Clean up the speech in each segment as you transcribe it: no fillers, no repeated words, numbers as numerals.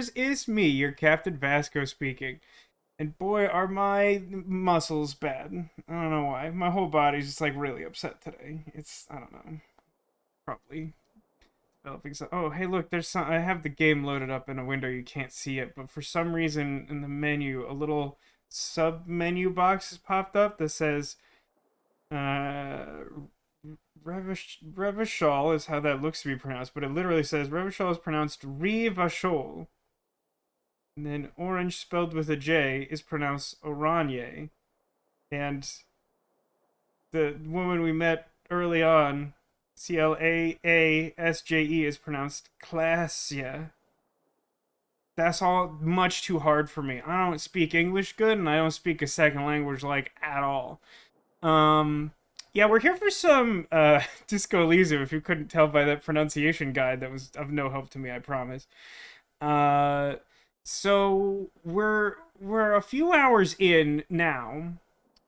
viewers, it's me, your Captain Vasco speaking. And boy, are my muscles bad. I don't know why. My whole body's just like really upset today. I don't know, probably developing some. Oh, hey, look, there's some. I have the game loaded up in a window. You can't see it, but for some reason in the menu, a little sub menu box has popped up that says, uh, Revachol is how that looks to be pronounced, but it literally says Revachol is pronounced Revachol. And then orange spelled with a J is pronounced Oranje. And the woman we met early on, Claasje, is pronounced Klasja. That's all much too hard for me. I don't speak English good, and I don't speak a second language like at all. Yeah, we're here for some Disco Elysium, if you couldn't tell by that pronunciation guide that was of no help to me, I promise. So we're a few hours in now.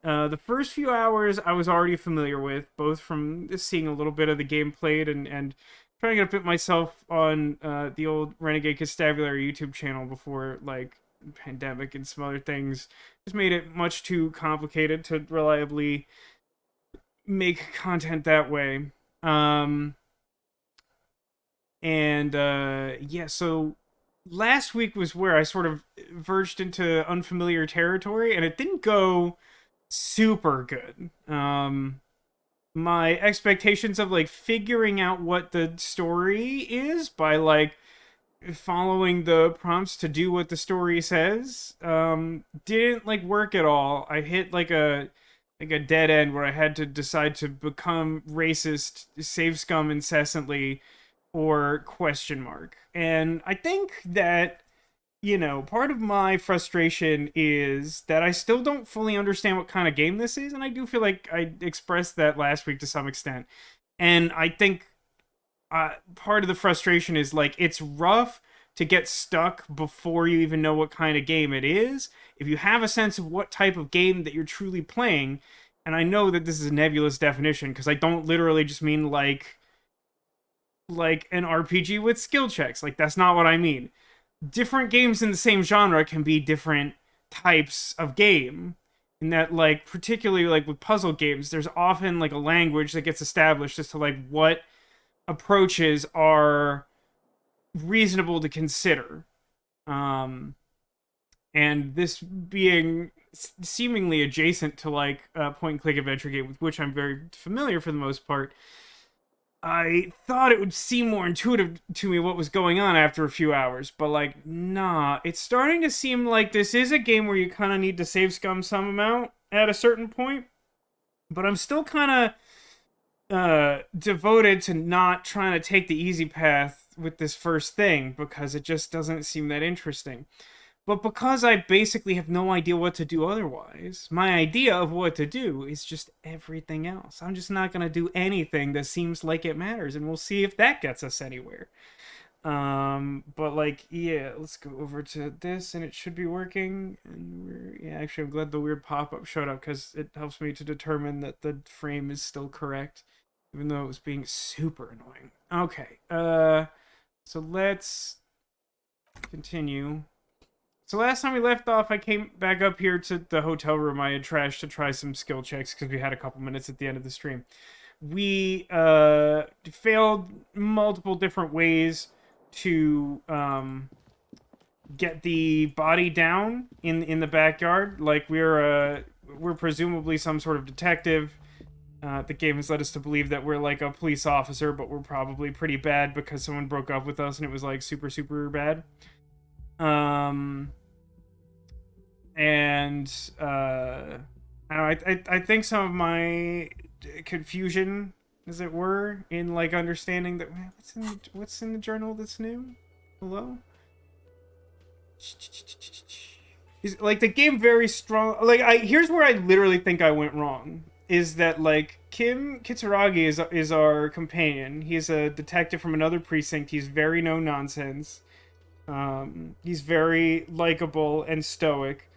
The first few hours I was already familiar with, both from seeing a little bit of the game played and trying to get a bit myself on the old Renegade Constabulary YouTube channel before, like, pandemic and some other things just made it much too complicated to reliably make content that way. Yeah, so last week was where I sort of verged into unfamiliar territory, and it didn't go super good. My expectations of like figuring out what the story is by like following the prompts to do what the story says didn't like work at all. I hit like a dead end where I had to decide to become racist, save scum incessantly, or question mark. And I think that, you know, part of my frustration is that I still don't fully understand what kind of game this is, and I do feel like I expressed that last week to some extent. And I think part of the frustration is, like, it's rough to get stuck before you even know what kind of game it is. If you have a sense of what type of game that you're truly playing, and I know that this is a nebulous definition, because I don't literally just mean, like an RPG with skill checks. Like, that's not what I mean. Different games in the same genre can be different types of game. In that, like, particularly, like, with puzzle games, there's often, like, a language that gets established as to, like, what approaches are reasonable to consider. And this being seemingly adjacent to, like, a point-and-click adventure game, with which I'm very familiar for the most part, I thought it would seem more intuitive to me what was going on after a few hours, but, like, nah. It's starting to seem like this is a game where you kind of need to save scum some amount at a certain point, but I'm still kind of devoted to not trying to take the easy path with this first thing, because it just doesn't seem that interesting. But because I basically have no idea what to do otherwise, my idea of what to do is just everything else. I'm just not going to do anything that seems like it matters, and we'll see if that gets us anywhere. But, like, yeah, let's go over to this, and it should be working. And yeah, actually, I'm glad the weird pop-up showed up, because it helps me to determine that the frame is still correct, even though it was being super annoying. Okay, so let's continue. So last time we left off, I came back up here to the hotel room I had trashed to try some skill checks, because we had a couple minutes at the end of the stream. We failed multiple different ways to get the body down in the backyard. Like, we're presumably some sort of detective. The game has led us to believe that we're like a police officer, but we're probably pretty bad because someone broke up with us and it was like super, super bad. I think some of my confusion, as it were, in like understanding that what's in the journal that's new. Hello. Is like the game very strong? Like, here's where I literally think I went wrong. Is that like Kim Kisturagi is our companion. He's a detective from another precinct. He's very no nonsense. He's very likable and stoic.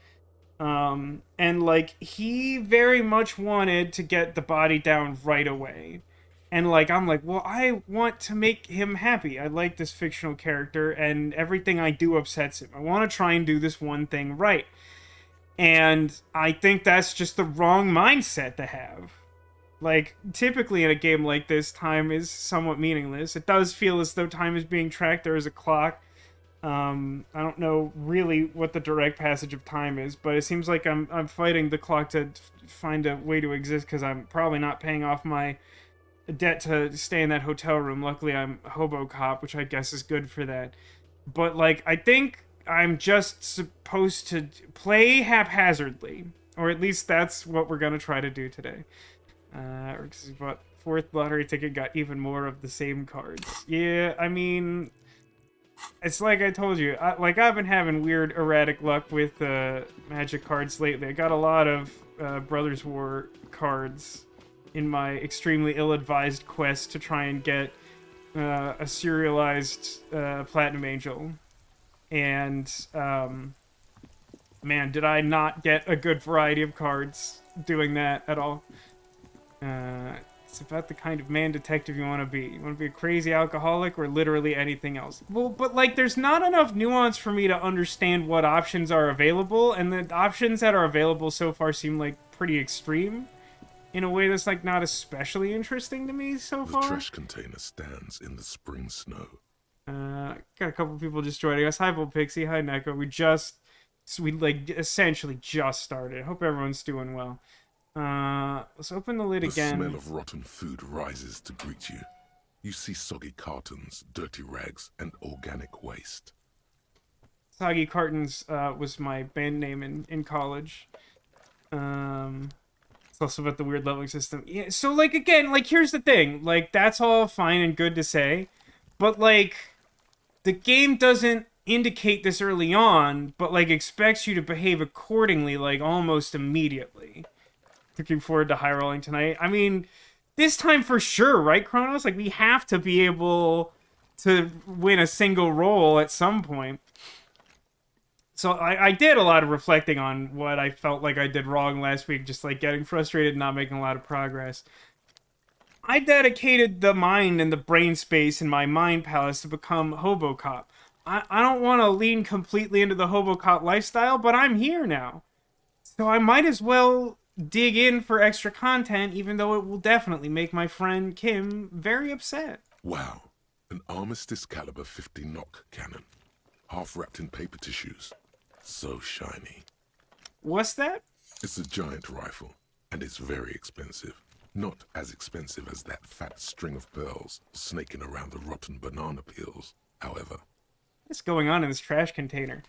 And like he very much wanted to get the body down right away. And, like, I'm like, well, I want to make him happy. I like this fictional character, and everything I do upsets him. I want to try and do this one thing right. And I think that's just the wrong mindset to have. Like, typically in a game like this, time is somewhat meaningless. It does feel as though time is being tracked. There is a clock. I don't know really what the direct passage of time is, but it seems like I'm fighting the clock to find a way to exist, because I'm probably not paying off my debt to stay in that hotel room. Luckily, I'm a hobo cop, which I guess is good for that. But, like, I think I'm just supposed to play haphazardly, or at least that's what we're gonna try to do today. But fourth lottery ticket got even more of the same cards. Yeah, I mean, it's like I told you. I've been having weird, erratic luck with Magic cards lately. I got a lot of Brothers War cards in my extremely ill-advised quest to try and get a serialized Platinum Angel. And, man, did I not get a good variety of cards doing that at all. It's about the kind of man detective you want to be. You want to be a crazy alcoholic or literally anything else. Well, but, like, there's not enough nuance for me to understand what options are available, and the options that are available so far seem, like, pretty extreme in a way that's, like, not especially interesting to me so far. The trash container stands in the spring snow. Got a couple people just joining us. Hi, Volpixie. Hi, Neko. We like essentially just started. Hope everyone's doing well. Let's open the lid again. The smell of rotten food rises to greet you. You see soggy cartons, dirty rags, and organic waste. Soggy Cartons was my band name in college. It's also about the weird leveling system. Yeah, so, like, again, like, here's the thing. Like, that's all fine and good to say. But, like, the game doesn't indicate this early on, but, like, expects you to behave accordingly, like, almost immediately. Looking forward to high rolling tonight. I mean, this time for sure, right, Kronos? Like, we have to be able to win a single roll at some point. So I did a lot of reflecting on what I felt like I did wrong last week, just, like, getting frustrated and not making a lot of progress. I dedicated the mind and the brain space in my mind palace to become Hobocop. I don't want to lean completely into the Hobocop lifestyle, but I'm here now. So I might as well dig in for extra content, even though it will definitely make my friend Kim very upset. Wow, an Armistice caliber 50 knock cannon, half wrapped in paper tissues. So shiny. What's that? It's a giant rifle, and it's very expensive. Not as expensive as that fat string of pearls snaking around the rotten banana peels, however. What's going on in this trash container?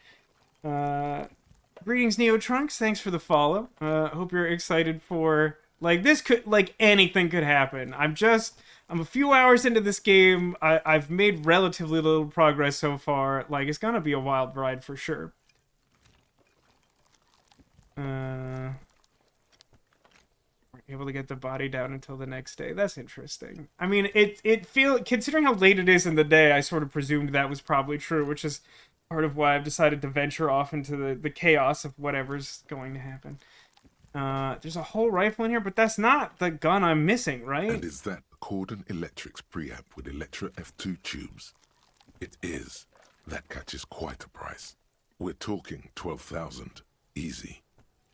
Greetings, Neo Trunks. Thanks for the follow. Hope you're excited for... Like, this could... Like, anything could happen. I'm a few hours into this game. I've made relatively little progress so far. Like, it's gonna be a wild ride for sure. Weren't able to get the body down until the next day. That's interesting. I mean, considering how late it is in the day, I sort of presumed that was probably true, which is part of why I've decided to venture off into the chaos of whatever's going to happen. There's a whole rifle in here, but that's not the gun I'm missing, right? And is that Cordon Electric's preamp with Electra F2 tubes? It is. That catches quite a price. We're talking 12,000. Easy.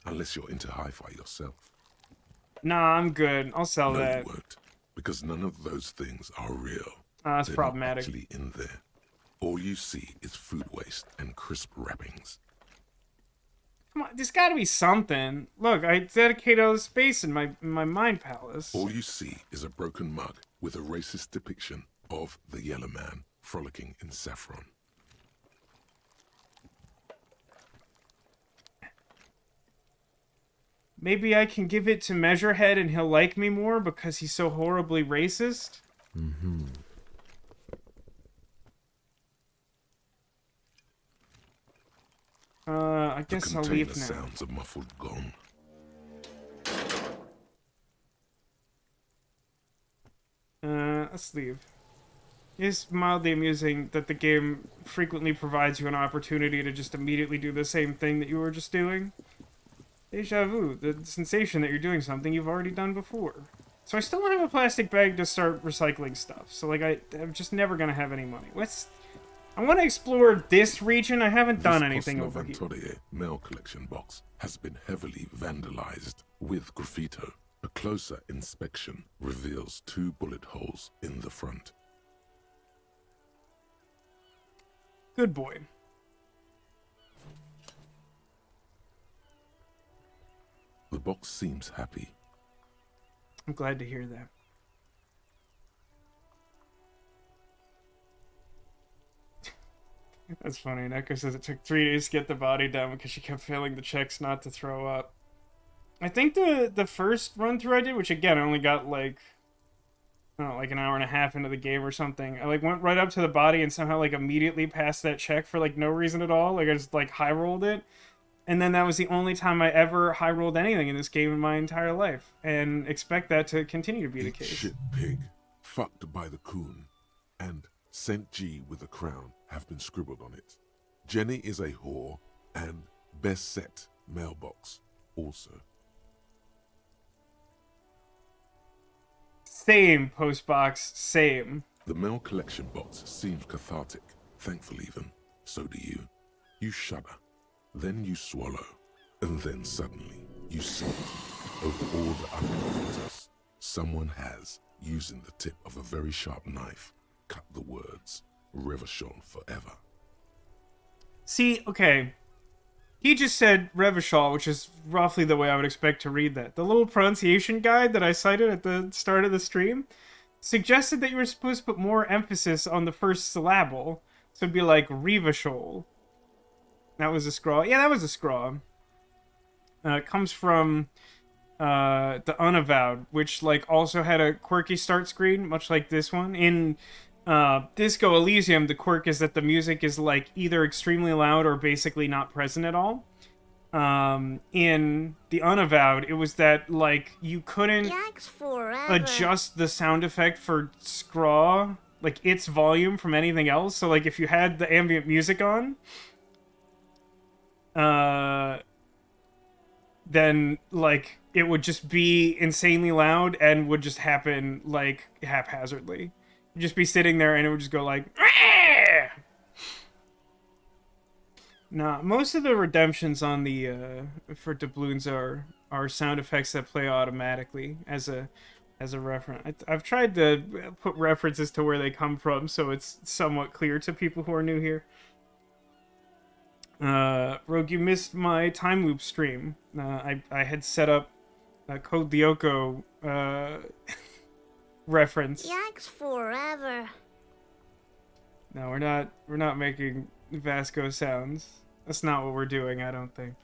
Unless you're into hi-fi yourself. Nah, I'm good. I'll sell that. No, you won't. Because none of those things are real. That's They're problematic. Not actually in there. All you see is food waste and crisp wrappings. Come on, there's gotta be something. Look, I dedicated all the space in my mind palace. All you see is a broken mug with a racist depiction of the Yellow Man frolicking in saffron. Maybe I can give it to Measurehead and he'll like me more because he's so horribly racist? Mm-hmm. I guess I'll leave now. Sounds a muffled gong. Let's leave. It's mildly amusing that the game frequently provides you an opportunity to just immediately do the same thing that you were just doing. Deja vu, the sensation that you're doing something you've already done before. So I still don't have a plastic bag to start recycling stuff. So like I'm just never gonna have any money. I want to explore this region. I haven't done anything over here. This mail collection box has been heavily vandalized with graffito. A closer inspection reveals 2 bullet holes in the front. Good boy. The box seems happy. I'm glad to hear that. That's funny. Neko says it took 3 days to get the body down because she kept failing the checks not to throw up. I think the first run through I did, which again I only got like, I don't know, like an hour and a half into the game or something. I like went right up to the body and somehow like immediately passed that check for like no reason at all. Like I just like high rolled it. And then that was the only time I ever high rolled anything in this game in my entire life. And expect that to continue to be the case. Shit pig, fucked by the coon, and St. G with a crown have been scribbled on it. Jenny is a whore, and best set mailbox also. Same, postbox, same. The mail collection box seems cathartic, thankful even. So do you. You shudder, then you swallow, and then suddenly you see over all the other filters. Someone has, using the tip of a very sharp knife, cut the words, Revachol forever. See, okay. He just said Revachol, which is roughly the way I would expect to read that. The little pronunciation guide that I cited at the start of the stream suggested that you were supposed to put more emphasis on the first syllable. So it'd be like Revachol. That was a scrawl. Yeah, that was a scrawl. It comes from the Unavowed, which like also had a quirky start screen, much like this one. In Disco Elysium, the quirk is that the music is like either extremely loud or basically not present at all. In the Unavowed, it was that like you couldn't adjust the sound effect for Scraw, like its volume from anything else. So like if you had the ambient music on, then like it would just be insanely loud and would just happen like haphazardly. You'd just be sitting there and it would just go like, Aah! Nah, most of the redemptions on the for doubloons are sound effects that play automatically as a reference. I've tried to put references to where they come from so it's somewhat clear to people who are new here. Rogue, you missed my time loop stream. I had set up Code Lyoko reference. Yikes forever. No, we're not making Vasco sounds. That's not what we're doing, I don't think.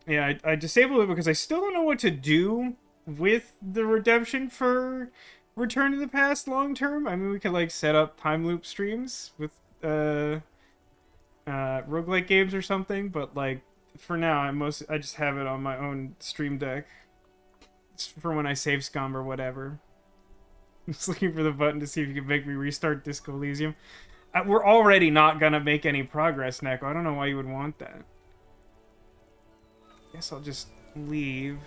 Yeah, I disabled it because I still don't know what to do with the redemption for Return to the Past long term. I mean, we could like set up time loop streams with roguelike games or something, but like for now I just have it on my own stream deck. It's for when I save scum or whatever. I'm just looking for the button to see if you can make me restart Disco Elysium. We're already not gonna make any progress, Neko. I don't know why you would want that. Guess I'll just leave.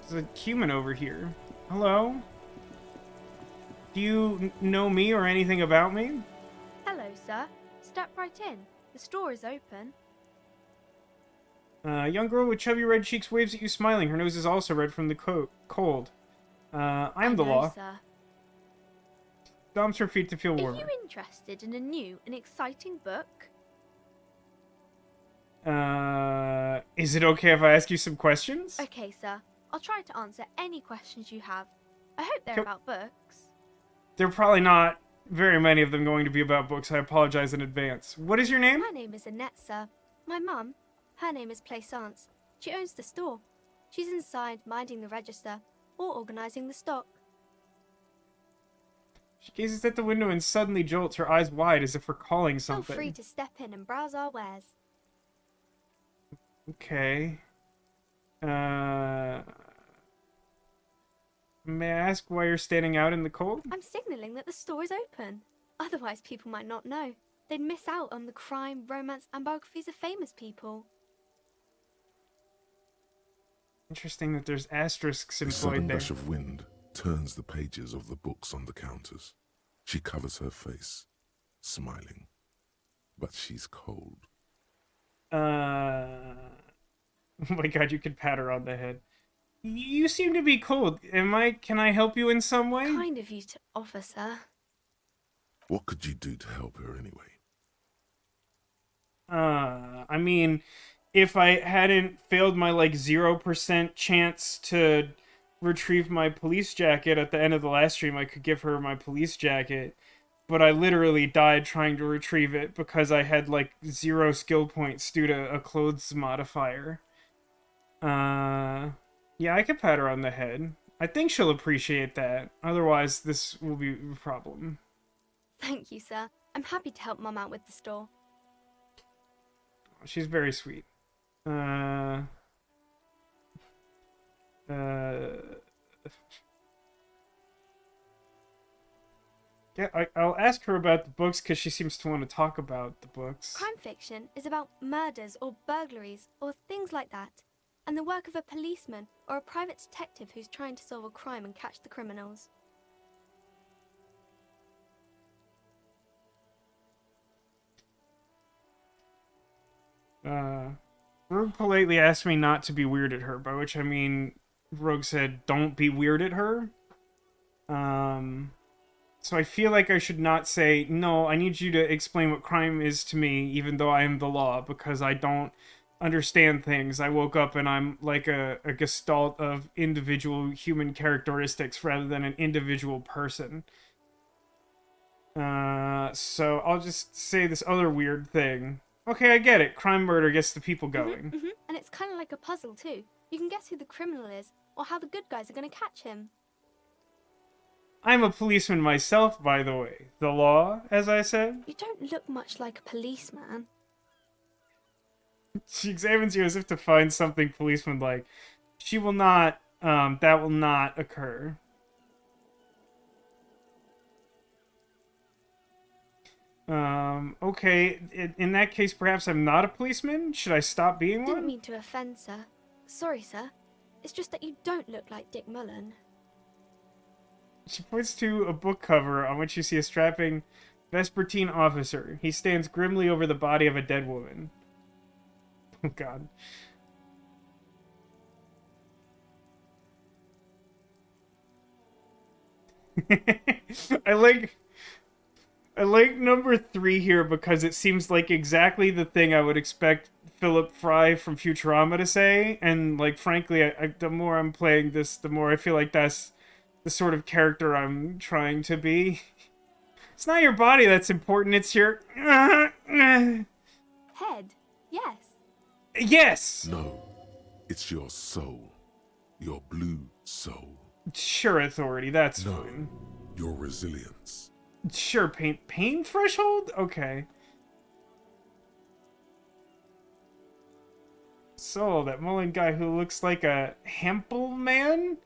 There's a human over here. Hello? Do you know me or anything about me? Hello, sir. Step right in. The store is open. Young girl with chubby red cheeks waves at you smiling. Her nose is also red from the cold. I'm the law. Sir. Stomps her feet to feel Are warmer. you interested in a new and exciting book? Is it okay if I ask you some questions? Okay, sir. I'll try to answer any questions you have. I hope they're about books. There are probably not very many of them going to be about books. I apologize in advance. What is your name? My name is Annette, sir. My mum, her name is Plaisance. She owns the store. She's inside minding the register or organising the stock. She gazes at the window and suddenly jolts, her eyes wide as if recalling something. Feel free to step in and browse our wares. Okay. May I ask why you're standing out in the cold? I'm signalling that the store is open. Otherwise, people might not know. They'd miss out on the crime, romance, and biographies of famous people. Interesting that there's asterisks A employed sudden there. rush of wind turns the pages of the books on the counters. She covers her face, smiling. But she's cold. Oh my god, you could pat her on the head. You seem to be cold. Can I help you in some way? Kind of you to offer, sir. What could you do to help her anyway? I mean, if I hadn't failed my, like, 0% chance to retrieve my police jacket at the end of the last stream, I could give her my police jacket. But I literally died trying to retrieve it because I had, like, 0 skill points due to a clothes modifier. Yeah, I could pat her on the head. I think she'll appreciate that. Otherwise, this will be a problem. Thank you, sir. I'm happy to help Mum out with the store. She's very sweet. Yeah, I'll ask her about the books because she seems to want to talk about the books. Crime fiction is about murders or burglaries or things like that, and the work of a policeman or a private detective who's trying to solve a crime and catch the criminals. Rogue politely asked me not to be weird at her, by which I mean Rogue said, don't be weird at her. So I feel like I should not say, no, I need you to explain what crime is to me, even though I am the law, because I don't understand things. I woke up and I'm like a gestalt of individual human characteristics rather than an individual person. So I'll just say this other weird thing. Okay, I get it. Crime murder gets the people going. And it's kind of like a puzzle too. You can guess who the criminal is or how the good guys are going to catch him. I'm a policeman myself, by the way. The law, as I said. You don't look much like a policeman. She examines you as if to find something policeman-like. She will not, that will not occur. Okay, in that case, perhaps I'm not a policeman? Should I stop being one? Didn't mean to offend, sir. Sorry, sir. It's just that you don't look like Dick Mullen. She points to a book cover on which you see a strapping Vespertine officer. He stands grimly over the body of a dead woman. Oh, God. I like number 3 here because it seems like exactly the thing I would expect Philip Fry from Futurama to say, and like frankly, the more I'm playing this, the more I feel like that's the sort of character I'm trying to be. It's not your body that's important, it's your... Head? Yes. Yes! No, it's your soul. Your blue soul. Sure, authority, that's No, fine. your resilience. Sure, pain threshold? Okay. So, that Mullen guy who looks like a Hempel man?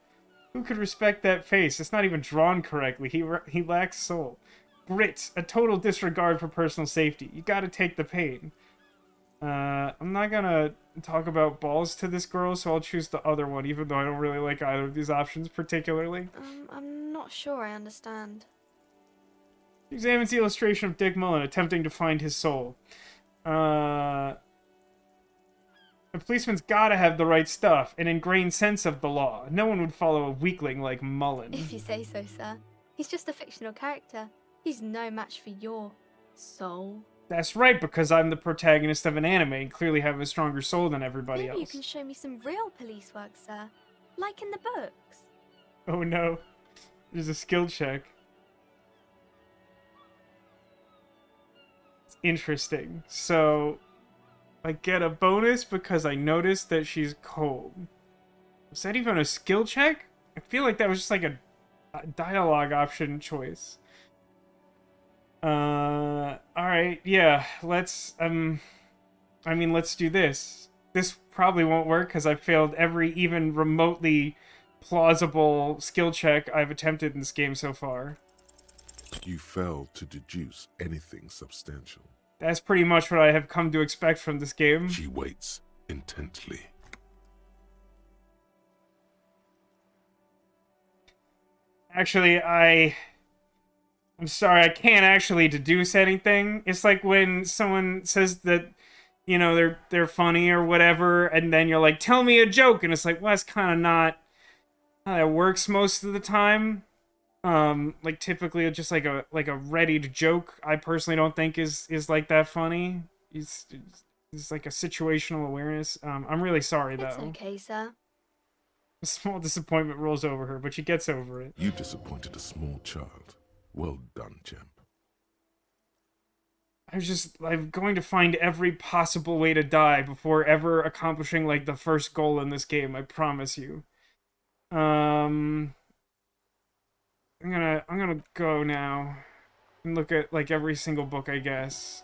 Who could respect that face? It's not even drawn correctly. He lacks soul. Grit, a total disregard for personal safety. You gotta take the pain. I'm not gonna talk about balls to this girl, so I'll choose the other one, even though I don't really like either of these options particularly. I'm not sure I understand. Examines the illustration of Dick Mullen attempting to find his soul. A policeman's gotta have the right stuff, an ingrained sense of the law. No one would follow a weakling like Mullen. If you say so, sir. He's just a fictional character. He's no match for your soul. That's right, because I'm the protagonist of an anime and clearly have a stronger soul than everybody Maybe else. you can show me some real police work, sir. Like in the books. Oh no. There's a skill check. It's interesting. So, I get a bonus because I noticed that she's cold. Was that even a skill check? I feel like that was just like a dialogue option choice. Alright, yeah, let's do this. This probably won't work because I've failed every even remotely plausible skill check I've attempted in this game so far. You failed to deduce anything substantial. That's pretty much what I have come to expect from this game. She waits intently. Actually, I'm sorry, I can't actually deduce anything. It's like when someone says that, you know, they're funny or whatever, and then you're like, tell me a joke, and it's like, well, that's kind of not how that works most of the time. Like typically it's just like a readied joke. I personally don't think is like that funny. It's like a situational awareness. I'm really sorry It's though. okay, sir. A small disappointment rolls over her, but she gets over it. You disappointed a small child. Well done, champ. I'm going to find every possible way to die before ever accomplishing like the first goal in this game, I promise you. I'm gonna go now and look at like every single book, I guess.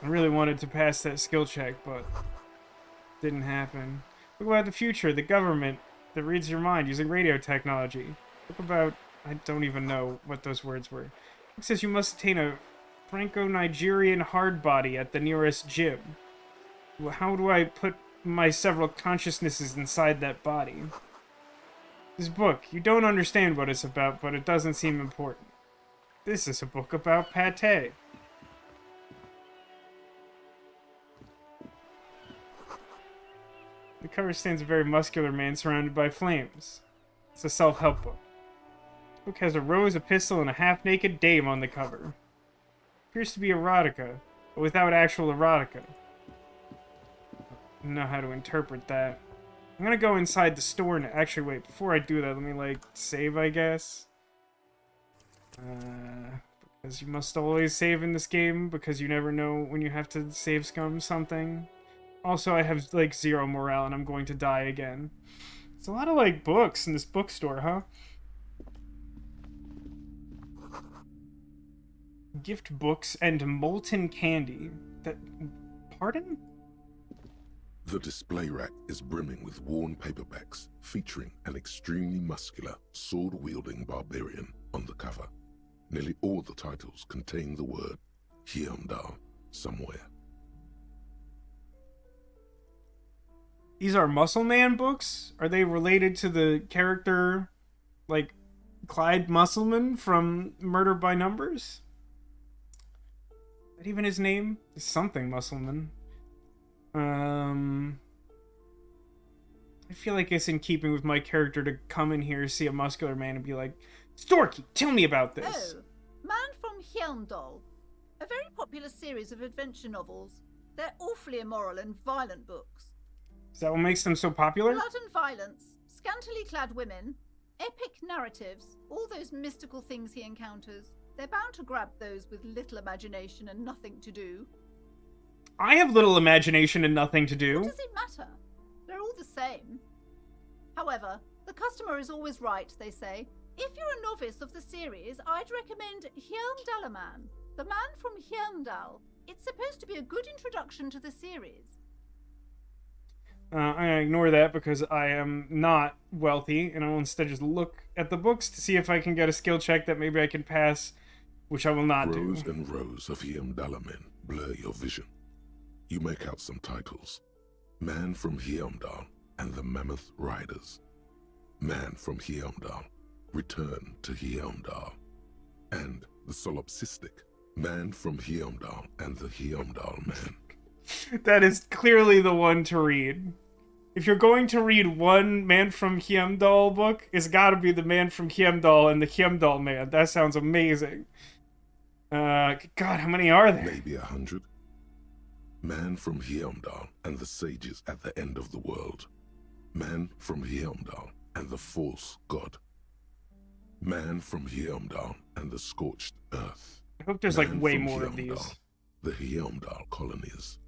I really wanted to pass that skill check, but didn't happen. What about the future, the government that reads your mind using radio technology? What about, I don't even know what those words were. It says you must attain a Franco-Nigerian hard body at the nearest gym. Well, how do I put my several consciousnesses inside that body? This book, you don't understand what it's about, but it doesn't seem important. This is a book about pate. The cover stands a very muscular man surrounded by flames. It's a self-help book. This book has a rose, a pistol, and a half-naked dame on the cover. Appears to be erotica, but without actual erotica. I don't know how to interpret that. I'm gonna go inside the store and actually wait, before I do that, let me like save, I guess. Because you must always save in this game because you never know when you have to save scum something. Also, I have like 0 morale and I'm going to die again. It's a lot of like books in this bookstore, huh? Gift books and molten candy. That, pardon? The display rack is brimming with worn paperbacks featuring an extremely muscular, sword-wielding barbarian on the cover. Nearly all the titles contain the word Hyundai somewhere. These are Muscle Man books? Are they related to the character, like, Clyde Musselman from Murder by Numbers? Is that even his name? It's something Musselman. I feel like it's in keeping with my character to come in here, see a muscular man, and be like, Storky, tell me about this. Oh, Man from Hyundai. A very popular series of adventure novels. They're awfully immoral and violent books. Is that what makes them so popular? Blood and violence, scantily clad women, epic narratives, all those mystical things he encounters. They're bound to grab those with little imagination and nothing to do. I have little imagination and nothing to do. What does it matter? They're all the same. However, the customer is always right, they say. If you're a novice of the series, I'd recommend Hyundalaman, the man from Hyundal. It's supposed to be a good introduction to the series. I'm gonna ignore that because I am not wealthy, and I'll instead just look at the books to see if I can get a skill check that maybe I can pass, which I will not do. Rows and rows of Hyundalamen blur your vision. You make out some titles. Man from Hyundal and the Mammoth Riders. Man from Hyundal, Return to Hyundal. And the solipsistic Man from Hyundal and the Hyundal Man. That is clearly the one to read. If you're going to read one Man from Hyundal book, it's gotta be the Man from Hyundal and the Hyundal Man. That sounds amazing. God, how many are there? Maybe 100. Man from Hyundal and the sages at the end of the world. Man from Hyundal and the false god. Man from Hyundal and the scorched earth. I hope there's like Man way from more of Hyundal, these. The Hyundal colonies.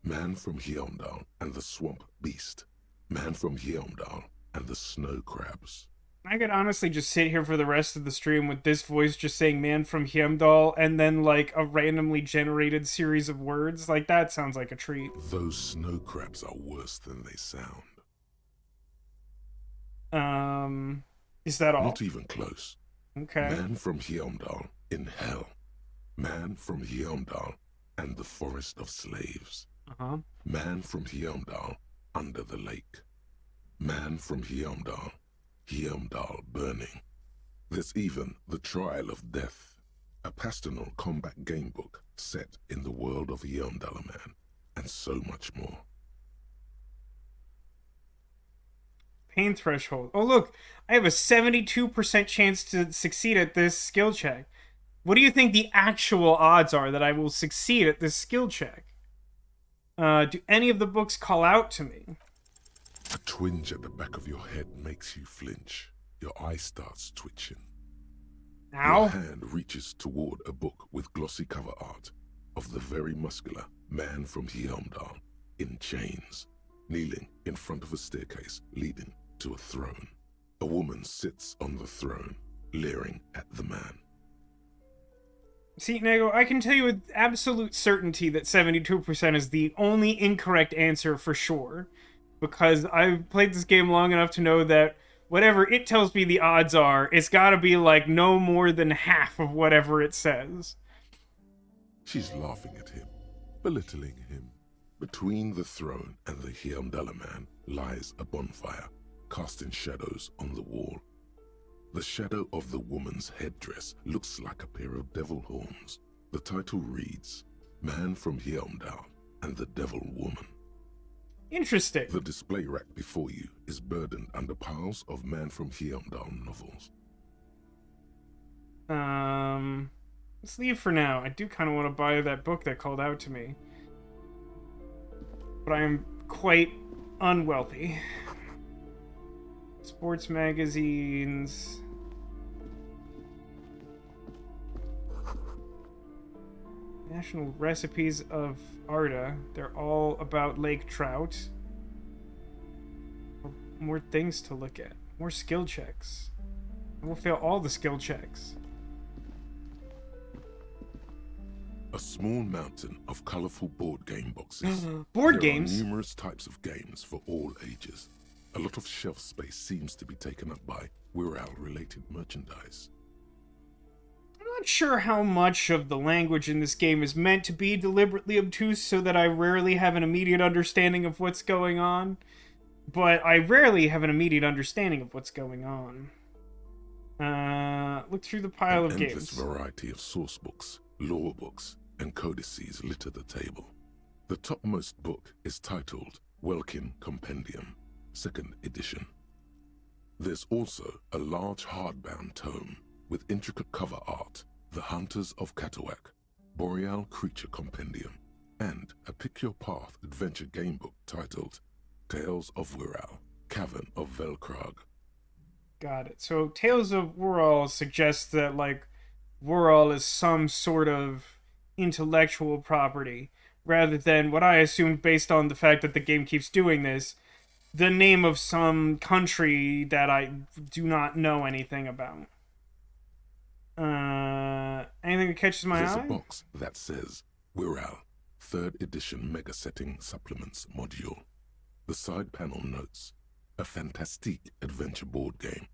Man from Hyundal and the swamp beast. Man from Hyundal and the snow crabs. I could honestly just sit here for the rest of the stream with this voice just saying Man from Hyundal and then like a randomly generated series of words. Like that sounds like a treat. Those snow crabs are worse than they sound. Is that all? Not even close. Okay. Man from Hyundal in hell. Man from Hyundal and the forest of slaves. Uh-huh. Man from Hyundal under the lake. Man from Hyundal Heimdall burning. There's even The Trial of Death, a pastoral combat game book set in the world of Heimdall, and so much more. Pain threshold. Oh, look, I have a 72% chance to succeed at this skill check. What do you think the actual odds are that I will succeed at this skill check? Do any of the books call out to me? A twinge at the back of your head makes you flinch. Your eye starts twitching. Ow. Your hand reaches toward a book with glossy cover art of the very muscular man from Heimdall in chains, kneeling in front of a staircase leading to a throne. A woman sits on the throne, leering at the man. See, Nego, I can tell you with absolute certainty that 72% is the only incorrect answer for sure. Because I've played this game long enough to know that whatever it tells me the odds are, it's gotta be like no more than half of whatever it says. She's laughing at him, belittling him. Between the throne and the Heimdall man lies a bonfire, casting shadows on the wall. The shadow of the woman's headdress looks like a pair of devil horns. The title reads, Man from Heimdall and the Devil Woman. Interesting. The display rack before you is burdened under piles of Man from Heimdall novels. Let's leave for now. I do kind of want to buy that book that called out to me. But I am quite unwealthy. Sports magazines. National Recipes of Arda. They're all about lake trout. More things to look at. More skill checks. I will fail all the skill checks. A small mountain of colorful board game boxes. Board games? There are numerous types of games for all ages. A lot of shelf space seems to be taken up by Wirral-related merchandise. I'm not sure how much of the language in this game is meant to be deliberately obtuse so that I rarely have an immediate understanding of what's going on. But I rarely have an immediate understanding of what's going on. Look through the pile of games. Endless variety of source books, lore books, and codices litter the table. The topmost book is titled Welkin Compendium, 2nd edition. There's also a large hardbound tome with intricate cover art, The Hunters of Katawak, Boreal Creature Compendium, and a Pick Your Path adventure game book titled Tales of Wirral, Cavern of Velkrag. Got it. So Tales of Wirral suggests that, like, Wirral is some sort of intellectual property, rather than what I assumed based on the fact that the game keeps doing this, the name of some country that I do not know anything about. Anything that catches my There's eye? a box that says Wirral, 3rd edition Mega Setting Supplements Module. The side panel notes, a fantastique adventure board game,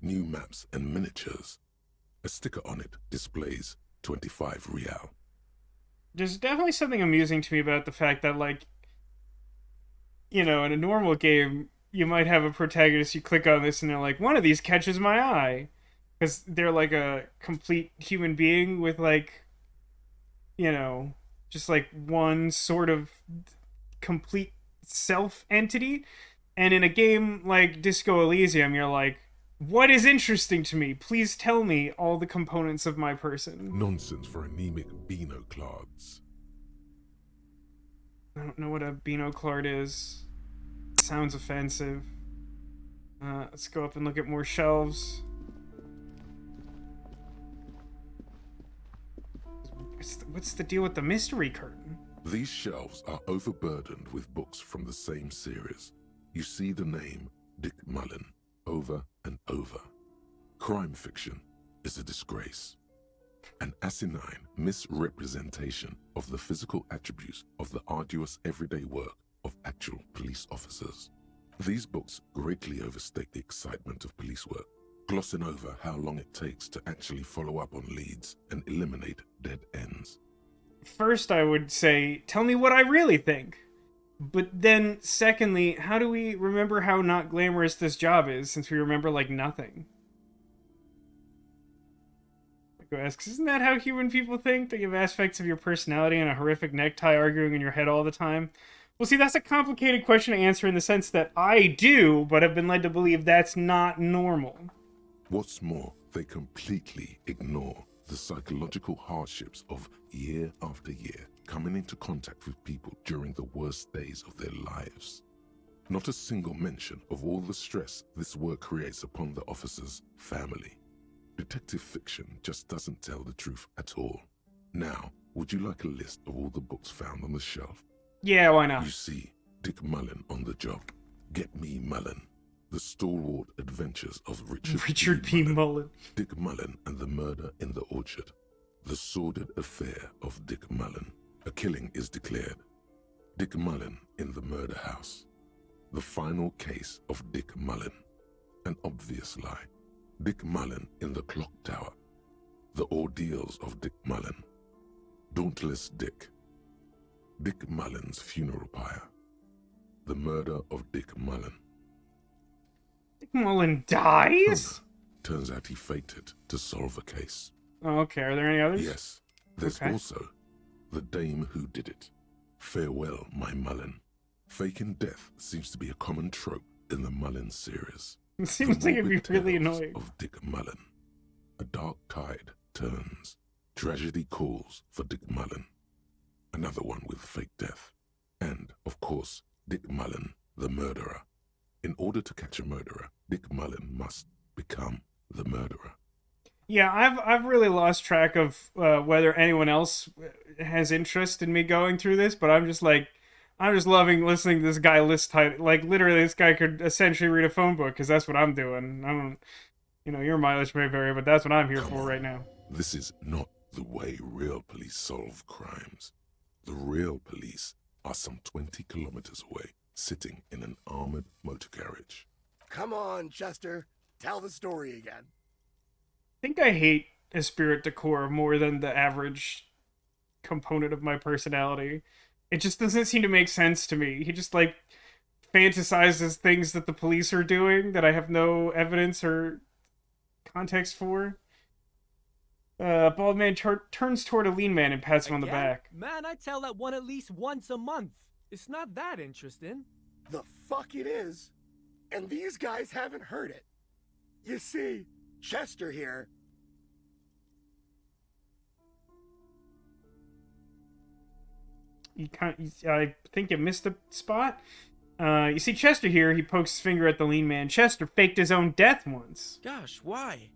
new maps and miniatures. A sticker on it displays 25 real. There's definitely something amusing to me about the fact that, like, you know, in a normal game, you might have a protagonist, you click on this, and they're like, one of these catches my eye. Because they're like a complete human being with, like, you know, just like one sort of complete self-entity. And in a game like Disco Elysium, you're like, what is interesting to me? Please tell me all the components of my person. Nonsense for anemic binoclards. I don't know what a binoclard is. It sounds offensive. Let's go up and look at more shelves. What's the deal with the mystery curtain? These shelves are overburdened with books from the same series. You see the name Dick Mullen over and over. Crime fiction is a disgrace. An asinine misrepresentation of the physical attributes of the arduous everyday work of actual police officers. These books greatly overstate the excitement of police work, glossing over how long it takes to actually follow up on leads and eliminate dead ends. First, I would say, tell me what I really think. But then, secondly, how do we remember how not glamorous this job is since we remember, like, nothing? Go asks, isn't that how human people think? They have aspects of your personality and a horrific necktie arguing in your head all the time? Well, see, that's a complicated question to answer in the sense that I do, but have been led to believe that's not normal. What's more, they completely ignore the psychological hardships of year after year coming into contact with people during the worst days of their lives. Not a single mention of all the stress this work creates upon the officer's family. Detective fiction just doesn't tell the truth at all. Now, would you like a list of all the books found on the shelf? Yeah, why not? You see Dick Mullen on the job. Get Me Mullen. The Stalwart Adventures of Richard P. Mullen. Dick Mullen and the Murder in the Orchard. The Sordid Affair of Dick Mullen. A killing is declared. Dick Mullen in the Murder House. The Final Case of Dick Mullen. An Obvious Lie. Dick Mullen in the Clock Tower. The Ordeals of Dick Mullen. Dauntless Dick. Dick Mullen's Funeral Pyre. The Murder of Dick Mullen. Dick Mullen dies? Turns out he faked it to solve a case. Oh, okay, are there any others? Yes. There's Okay. also The Dame Who Did It. Farewell, My Mullen. Faking death seems to be a common trope in the Mullen series. It seems like it'd be Morbid really Tales annoying. Of Dick Mullen. A dark tide turns. Tragedy calls for Dick Mullen. Another one with fake death. And, of course, Dick Mullen, the murderer. In order to catch a murderer, Dick Mullen must become the murderer. Yeah, I've really lost track of whether anyone else has interest in me going through this, but I'm just loving listening to this guy list title. Like, literally, this guy could essentially read a phone book, because that's what I'm doing. I don't, your mileage may vary, but that's what I'm here for right now. This is not the way real police solve crimes. The real police are some 20 kilometers away, sitting in an armored motor carriage. Come on, Chester. Tell the story again. I think I hate Esprit de Corps more than the average component of my personality. It just doesn't seem to make sense to me. He just, fantasizes things that the police are doing that I have no evidence or context for. Bald man turns toward a lean man and pats him on the back. Man, I tell that one at least once a month. It's not that interesting. The fuck it is. And these guys haven't heard it. You see, Chester here. I think you missed the spot. You see Chester here, he pokes his finger at the lean man. Chester faked his own death once. Gosh, why?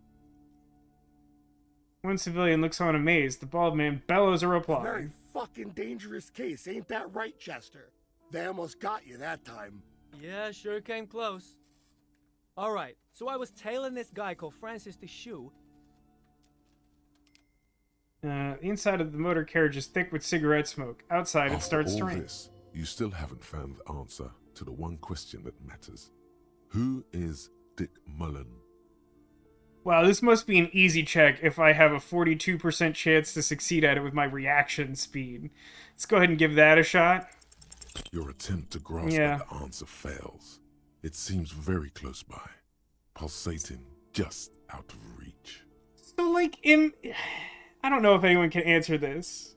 One civilian looks on amazed. The bald man bellows a reply. Very fucking dangerous case, ain't that right, Chester? They almost got you that time. Yeah, sure came close. Alright, so I was tailing this guy called Francis the Shoe. The inside of the motor carriage is thick with cigarette smoke. Outside, it starts to After all rain. this, you still haven't found the answer to the one question that matters. Who is Dick Mullen? Wow, this must be an easy check if I have a 42% chance to succeed at it with my reaction speed. Let's go ahead and give that a shot. Your attempt to grasp at the answer fails. It seems very close by, pulsating just out of reach. So, I don't know if anyone can answer this.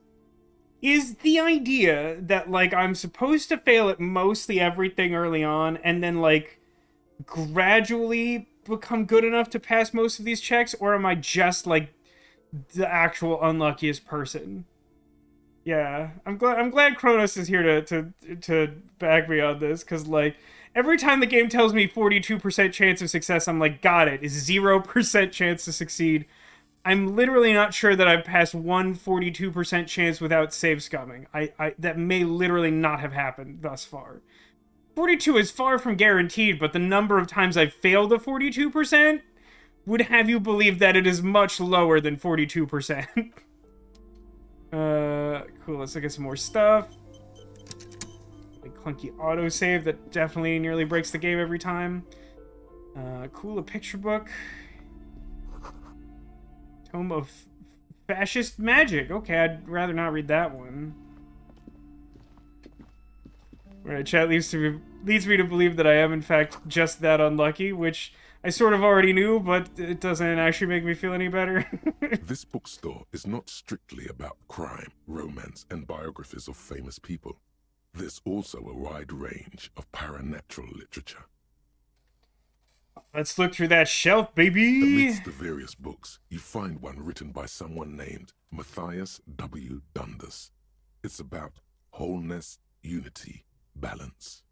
Is the idea that, I'm supposed to fail at mostly everything early on and then, gradually become good enough to pass most of these checks, or am I just, the actual unluckiest person? Yeah, I'm glad Kronos is here to back me on this, because, every time the game tells me 42% chance of success, I'm like, got it. Is 0% chance to succeed. I'm literally not sure that I've passed one 42% chance without save scumming. That may literally not have happened thus far. 42 is far from guaranteed, but the number of times I've failed a 42% would have you believe that it is much lower than 42%. Cool, let's look at some more stuff. Clunky autosave that definitely nearly breaks the game every time. Cool, a picture book. Tome of Fascist Magic. Okay, I'd rather not read that one. Right, chat leads me to believe that I am in fact just that unlucky, which I sort of already knew, but it doesn't actually make me feel any better. This bookstore is not strictly about crime, romance, and biographies of famous people. There's also a wide range of paranatural literature. Let's look through that shelf, baby! Amidst the various books, you find one written by someone named Matthias W. Dundas. It's about wholeness, unity, balance.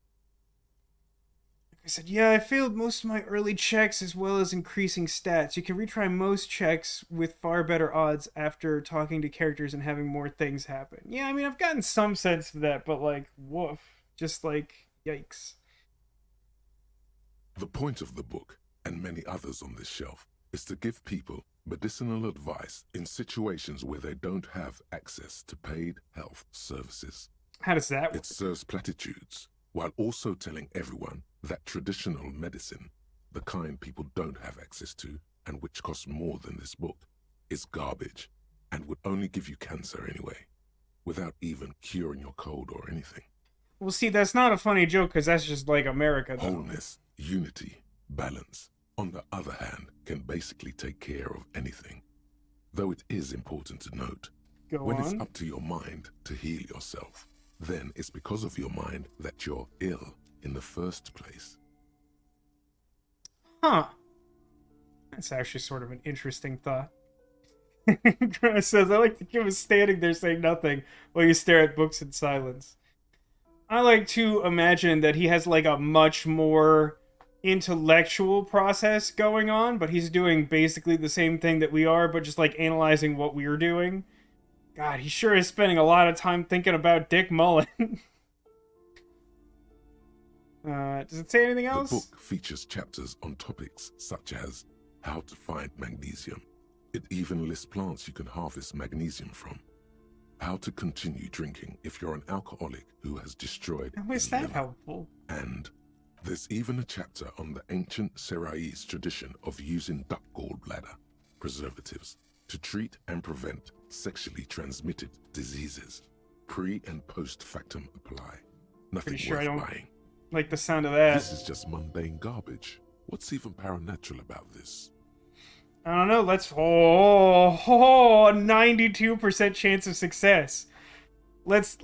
I said, yeah, I failed most of my early checks as well as increasing stats. You can retry most checks with far better odds after talking to characters and having more things happen. Yeah, I mean, I've gotten some sense of that, but like, woof. Just like, yikes. The point of the book, and many others on this shelf, is to give people medicinal advice in situations where they don't have access to paid health services. How does that work? It serves platitudes, while also telling everyone that traditional medicine, the kind people don't have access to, and which costs more than this book, is garbage, and would only give you cancer anyway, without even curing your cold or anything. Well, see, that's not a funny joke, because that's just like America, though. Wholeness, unity, balance, on the other hand, can basically take care of anything. Though it is important to note, when it's up to your mind to heal yourself, then it's because of your mind that you're ill in the first place. Huh. That's actually sort of an interesting thought. Grant says, I like to Kim is standing there saying nothing while you stare at books in silence. I like to imagine that he has like a much more intellectual process going on, but he's doing basically the same thing that we are, but just like analyzing what we're doing. God, he sure is spending a lot of time thinking about Dick Mullen. Does it say anything else? The book features chapters on topics such as how to find magnesium. It even lists plants you can harvest magnesium from. How to continue drinking if you're an alcoholic who has destroyed How is his that liver. helpful? And there's even a chapter on the ancient Seraise tradition of using duck gallbladder preservatives to treat and prevent sexually transmitted diseases. Pre and post factum apply. Nothing Pretty sure worth I don't buying. like the sound of that. This is just mundane garbage. What's even paranatural about this? I don't know, let's... Oh, 92% chance of success. Let's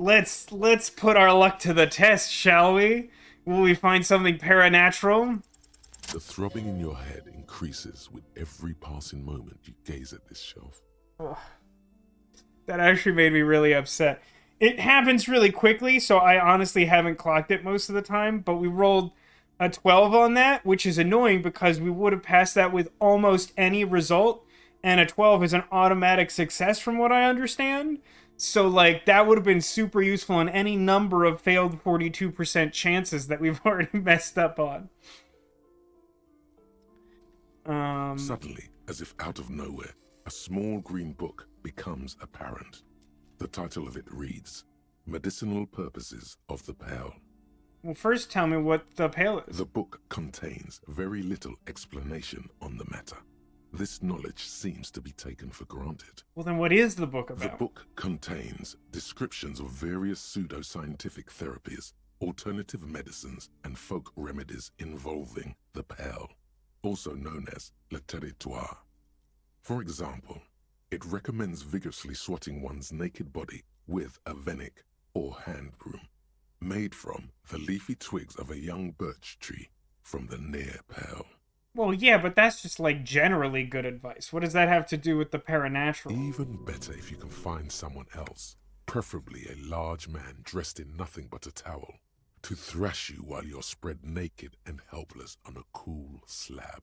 put our luck to the test, shall we? Will we find something paranatural? The throbbing in your head increases with every passing moment you gaze at this shelf. Ugh. That actually made me really upset. It happens really quickly, so I honestly haven't clocked it most of the time, but we rolled a 12 on that, which is annoying because we would have passed that with almost any result, and a 12 is an automatic success from what I understand. So, like, that would have been super useful in any number of failed 42% chances that we've already messed up on. Suddenly, as if out of nowhere, a small green book becomes apparent. The title of it reads, Medicinal Purposes of the Pale. Well, first tell me what the pale is. The book contains very little explanation on the matter. This knowledge seems to be taken for granted. Well, then what is the book about? The book contains descriptions of various pseudoscientific therapies, alternative medicines, and folk remedies involving the pale, also known as le territoire. For example, it recommends vigorously swatting one's naked body with a venik, or hand broom, made from the leafy twigs of a young birch tree from the near pale. Well, yeah, but that's just, like, generally good advice. What does that have to do with the paranatural? Even better if you can find someone else, preferably a large man dressed in nothing but a towel, to thrash you while you're spread naked and helpless on a cool slab.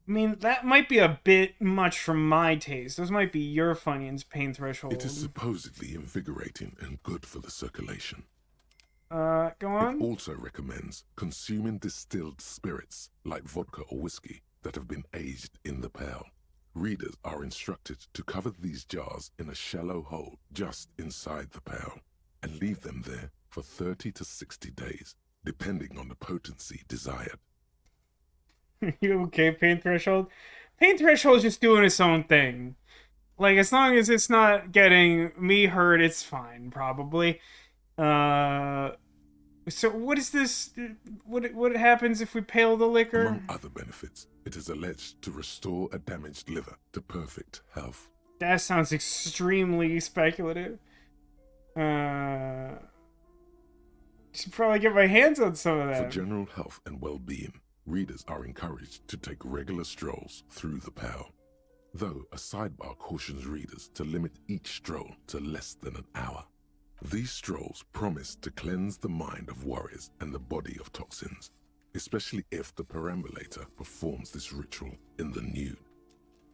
I mean, that might be a bit much for my taste. Those might be your Funyuns pain threshold. It is supposedly invigorating and good for the circulation. Go on? It also recommends consuming distilled spirits, like vodka or whiskey, that have been aged in the pale. Readers are instructed to cover these jars in a shallow hole just inside the pale, and leave them there for 30 to 60 days, depending on the potency desired. You okay, pain threshold? Pain threshold is just doing its own thing. Like, as long as it's not getting me hurt, it's fine, probably. So what is this? What happens if we pale the liquor? Among other benefits, it is alleged to restore a damaged liver to perfect health. That sounds extremely speculative. Should probably get my hands on some of For that. general health and well-being, readers are encouraged to take regular strolls through the pale. Though a sidebar cautions readers to limit each stroll to less than an hour. These strolls promise to cleanse the mind of worries and the body of toxins, especially if the perambulator performs this ritual in the nude.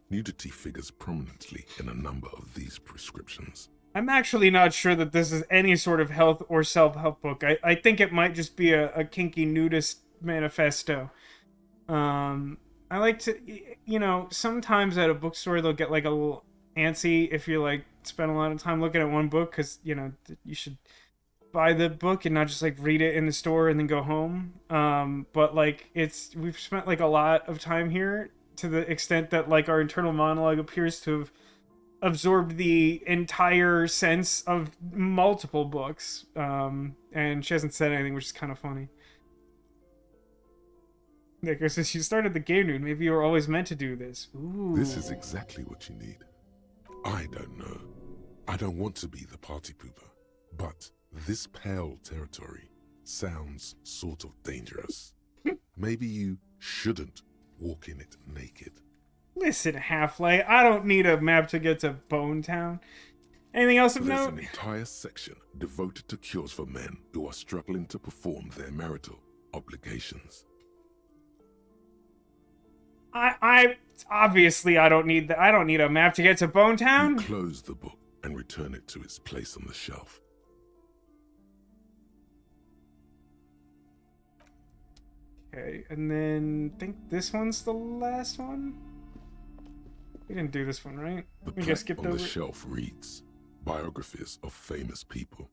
Nudity figures prominently in a number of these prescriptions. I'm actually not sure that this is any sort of health or self-help book. I think it might just be a kinky nudist manifesto. I like to, sometimes at a bookstore they'll get like a little antsy if you like spend a lot of time looking at one book, because you should buy the book and not just like read it in the store and then go home. But like we've spent like a lot of time here to the extent that like our internal monologue appears to have absorbed the entire sense of multiple books. And she hasn't said anything, which is kind of funny. Like, since you started the game nude, maybe you were always meant to do this. Ooh. This is exactly what you need. I don't know. I don't want to be the party pooper, but this pale territory sounds sort of dangerous. Maybe you shouldn't walk in it naked. Listen, Half-Life, I don't need a map to get to Bone Town. Anything else of There's note? an entire section devoted to cures for men who are struggling to perform their marital obligations. I obviously I don't need that. I don't need a map to get to Bone You Town. close the book and return it to its place on the shelf. Okay, and then I think this one's the last one. We didn't do this one, right? The We just plaque skipped on over the it. shelf reads, Biographies of famous people.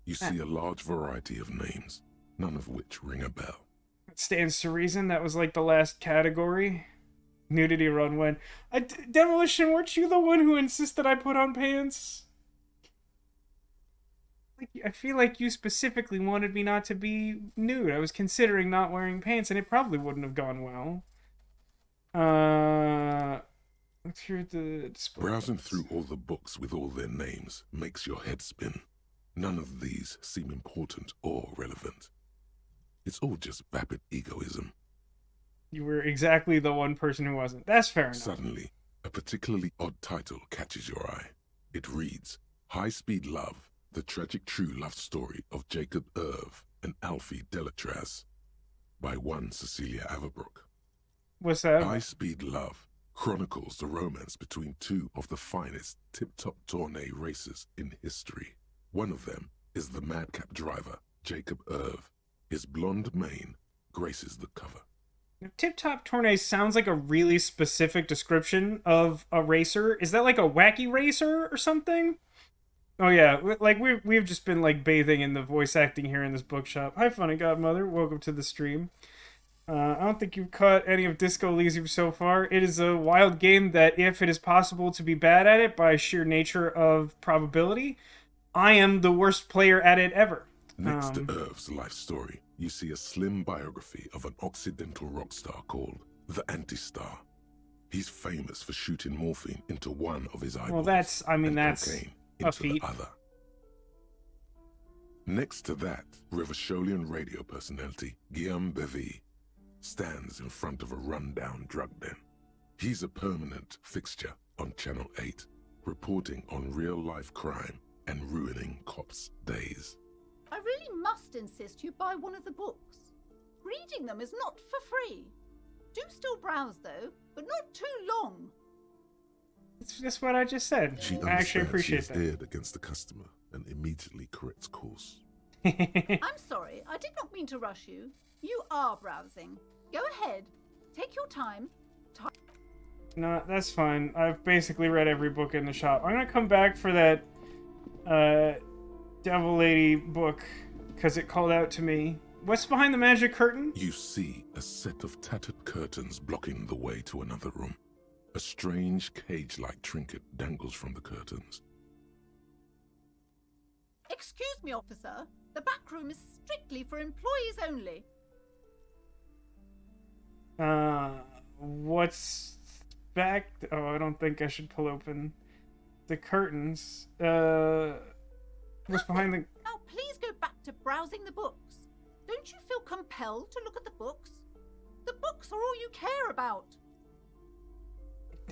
You see a large variety of names, none of which ring a bell. It stands to reason that was like the last category. Nudity run when. Demolition, weren't you the one who insisted I put on pants? Like, I feel like you specifically wanted me not to be nude. I was considering not wearing pants, and it probably wouldn't have gone well. Let's hear the display. Browsing through all the books with all their names makes your head spin. None of these seem important or relevant. It's all just vapid egoism. You were exactly the one person who wasn't. That's fair enough. Suddenly, a particularly odd title catches your eye. It reads, High Speed Love, the tragic true love story of Jacob Irv and Alfie Delatraz, by one Cecilia Averbrook. What's that? High Speed Love chronicles the romance between two of the finest tip-top tourney racers in history. One of them is the madcap driver, Jacob Irv. His blonde mane graces the cover. Tip Top Tournay sounds like a really specific description of a racer. Is that like a wacky racer or something? Oh yeah, like we've just been like bathing in the voice acting here in this bookshop. Hi, Funny Godmother. Welcome to the stream. I don't think you've caught any of Disco Elysium so far. It is a wild game that, if it is possible to be bad at it by sheer nature of probability, I am the worst player at it ever. Next to Irv's life story, you see a slim biography of an Occidental rock star called the Anti-Star. He's famous for shooting morphine into one of his eyeballs. Well, that's cocaine a into feat. the other. Next to that, Revacholian radio personality Guillaume Bevy stands in front of a rundown drug den. He's a permanent fixture on Channel 8, reporting on real-life crime and ruining cops' days. I really must insist you buy one of the books. Reading them is not for free. Do still browse though, but not too long. It's just what I just said. She I actually understands she appreciate has that. erred against the customer and immediately corrects course. I'm sorry, I did not mean to rush you. You are browsing. Go ahead. Take your time. No, that's fine. I've basically read every book in the shop. I'm gonna come back for that Devil Lady book because it called out to me. What's behind the magic curtain? You see a set of tattered curtains blocking the way to another room. A strange cage-like trinket dangles from the curtains. Excuse me, officer. The back room is strictly for employees only. What's back? Oh, I don't think I should pull open the curtains. What's behind the... Now please go back to browsing the books. Don't you feel compelled to look at the books? The books are all you care about.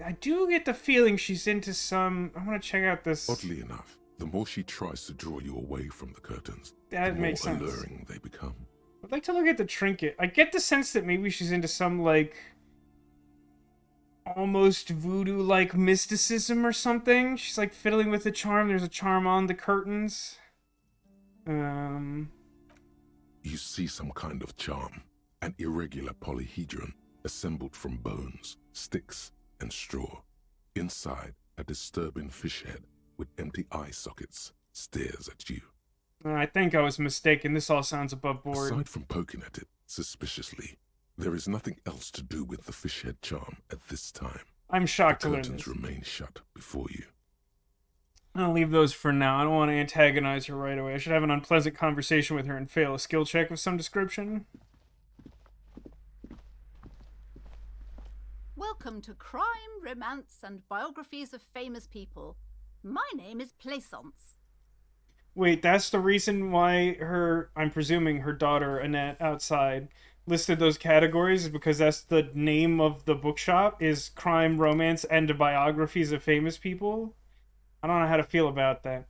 I do get the feeling she's into some... I want to check out this... Oddly enough, the more she tries to draw you away from the curtains, That the more makes sense. alluring they become. I'd like to look at the trinket. I get the sense that maybe she's into some, like, almost voodoo-like mysticism or something. She's, like, fiddling with the charm. There's a charm on the curtains. You see some kind of charm, an irregular polyhedron assembled from bones, sticks, and straw. Inside, a disturbing fish head with empty eye sockets stares at you. I think I was mistaken. This all sounds above board. Aside from poking at it suspiciously, there is nothing else to do with the fish head charm at this time. I'm shocked The to learn curtains this. remain shut before you. I'll leave those for now. I don't want to antagonize her right away. I should have an unpleasant conversation with her and fail a skill check of some description. Welcome to Crime, Romance, and Biographies of Famous People. My name is Plaisance. Wait, that's the reason why I'm presuming her daughter, Annette, outside, listed those categories, is because that's the name of the bookshop, is Crime, Romance, and Biographies of Famous People? I don't know how to feel about that.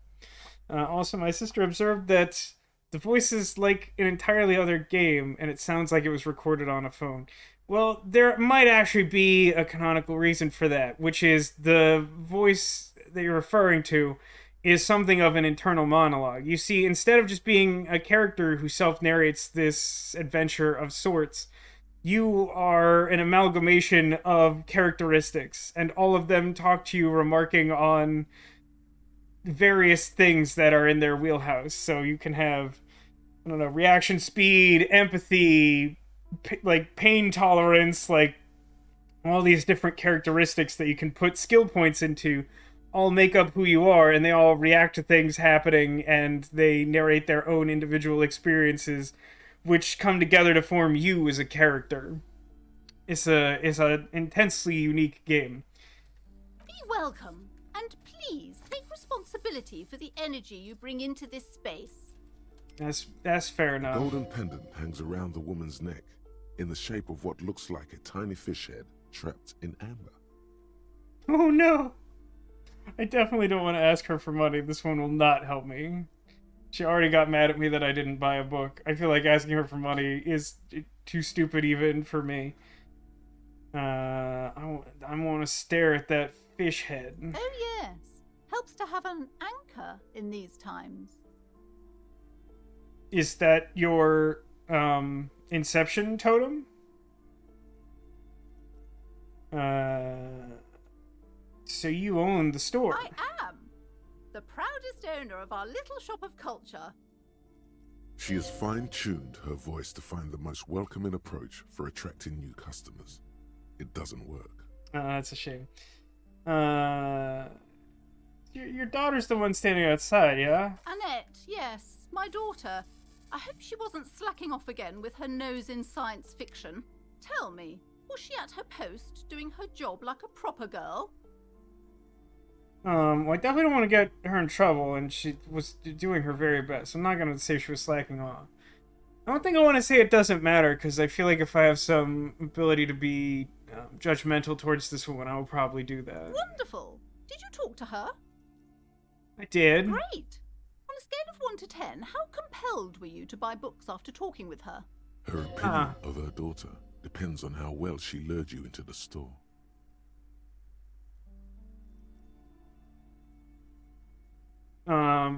Also, my sister observed that the voice is like an entirely other game, and it sounds like it was recorded on a phone. Well, there might actually be a canonical reason for that, which is the voice that you're referring to is something of an internal monologue. You see, instead of just being a character who self-narrates this adventure of sorts, you are an amalgamation of characteristics, and all of them talk to you remarking on various things that are in their wheelhouse. So you can have, I don't know, reaction speed, empathy, like pain tolerance, like all these different characteristics that you can put skill points into, all make up who you are, and they all react to things happening, and they narrate their own individual experiences, which come together to form you as a character. It's a intensely unique game. Be welcome, and please take responsibility for the energy you bring into this space. That's fair A enough. golden pendant hangs around the woman's neck, in the shape of what looks like a tiny fish head trapped in amber. Oh no! I definitely don't want to ask her for money. This one will not help me. She already got mad at me that I didn't buy a book. I feel like asking her for money is too stupid even for me. I want to stare at that fish head. Oh yes, helps to have an anchor in these times. Is that your Inception totem? So you own the store. I am the proudest owner of our little shop of culture. She has fine-tuned her voice to find the most welcoming approach for attracting new customers. It doesn't work. That's a shame. Your daughter's the one standing outside, yeah? Annette, yes, my daughter. I hope she wasn't slacking off again with her nose in science fiction. Tell me, was she at her post doing her job like a proper girl? Well, I definitely don't want to get her in trouble, and she was doing her very best. I'm not going to say she was slacking off. I don't think I want to say it doesn't matter, because I feel like if I have some ability to be judgmental towards this woman, I will probably do that. Wonderful! Did you talk to her? I did. Great! On a scale of 1 to 10, how compelled were you to buy books after talking with her? Her opinion of her daughter depends on how well she lured you into the store. I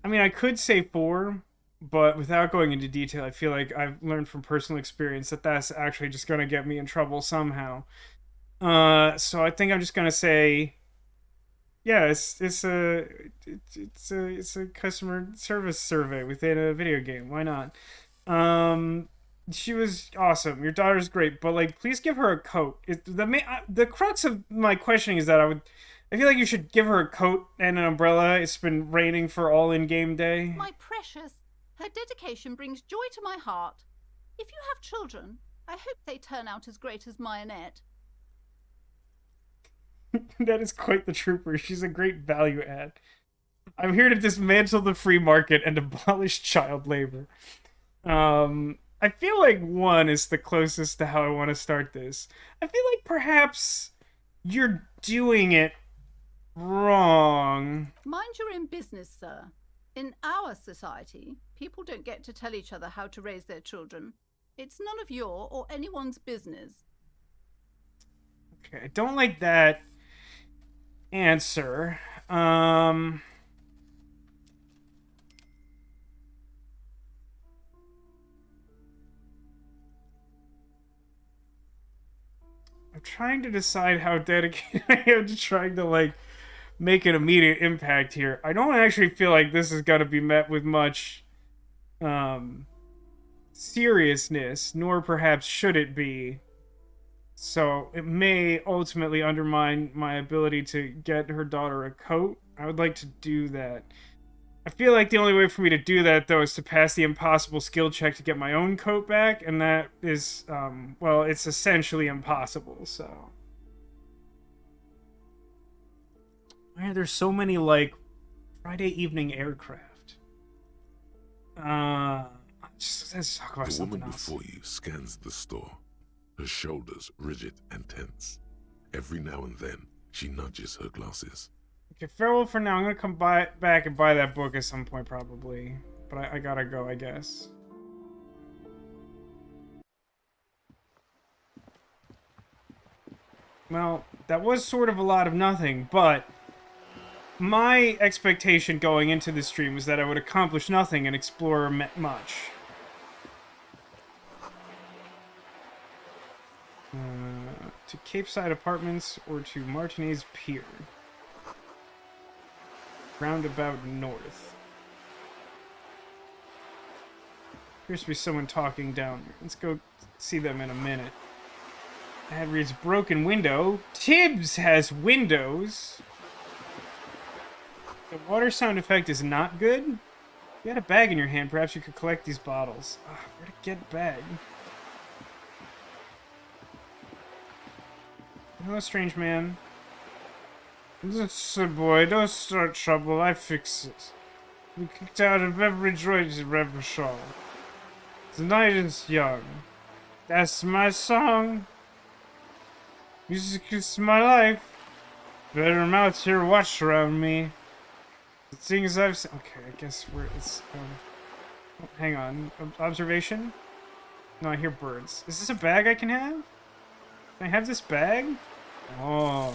mean, I could say 4, but without going into detail, I feel like I've learned from personal experience that that's actually just going to get me in trouble somehow. So I think I'm just going to say, yeah, it's a customer service survey within a video game. Why not? She was awesome. Your daughter's great, but like, please give her a coat. The crux of my questioning is that I feel like you should give her a coat and an umbrella. It's been raining for all in-game day. My precious, her dedication brings joy to my heart. If you have children, I hope they turn out as great as Marionette. That is quite the trooper. She's a great value add. I'm here to dismantle the free market and abolish child labor. I feel like 1 is the closest to how I want to start this. I feel like perhaps you're doing it wrong. Mind your own business, sir. In our society, people don't get to tell each other how to raise their children. It's none of your or anyone's business. Okay, I don't like that answer. I'm trying to decide how dedicated I am to trying to, like, make an immediate impact here. I don't actually feel like this is going to be met with much seriousness, nor perhaps should it be. So it may ultimately undermine my ability to get her daughter a coat. I would like to do that. I feel like the only way for me to do that, though, is to pass the impossible skill check to get my own coat back, and that is, well, it's essentially impossible, so... Man, there's so many, like, Friday evening aircraft. Let's talk about The something woman else. before you scans the store, her shoulders rigid and tense. Every now and then, she nudges her glasses. Okay, farewell for now. I'm gonna come back and buy that book at some point, probably. But I gotta go, I guess. Well, that was sort of a lot of nothing, but my expectation going into this stream was that I would accomplish nothing and explore much. To Capeside Apartments or to Martinaise Pier. Roundabout north. Appears to be someone talking down there. Let's go see them in a minute. Ad reads broken window. Tibbs has windows. The water sound effect is not good. If you had a bag in your hand, perhaps you could collect these bottles. Where to get a bag? Hello, strange man. Listen, boy, don't start trouble. I fix it. We kicked out of every droid in Revershaw. The night is young. That's my song. Music is my life. Better I'm out here, watch around me. The things I've seen. Okay, I guess it's. Oh, hang on. Observation? No, I hear birds. Is this a bag I can have? Can I have this bag? Oh.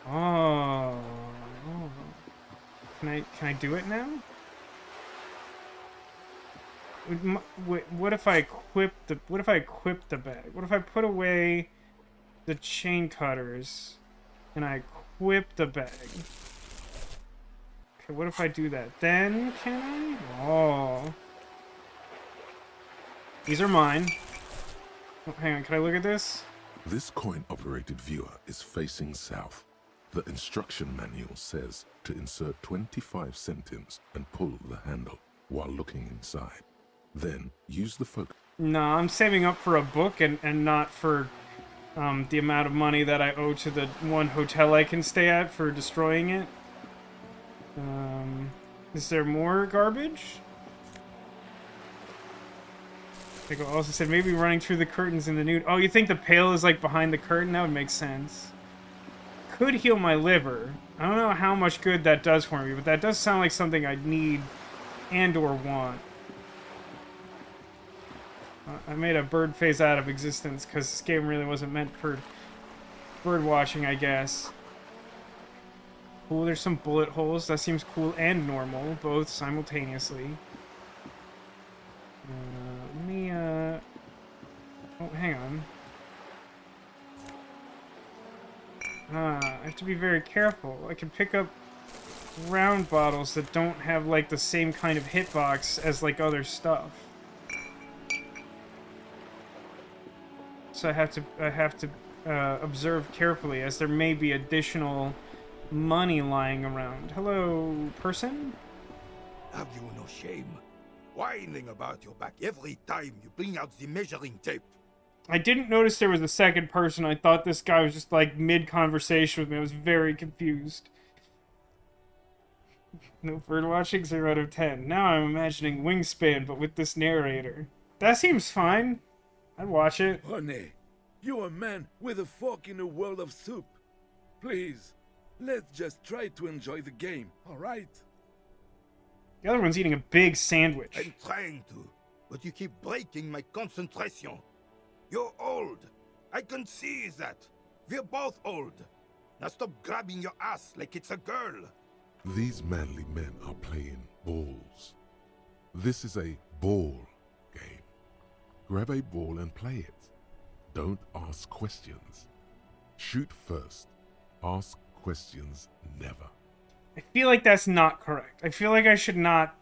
Oh. Can I do it now? What if I equip the bag? What if I put away the chain cutters and I equip the bag? Okay, what if I do that? Then can I? Oh. These are mine. Oh, hang on, can I look at this? This coin-operated viewer is facing south. The instruction manual says to insert 25 centimes and pull the handle while looking inside. Then use the focus. No, I'm saving up for a book and not for the amount of money that I owe to the one hotel I can stay at for destroying it. Is there more garbage? I also said maybe running through the curtains in the nude. Oh, you think the pail is like behind the curtain? That would make sense. Could heal my liver. I don't know how much good that does for me, but that does sound like something I'd need and or want. I made a bird phase out of existence because this game really wasn't meant for bird watching, I guess. Cool, there's some bullet holes. That seems cool and normal, both simultaneously. Let me, oh, hang on. I have to be very careful. I can pick up round bottles that don't have, like, the same kind of hitbox as, like, other stuff. So I have to observe carefully, as there may be additional money lying around. Hello, person? Have you no shame? Whining about your back every time you bring out the measuring tape. I didn't notice there was a second person. I thought this guy was just like mid-conversation with me. I was very confused. No bird watching, 0 out of 10. Now I'm imagining Wingspan, but with this narrator. That seems fine. I'd watch it. Honey, you're a man with a fork in a world of soup. Please, let's just try to enjoy the game, alright? The other one's eating a big sandwich. I'm trying to, but you keep breaking my concentration. You're old. I can see that. We're both old. Now stop grabbing your ass like it's a girl. These manly men are playing balls. This is a ball game. Grab a ball and play it. Don't ask questions. Shoot first. Ask questions never. I feel like that's not correct. I feel like I should not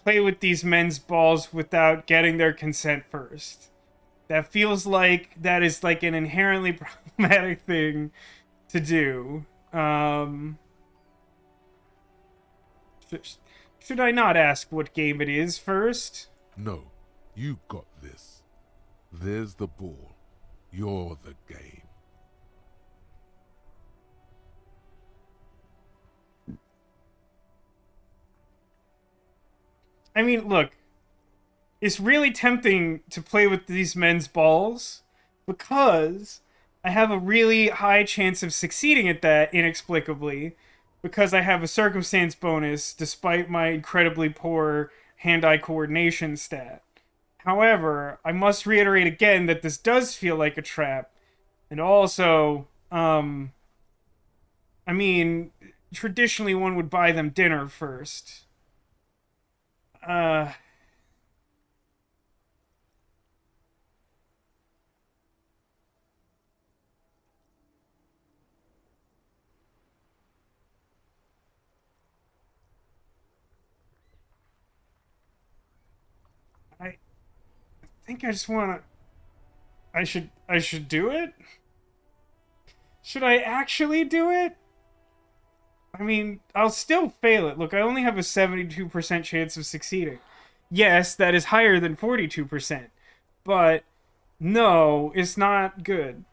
play with these men's balls without getting their consent first. That feels like that is like an inherently problematic thing to do. Should I not ask what game it is first? No, you got this. There's the ball. You're the game. I mean, look, it's really tempting to play with these men's balls because I have a really high chance of succeeding at that inexplicably because I have a circumstance bonus despite my incredibly poor hand-eye coordination stat. However, I must reiterate again that this does feel like a trap. And also, I mean, traditionally one would buy them dinner first. I think I just want to... I should do it? Should I actually do it? I mean, I'll still fail it. Look, I only have a 72% chance of succeeding. Yes, that is higher than 42%. But no, it's not good.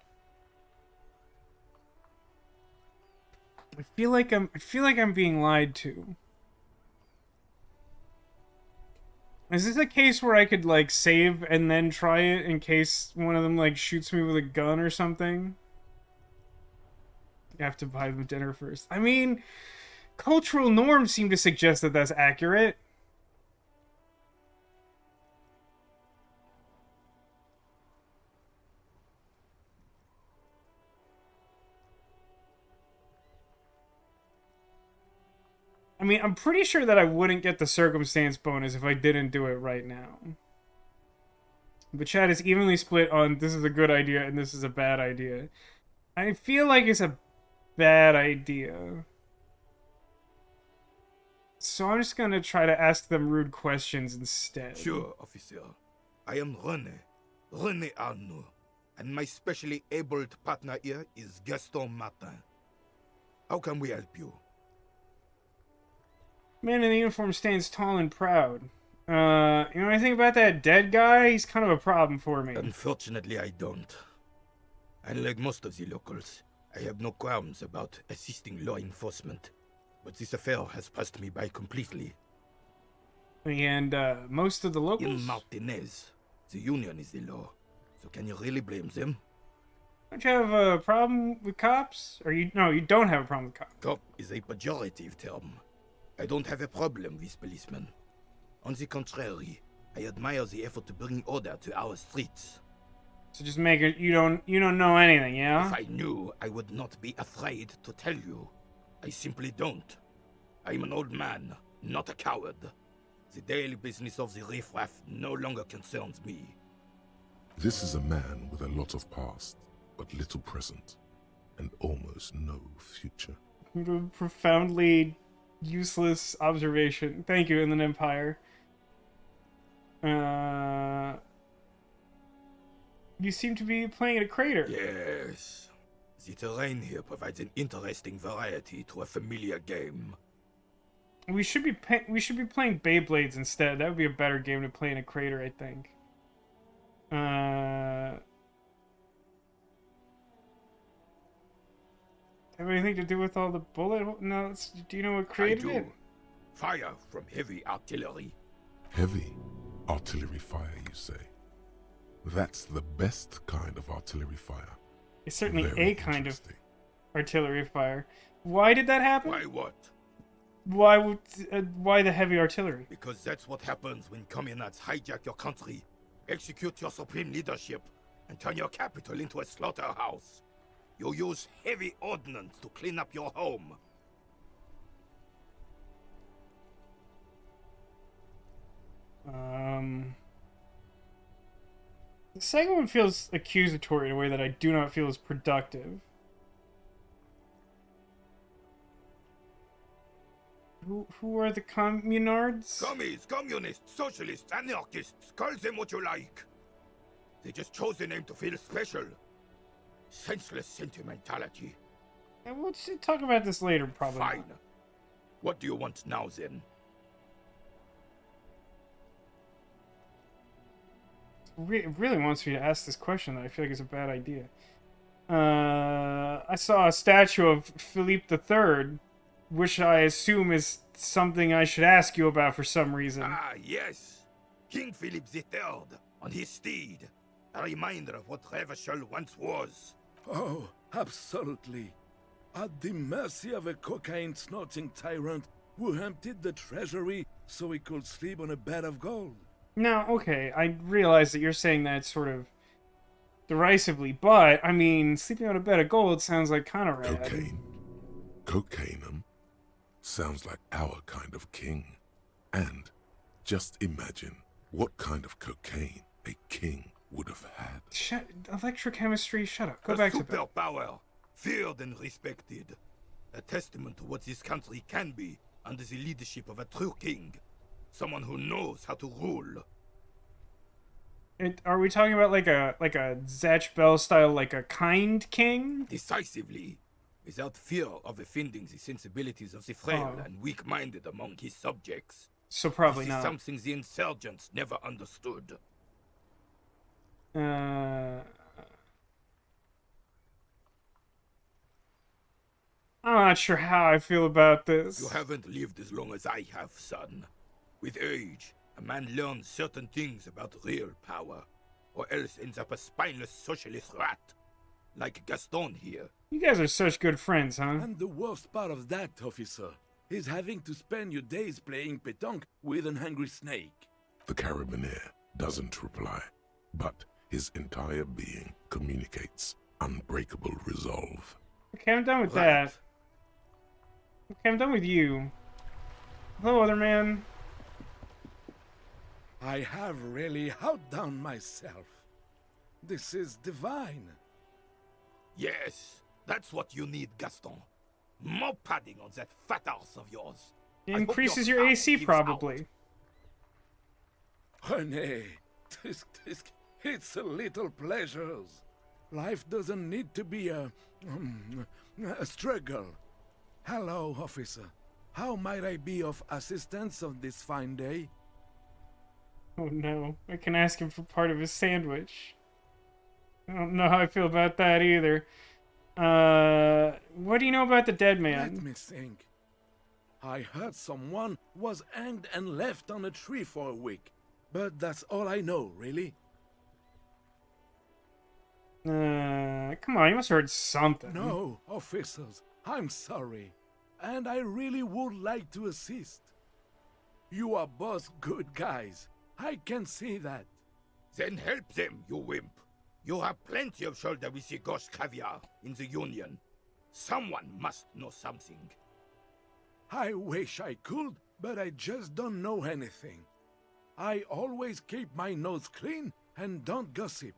I feel like I'm being lied to. Is this a case where I could like save and then try it in case one of them like shoots me with a gun or something? You have to buy them dinner first. I mean, cultural norms seem to suggest that that's accurate. I mean, I'm pretty sure that I wouldn't get the circumstance bonus if I didn't do it right now. The chat is evenly split on this is a good idea and this is a bad idea. I feel like it's a bad idea. So I'm just gonna try to ask them rude questions instead. Sure, officer. I am René Arnaud. And my specially abled partner here is Gaston Martin. How can we help you? Man in the uniform stands tall and proud. You know anything about that dead guy? He's kind of a problem for me. Unfortunately, I don't. Unlike most of the locals, I have no qualms about assisting law enforcement. But this affair has passed me by completely. And, most of the locals? In Martinaise, the union is the law. So can you really blame them? Don't you have a problem with cops? Or you don't have a problem with cops. Cop is a pejorative term. I don't have a problem with policemen. On the contrary, I admire the effort to bring order to our streets. So just make it, you don't know anything, yeah? If I knew, I would not be afraid to tell you. I simply don't. I'm an old man, not a coward. The daily business of the riffraff no longer concerns me. This is a man with a lot of past, but little present, and almost no future. Profoundly useless observation. Thank you, Inland Empire. You seem to be playing at a crater. Yes. The terrain here provides an interesting variety to a familiar game. We should be playing Beyblades instead. That would be a better game to play in a crater, I think. Have anything to do with all the bullet? No. Do you know what created I do. it? Fire from heavy artillery. Heavy artillery fire, you say? That's the best kind of artillery fire. It's certainly Very a kind of interesting. artillery fire. Why did that happen? Why what? Why the heavy artillery? Because that's what happens when communards hijack your country, execute your supreme leadership, and turn your capital into a slaughterhouse. You use heavy ordnance to clean up your home. The second one feels accusatory in a way that I do not feel is productive. Who are the communards? Commies, communists, socialists, anarchists, call them what you like. They just chose the name to feel special. Senseless sentimentality. And we'll talk about this later, probably. Fine. What do you want now, then? It really wants me to ask this question that I feel like is a bad idea. I saw a statue of Philippe III, which I assume is something I should ask you about for some reason. Ah, yes. King Philip III, on his steed. A reminder of what Revachol once was. Oh, absolutely. At the mercy of a cocaine-snorting tyrant who emptied the treasury so he could sleep on a bed of gold. Now, okay, I realize that you're saying that sort of derisively, but, I mean, sleeping on a bed of gold sounds like kind of rad. Cocaine. Cocainum. Sounds like our kind of king. And just imagine what kind of cocaine a king would have had. Electrochemistry, shut up. Go A back to bed. superpower, feared and respected. A testament to what this country can be under the leadership of a true king. Someone who knows how to rule. Are we talking about like a Zatch Bell style, like a kind king? Decisively, without fear of offending the sensibilities of the frail Oh. and weak-minded among his subjects. So probably This is not. something the insurgents never understood. I'm not sure how I feel about this. You haven't lived as long as I have, son. With age, a man learns certain things about real power, or else ends up a spineless socialist rat. Like Gaston here. You guys are such good friends, huh? And the worst part of that, officer, is having to spend your days playing pétanque with an angry snake. The carabinier doesn't reply, but his entire being communicates unbreakable resolve. Okay, I'm done with Right. that. Okay, I'm done with you. Hello, other man. I have really outdone myself. This is divine. Yes, that's what you need, Gaston. More padding on that fat arse of yours. It I hope increases your your heart AC gives probably. Honey, it's a little pleasures. Life doesn't need to be a struggle. Hello, officer. How might I be of assistance on this fine day? Oh no, I can ask him for part of his sandwich. I don't know how I feel about that either. What do you know about the dead Let man? me think. I heard someone was hanged and left on a tree for a week. But that's all I know, really. Come on, you must have heard something. No, officers, I'm sorry. And I really would like to assist. You are both good guys. I can see that. Then help them, you wimp. You have plenty of shoulder with the gauche caviar in the Union. Someone must know something. I wish I could, but I just don't know anything. I always keep my nose clean and don't gossip.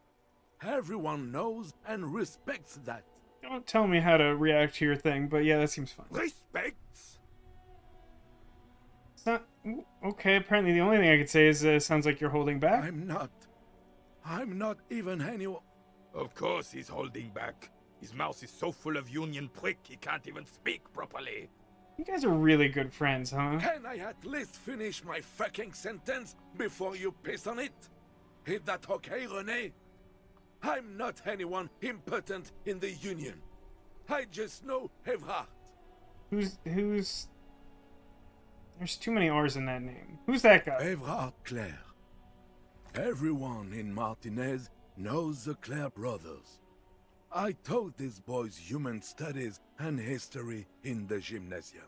Everyone knows and respects that. Don't tell me how to react to your thing, but yeah, that seems fine. Respects? It's not... Okay, apparently the only thing I could say is sounds like you're holding back. I'm not even Of course he's holding back. His mouth is so full of union prick he can't even speak properly. You guys are really good friends, huh? Can I at least finish my fucking sentence before you piss on it? Is that okay, René? I'm not anyone important in the Union. I just know Evrard. Who's... There's too many R's in that name. Who's that guy? Evrard Claire. Everyone in Martinaise knows the Claire brothers. I taught these boys human studies and history in the gymnasium.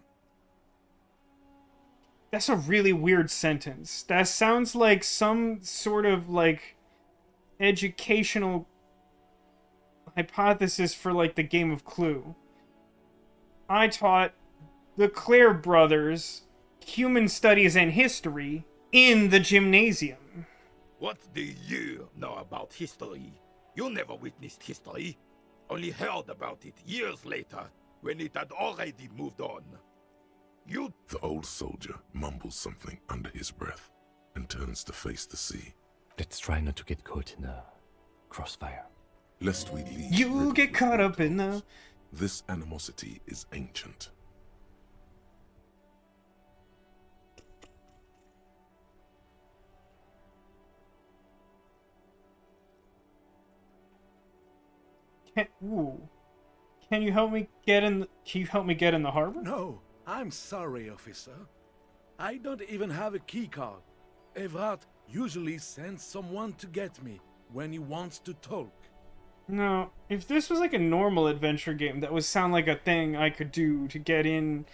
That's a really weird sentence. That sounds like some sort of, like, educational hypothesis for, like, the game of Clue. I taught the Claire brothers human studies and history in the gymnasium. What do you know about history? You never witnessed history. Only heard about it years later, when it had already moved on. You... The old soldier mumbles something under his breath and turns to face the sea. Let's try not to get caught in a crossfire. Lest we leave... You get caught up in the... This animosity is ancient. Can you help me get in? Can you help me get in the harbor? No, I'm sorry, officer. I don't even have a key card. Evrard usually sends someone to get me when he wants to talk. No, if this was like a normal adventure game, that would sound like a thing I could do to get in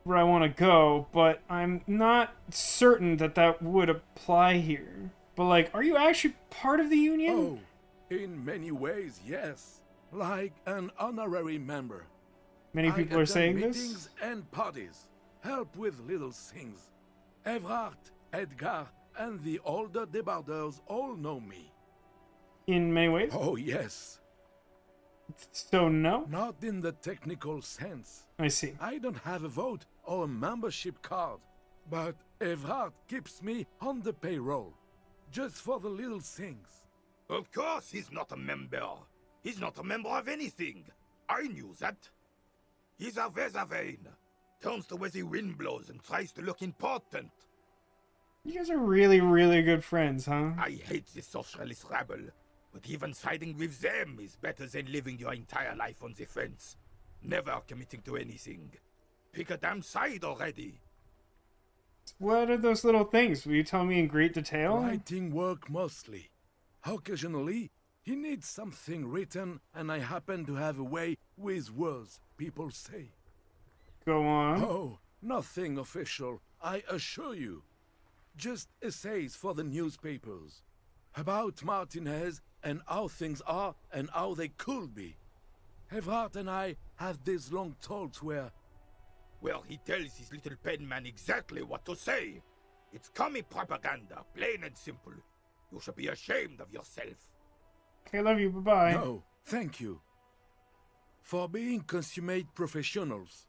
where I want to go, but I'm not certain that that would apply here. But like, are you actually part of the Union? Oh, in many ways, yes. Like an honorary member. Many people are saying this? Meetings and parties. Help with little things. Evrard, Edgar, and the older debarders all know me. In many ways? Oh, yes. So no? Not in the technical sense. I see. I don't have a vote or a membership card. But Evrard keeps me on the payroll. Just for the little things. Of course he's not a member. He's not a member of anything. I knew that. He's a Vezavane. Turns to where the wind blows and tries to look important. You guys are really, really good friends, huh? I hate the socialist rabble, but even siding with them is better than living your entire life on the fence. Never committing to anything. Pick a damn side already. What are those little things? Will you tell me in great detail? Writing work mostly. Occasionally, he needs something written, and I happen to have a way with words, people say. Go on. Oh, nothing official, I assure you. Just essays for the newspapers. About Martinaise and how things are and how they could be. Evrard and I have these long talks where... Well, he tells his little pen man exactly what to say. It's commie propaganda, plain and simple. You should be ashamed of yourself. Okay, love you, bye-bye. No, thank you. For being consummate professionals.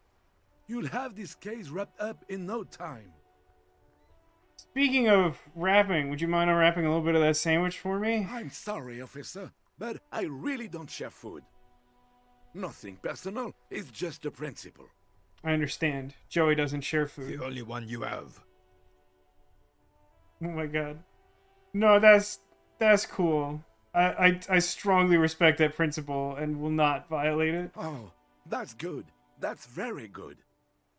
You'll have this case wrapped up in no time. Speaking of wrapping, would you mind unwrapping a little bit of that sandwich for me? I'm sorry, officer, but I really don't share food. Nothing personal, it's just a principle. I understand. Joey doesn't share food. The only one you have. Oh my god. No, that's cool. I strongly respect that principle and will not violate it. Oh, that's good. That's very good.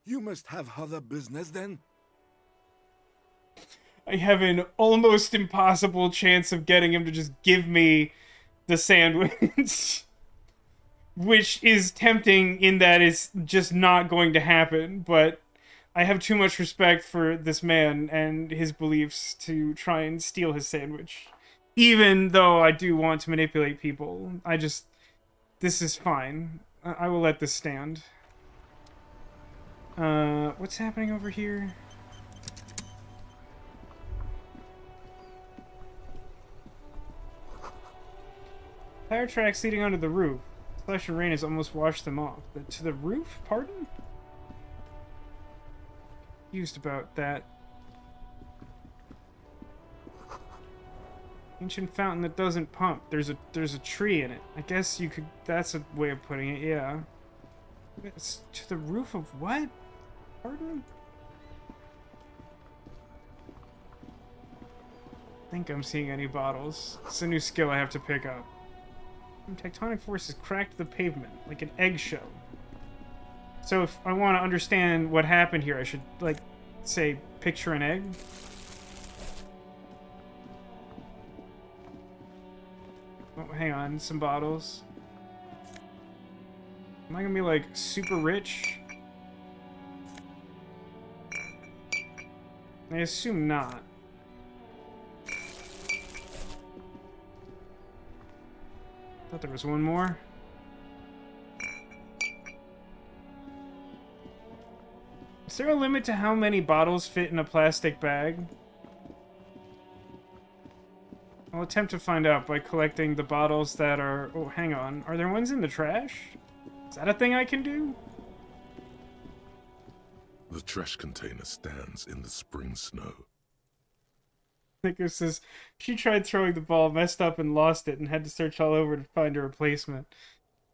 You must have other business then? I have an almost impossible chance of getting him to just give me the sandwich. Which is tempting in that it's just not going to happen, but I have too much respect for this man and his beliefs to try and steal his sandwich. Even though I do want to manipulate people, this is fine. I will let this stand. What's happening over here? Tire tracks leading onto the roof. Splash of rain has almost washed them off. To the roof? Pardon? Confused about that. Ancient fountain that doesn't pump. There's a tree in it. I guess you could. That's a way of putting it. Yeah. It's to the roof of what? Pardon? I think I'm seeing any bottles. It's a new skill I have to pick up. Tectonic forces cracked the pavement like an eggshell. So if I want to understand what happened here, I should, like, say, picture an egg. Oh, hang on, some bottles. Am I gonna be, like, super rich? I assume not. Thought there was one more. Is there a limit to how many bottles fit in a plastic bag? I'll attempt to find out by collecting the bottles that are... Oh, hang on. Are there ones in the trash? Is that a thing I can do? The trash container stands in the spring snow. Nico says she tried throwing the ball, messed up and lost it, and had to search all over to find a replacement.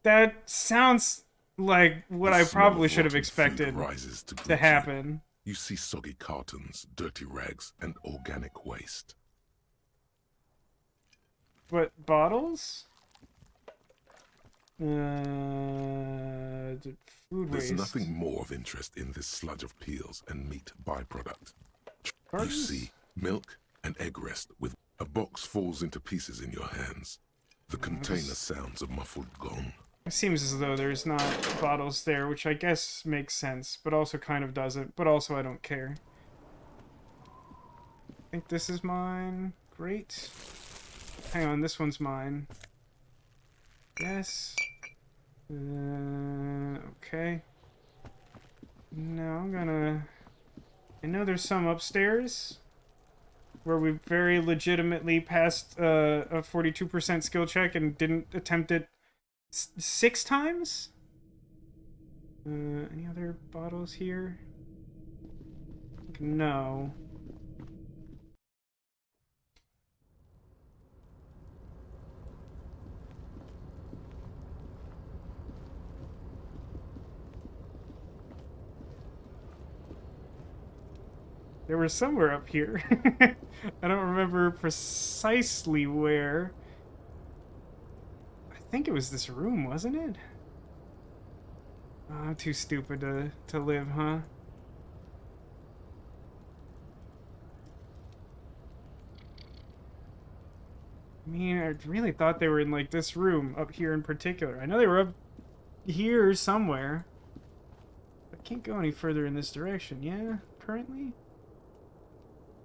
That sounds like what I probably should have expected rises to happen. You see soggy cartons, dirty rags, and organic waste. What, bottles? Food There's waste. nothing more of interest in this sludge of peels and meat byproduct. Cartons? You see milk and egg rest with a box falls into pieces in your hands. The container sounds a muffled gong. It seems as though there's not bottles there, which I guess makes sense, but also kind of doesn't, but also I don't care. I think this is mine. Great. Hang on, this one's mine. Yes. Okay. Now I'm gonna... I know there's some upstairs where we very legitimately passed a 42% skill check and didn't attempt it 6 times? Any other bottles here? No. There was somewhere up here. I don't remember precisely where. I think it was this room, wasn't it? Oh, I'm too stupid to live, huh? I mean, I really thought they were in, like, this room up here in particular. I know they were up here somewhere. I can't go any further in this direction, yeah? Currently?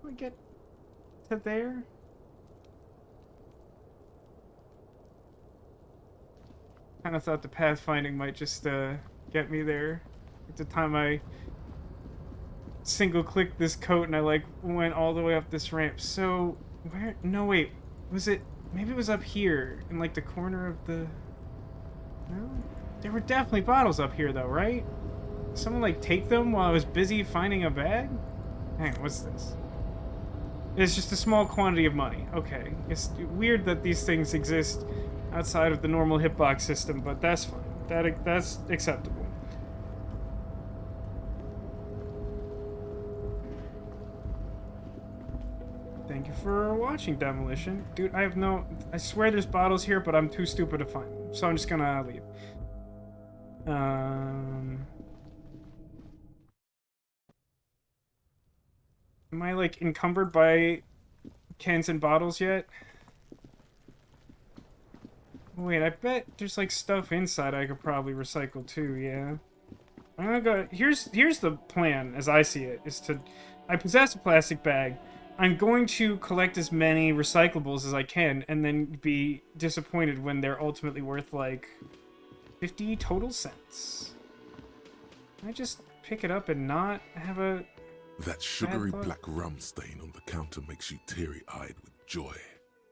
I get to there? Kind of thought the pathfinding might just get me there. At the time I single-clicked this coat and I like went all the way up this ramp. So where? No, wait. Was it? Maybe it was up here in like the corner of the. No, there were definitely bottles up here though, right? Someone like take them while I was busy finding a bag? Hang on, what's this? It's just a small quantity of money. Okay. It's weird that these things exist outside of the normal hitbox system, but that's fine. That's acceptable. Thank you for watching, Demolition. Dude, I swear there's bottles here, but I'm too stupid to find them. So I'm just gonna leave. Am I, like, encumbered by cans and bottles yet? Wait, I bet there's, like, stuff inside I could probably recycle too, yeah. I'm gonna go... Here's the plan, as I see it, is to... I possess a plastic bag. I'm going to collect as many recyclables as I can, and then be disappointed when they're ultimately worth, like, 50 total cents. Can I just pick it up and not have a... That sugary black rum stain on the counter makes you teary-eyed with joy.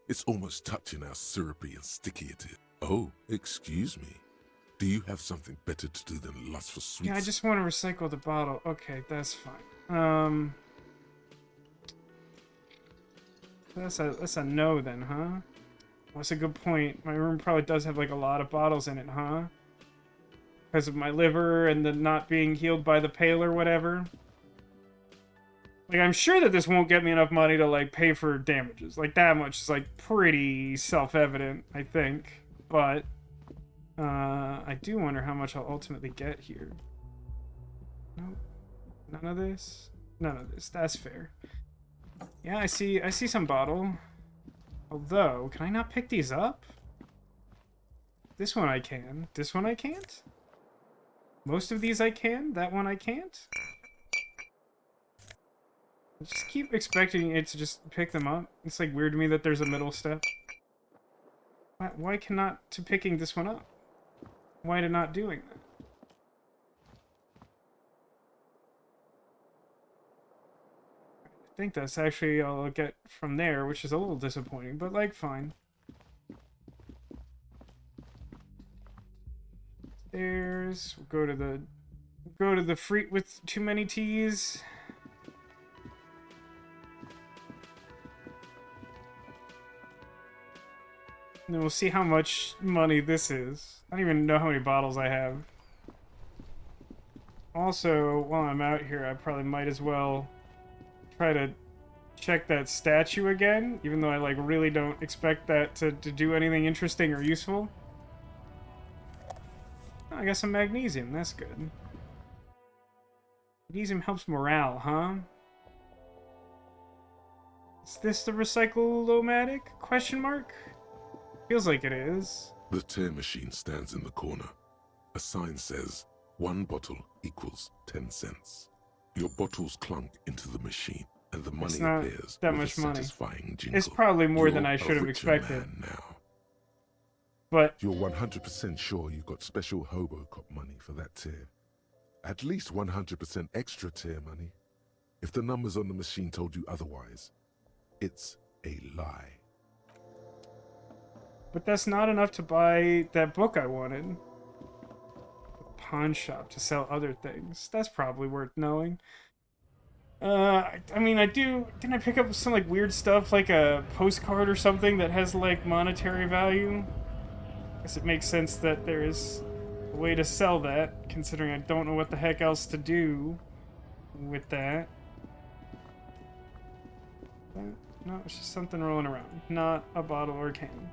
It's almost touching how syrupy and sticky it is. Oh, excuse me. Do you have something better to do than lust for sweets? Yeah, I just want to recycle the bottle. Okay, that's fine. That's a no then, huh? That's a good point. My room probably does have like a lot of bottles in it, huh? Because of my liver and the not being healed by the pale or whatever. Like, I'm sure that this won't get me enough money to, like, pay for damages. Like, that much is, like, pretty self-evident, I think. But, I do wonder how much I'll ultimately get here. Nope. None of this? None of this. That's fair. Yeah, I see some bottle. Although, can I not pick these up? This one I can. This one I can't? Most of these I can. That one I can't? I just keep expecting it to just pick them up. It's like weird to me that there's a middle step. Why cannot to picking this one up? Why to not doing that? I think that's actually all I'll get from there, which is a little disappointing, but like fine. There's we'll go to the fruit with too many T's. And then we'll see how much money this is. I don't even know how many bottles I have. Also, while I'm out here, I probably might as well try to check that statue again, even though I like really don't expect that to do anything interesting or useful. Oh, I got some magnesium, that's good. Magnesium helps morale, huh? Is this the recycle-o-matic? Question mark? Feels like it is. The tear machine stands in the corner. A sign says, 1 bottle equals 10 cents. Your bottles clunk into the machine, and the money appears that with much a money. Satisfying jingle. It's probably more than You're I a should have richer expected. man now. But You're 100% sure you got special Hobocop money for that tier. At least 100% extra tier money. If the numbers on the machine told you otherwise, it's a lie. But that's not enough to buy that book I wanted. A pawn shop to sell other things. That's probably worth knowing. I mean, didn't I pick up some, like, weird stuff, like a postcard or something that has, like, monetary value? I guess it makes sense that there is a way to sell that, considering I don't know what the heck else to do with that. No, it's just something rolling around. Not a bottle or a can.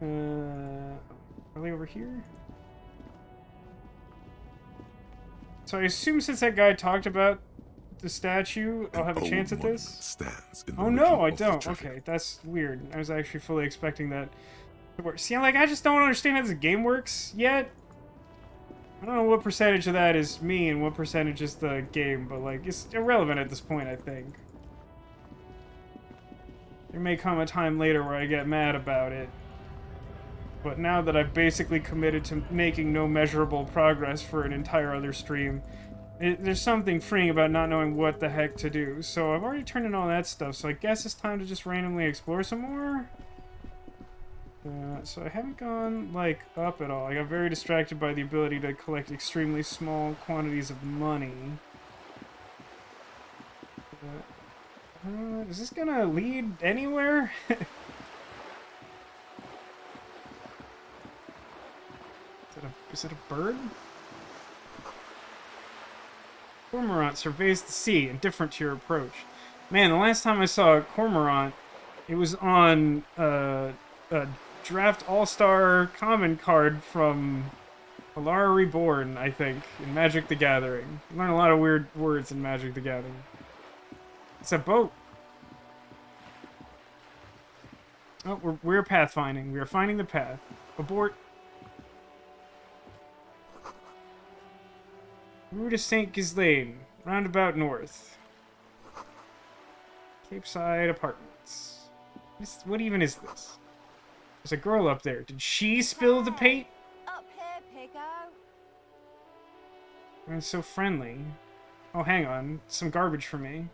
Are they over here? So I assume since that guy talked about the statue, I'll have a chance at this? Stands in the Oh middle no, I of the don't. traffic. Okay, that's weird. I was actually fully expecting that to work. See, like, I just don't understand how this game works yet. I don't know what percentage of that is me and what percentage is the game, but, like, it's irrelevant at this point, I think. There may come a time later where I get mad about it. But now that I've basically committed to making no measurable progress for an entire other stream, there's something freeing about not knowing what the heck to do. So I've already turned in all that stuff, so I guess it's time to just randomly explore some more. So I haven't gone, like, up at all. I got very distracted by the ability to collect extremely small quantities of money. Is this gonna lead anywhere? Is it a bird? Cormorant surveys the sea, indifferent to your approach. Man, the last time I saw a cormorant, it was on a draft all-star common card from Alara Reborn, I think, in Magic the Gathering. You learn a lot of weird words in Magic the Gathering. It's a boat. Oh, we're pathfinding. We are finding the path. Abort. Route to St. Ghislaine, roundabout north. Cape Side Apartments. What even is this? There's a girl up there. Did she spill the paint? Up here, Piggo. Everyone's so friendly. Oh, hang on. Some garbage for me.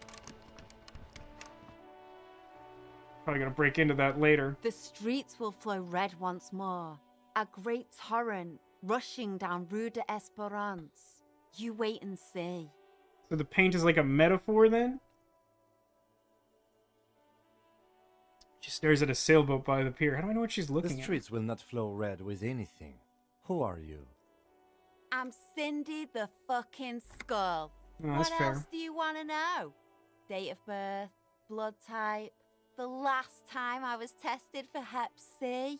Probably gonna break into that later. The streets will flow red once more. A great torrent rushing down Rue de Esperance. You wait and see. So the paint is like a metaphor then? She stares at a sailboat by the pier. How do I know what she's The looking at? streets will not flow red with anything. Who are you? I'm Cindy the fucking Skull. Oh, that's What fair. else do you want to know? Date of birth, blood type, the last time I was tested for Hep C.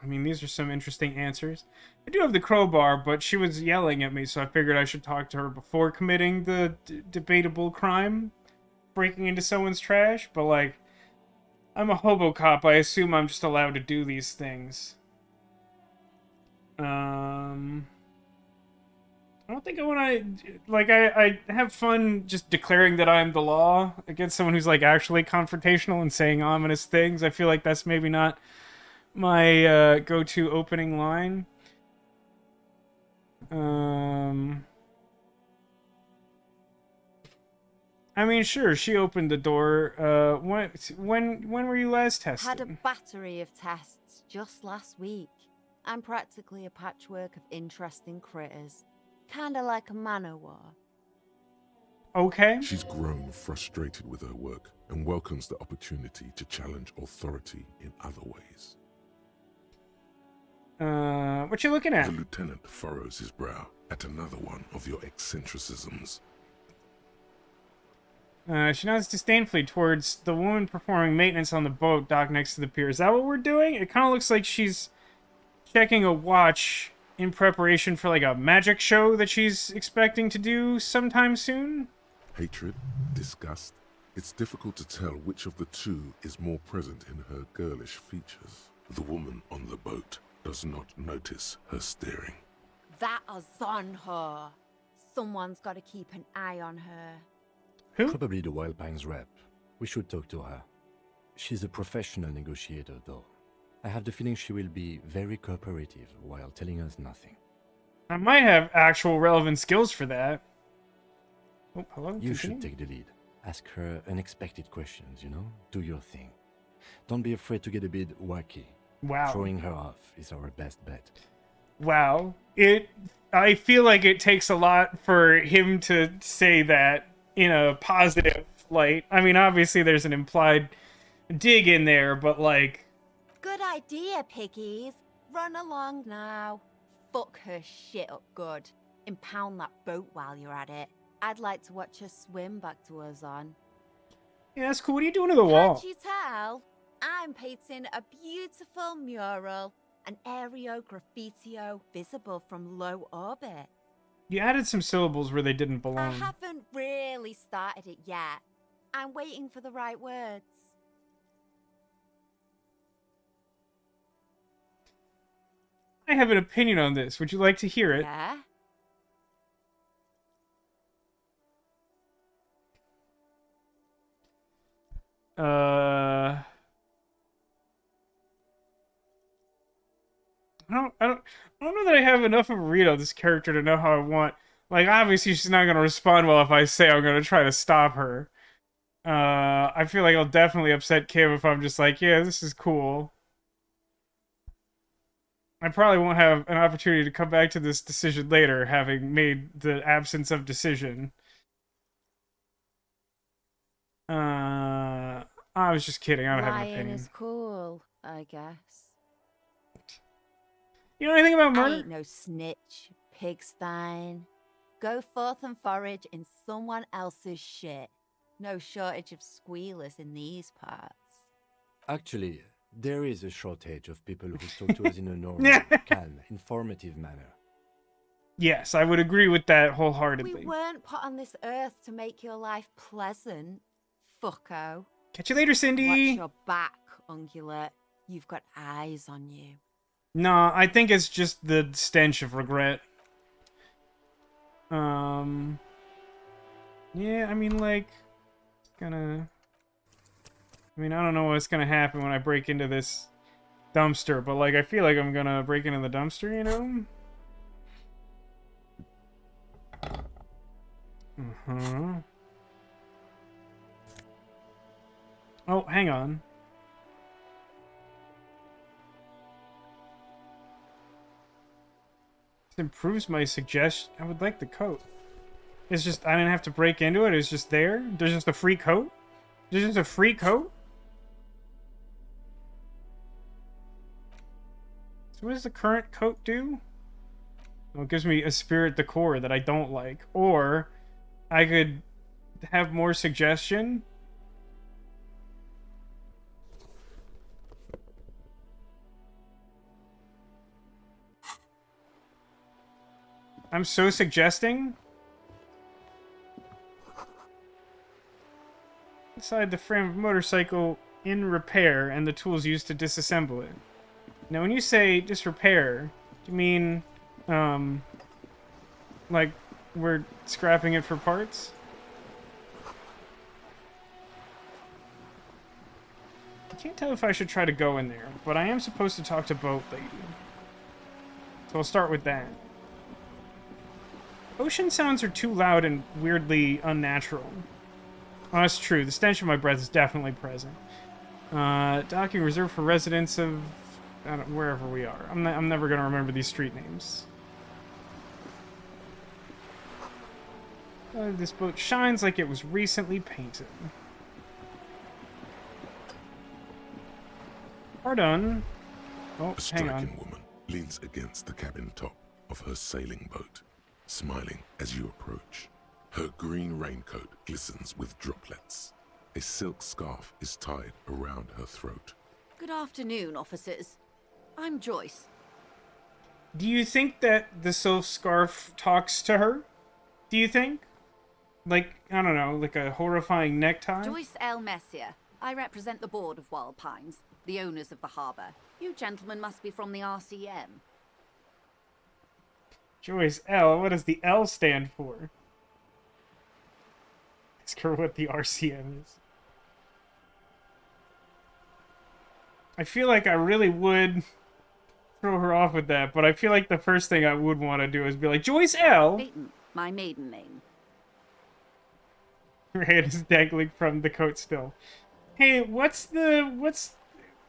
I mean, these are some interesting answers. I do have the crowbar, but she was yelling at me, so I figured I should talk to her before committing the debatable crime, breaking into someone's trash. But, like, I'm a hobo cop. I assume I'm just allowed to do these things. I don't think I want to... Like, I have fun just declaring that I'm the law against someone who's, like, actually confrontational and saying ominous things. I feel like that's maybe not my go-to opening line. I mean, sure, she opened the door. When were you last tested? Had a battery of tests just last week. I'm practically a patchwork of interesting critters. Kinda like a man-o'-war. Okay. She's grown frustrated with her work and welcomes the opportunity to challenge authority in other ways. What you looking at? The lieutenant furrows his brow at another one of your eccentricisms. She nods disdainfully towards the woman performing maintenance on the boat docked next to the pier. Is that what we're doing? It kind of looks like she's checking a watch in preparation for, like, a magic show that she's expecting to do sometime soon. Hatred, disgust. It's difficult to tell which of the two is more present in her girlish features. The woman on the boat does not notice her staring. That is on her. Someone's got to keep an eye on her. Who? Probably the Wild Pines rep. We should talk to her. She's a professional negotiator, though. I have the feeling she will be very cooperative while telling us nothing. I might have actual relevant skills for that. Oh, hello? You Continue? should take the lead. Ask her unexpected questions, you know? Do your thing. Don't be afraid to get a bit wacky. Wow. Throwing her off is our best bet. Wow. I feel like it takes a lot for him to say that in a positive light. I mean, obviously there's an implied dig in there, but, like... Good idea, piggies. Run along now. Fuck her shit up good. Impound that boat while you're at it. I'd like to watch her swim back to us on. Yeah, that's cool. What are you doing to the wall? Can't you tell? I'm painting a beautiful mural, an aereo graffitio visible from low orbit. You added some syllables where they didn't I belong. haven't really started it yet. I'm waiting for the right words. I have an opinion on this. Would you like to hear it? Yeah? I don't know that I have enough of a read on this character to know how I want. Like, obviously she's not gonna respond well if I say I'm gonna try to stop her. I feel like I'll definitely upset Kim if I'm just like, yeah, this is cool. I probably won't have an opportunity to come back to this decision later, having made the absence of decision. I was just kidding. I don't have an Lying opinion. is cool, I guess. You know anything about I murder? ain't no snitch, pigstein. Go forth and forage in someone else's shit. No shortage of squealers in these parts. Actually, there is a shortage of people who talk to us in a normal, calm, informative manner. Yes, I would agree with that We wholeheartedly. weren't put on this earth to make your life pleasant, fucko. Catch you later, Cindy. Watch your back, ungulate. You've got eyes on you. No, I think it's just the stench of regret. Yeah, I mean, like, I don't know what's gonna happen when I break into this dumpster, but, like, I feel like I'm gonna break into the dumpster, you know? Oh, hang on. This improves my suggestion. I would like the coat. It's just, I didn't have to break into it. It's just there. There's just a free coat. There's just a free coat. So what does the current coat do? Well, it gives me a spirit decor that I don't like. Or I could have more suggestion. I'm so suggesting. Inside the frame of a motorcycle in repair and the tools used to disassemble it. Now, when you say disrepair, do you mean, like we're scrapping it for parts? I can't tell if I should try to go in there, but I am supposed to talk to Boat Lady. So I'll start with that. Ocean sounds are too loud and weirdly unnatural. Oh, that's true. The stench of my breath is definitely present. Docking reserved for residents of... wherever we are. I'm never going to remember these street names. This boat shines like it was recently painted. Pardon. Oh, A hang striking on. woman leans against the cabin top of her sailing boat, smiling as you approach. Her green raincoat glistens with droplets. A silk scarf is tied around her throat. Good afternoon, officers. I'm Joyce. Do you think that the silk scarf talks to her? Do you think? Like, I don't know, like a horrifying necktie? Joyce L. Messier. I represent the board of Wild Pines, the owners of the harbour. You gentlemen must be from the RCM. Joyce L. What does the L stand for? Ask her what the RCM is. I feel like I really would throw her off with that, but I feel like the first thing I would want to do is be like, Joyce L. Leighton, my maiden name. Her hand is dangling from the coat still. Hey, what's the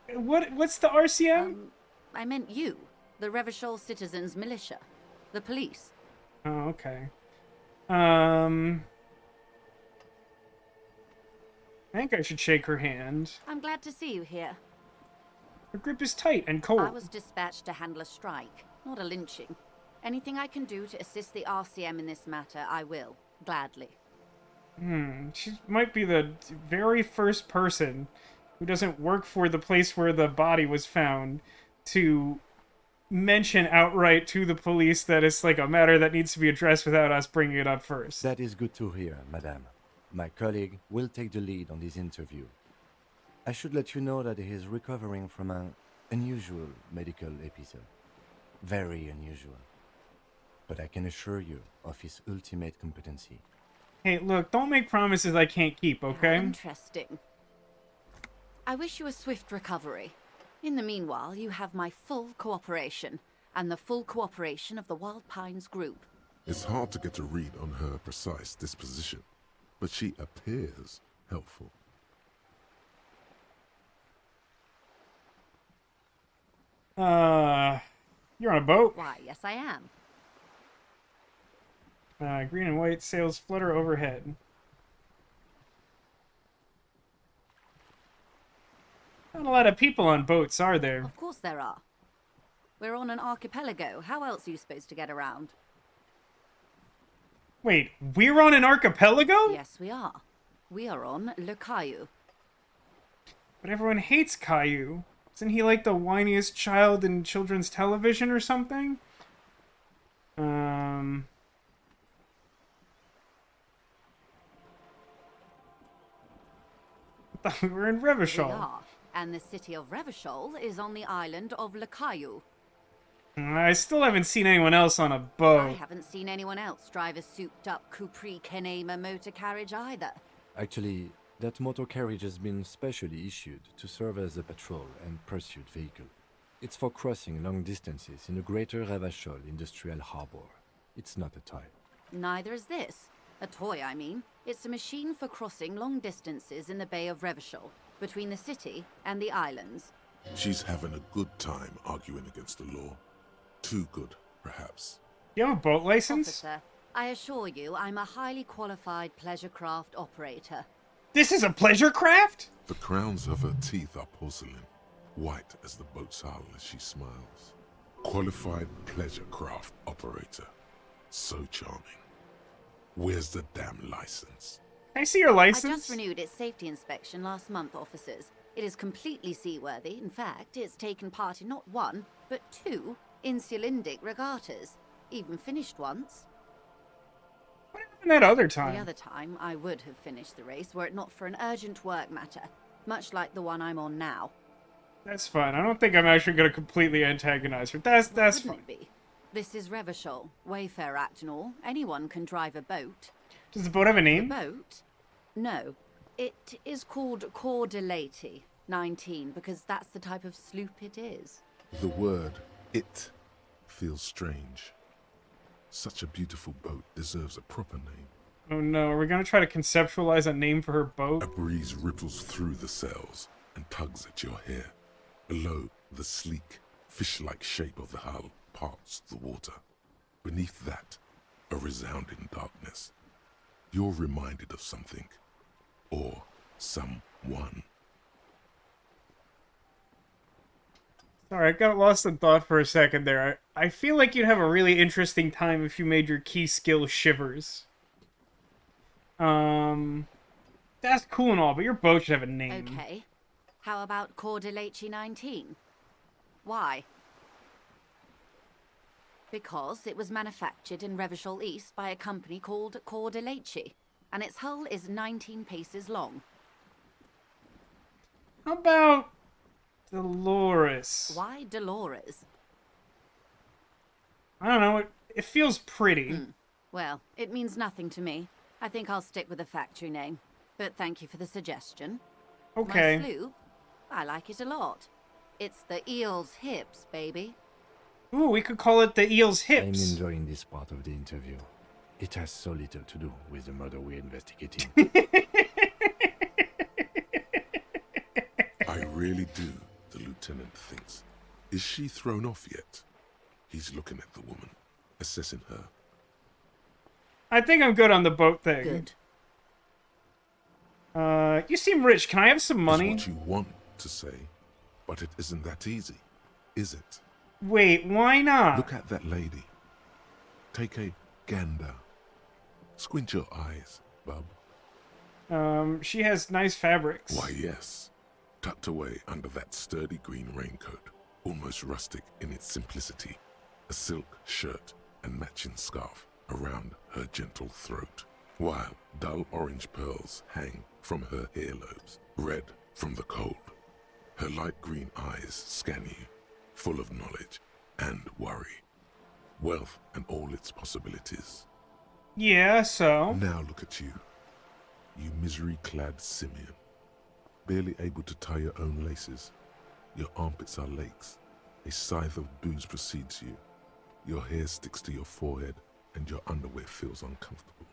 RCM? I meant you, the Revachol Citizens Militia, the police. Oh, okay. I think I should shake her hand. I'm glad to see you here. Her grip is tight and cold. I was dispatched to handle a strike, not a lynching. Anything I can do to assist the RCM in this matter, I will, gladly. She might be the very first person who doesn't work for the place where the body was found to mention outright to the police that it's like a matter that needs to be addressed without us bringing it up first. That is good to hear, madame. My colleague will take the lead on this interview. I should let you know that he is recovering from an unusual medical episode. Very unusual. But I can assure you of his ultimate competency. Hey, look, don't make promises I can't keep, okay? Interesting. I wish you a swift recovery. In the meanwhile, you have my full cooperation, and the full cooperation of the Wild Pines group. It's hard to get a read on her precise disposition, but she appears helpful. You're on a boat? Why, yes I am. Green and white sails flutter overhead. Not a lot of people on boats, are there? Of course there are. We're on an archipelago. How else are you supposed to get around? Wait, we're on an archipelago? Yes, we are. We are on Le Caillou. But everyone hates Caillou. Isn't he like the whiniest child in children's television or something? I thought we were in Revachol. We are. And the city of Revachol is on the island of Le Caillou. I still haven't seen anyone else on a boat. I haven't seen anyone else drive a souped-up Capri Kenema motor carriage either. Actually, that motor carriage has been specially issued to serve as a patrol and pursuit vehicle. It's for crossing long distances in the greater Revachol industrial harbor. It's not a toy. Neither is this. A toy, I mean. It's a machine for crossing long distances in the Bay of Revachol, between the city and the islands. She's having a good time arguing against the law. Too good, perhaps. You have a boat license? Officer, I assure you I'm a highly qualified pleasure craft operator. This is a pleasure craft? The crowns of her teeth are porcelain, white as the boat's hull as she smiles. Qualified pleasure craft operator. So charming. Where's the damn license? Can I see your license? I just renewed its safety inspection last month, officers. It is completely seaworthy. In fact, it's taken part in not one, but two insulindic regattas. Even finished once. What happened that other time? The other time, I would have finished the race were it not for an urgent work matter, much like the one I'm on now. That's fine. I don't think I'm actually going to completely antagonize her. That's Wouldn't fine. it be? This is Revachol, Wayfair Act and all. Anyone can drive a boat. Does the boat have a The name? boat? No. It is called Cordelati 19 because that's the type of sloop it is. The word it feels strange. Such a beautiful boat deserves a proper name. Oh no, are we going to try to conceptualize a name for her boat? A breeze ripples through the sails and tugs at your hair. Below, the sleek, fish-like shape of the hull parts the water. Beneath that, a resounding darkness. You're reminded of something. Or someone. Sorry, I got lost in thought for a second there. I feel like you'd have a really interesting time if you made your key skill Shivers. That's cool and all, but your boat should have a name. Okay. How about Cordelati 19? Why? Because it was manufactured in Revachol East by a company called Cordelati, and its hull is 19 paces long. How about Dolores? Why Dolores? I don't know, it feels pretty. Well, it means nothing to me. I think I'll stick with the factory name. But thank you for the suggestion. Okay. My sloop? I like it a lot. It's the eel's hips, baby. Ooh, we could call it the Eel's I'm Hips. enjoying this part of the interview. It has so little to do with the murder we're investigating. I really do, the lieutenant thinks. Is she thrown off yet? He's looking at the woman, assessing her. I think I'm good on the boat thing. Good. You seem rich. Can I have some money? It's what you want to say, but it isn't that easy, is it? Wait, why not? Look at that lady. Take a gander. Squint your eyes, bub. She has nice fabrics. Why, yes. Tucked away under that sturdy green raincoat, almost rustic in its simplicity, a silk shirt and matching scarf around her gentle throat, while dull orange pearls hang from her earlobes, red from the cold. Her light green eyes scan you, full of knowledge and worry, wealth and all its possibilities. Yeah, so? Now look at you, you misery-clad simian, barely able to tie your own laces. Your armpits are lakes. A scythe of booze precedes you. Your hair sticks to your forehead, and your underwear feels uncomfortable.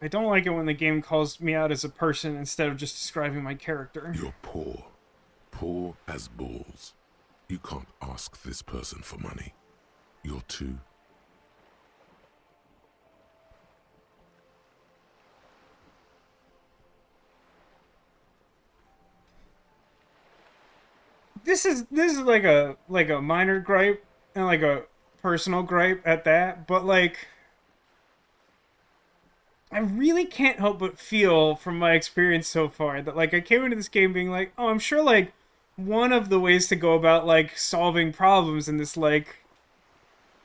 I don't like it when the game calls me out as a person instead of just describing my character. You're poor. Poor as balls. You can't ask this person for money. You're too... This is like a minor gripe and like a personal gripe at that, but like I really can't help but feel from my experience so far that like I came into this game being like, oh, I'm sure like one of the ways to go about like solving problems in this like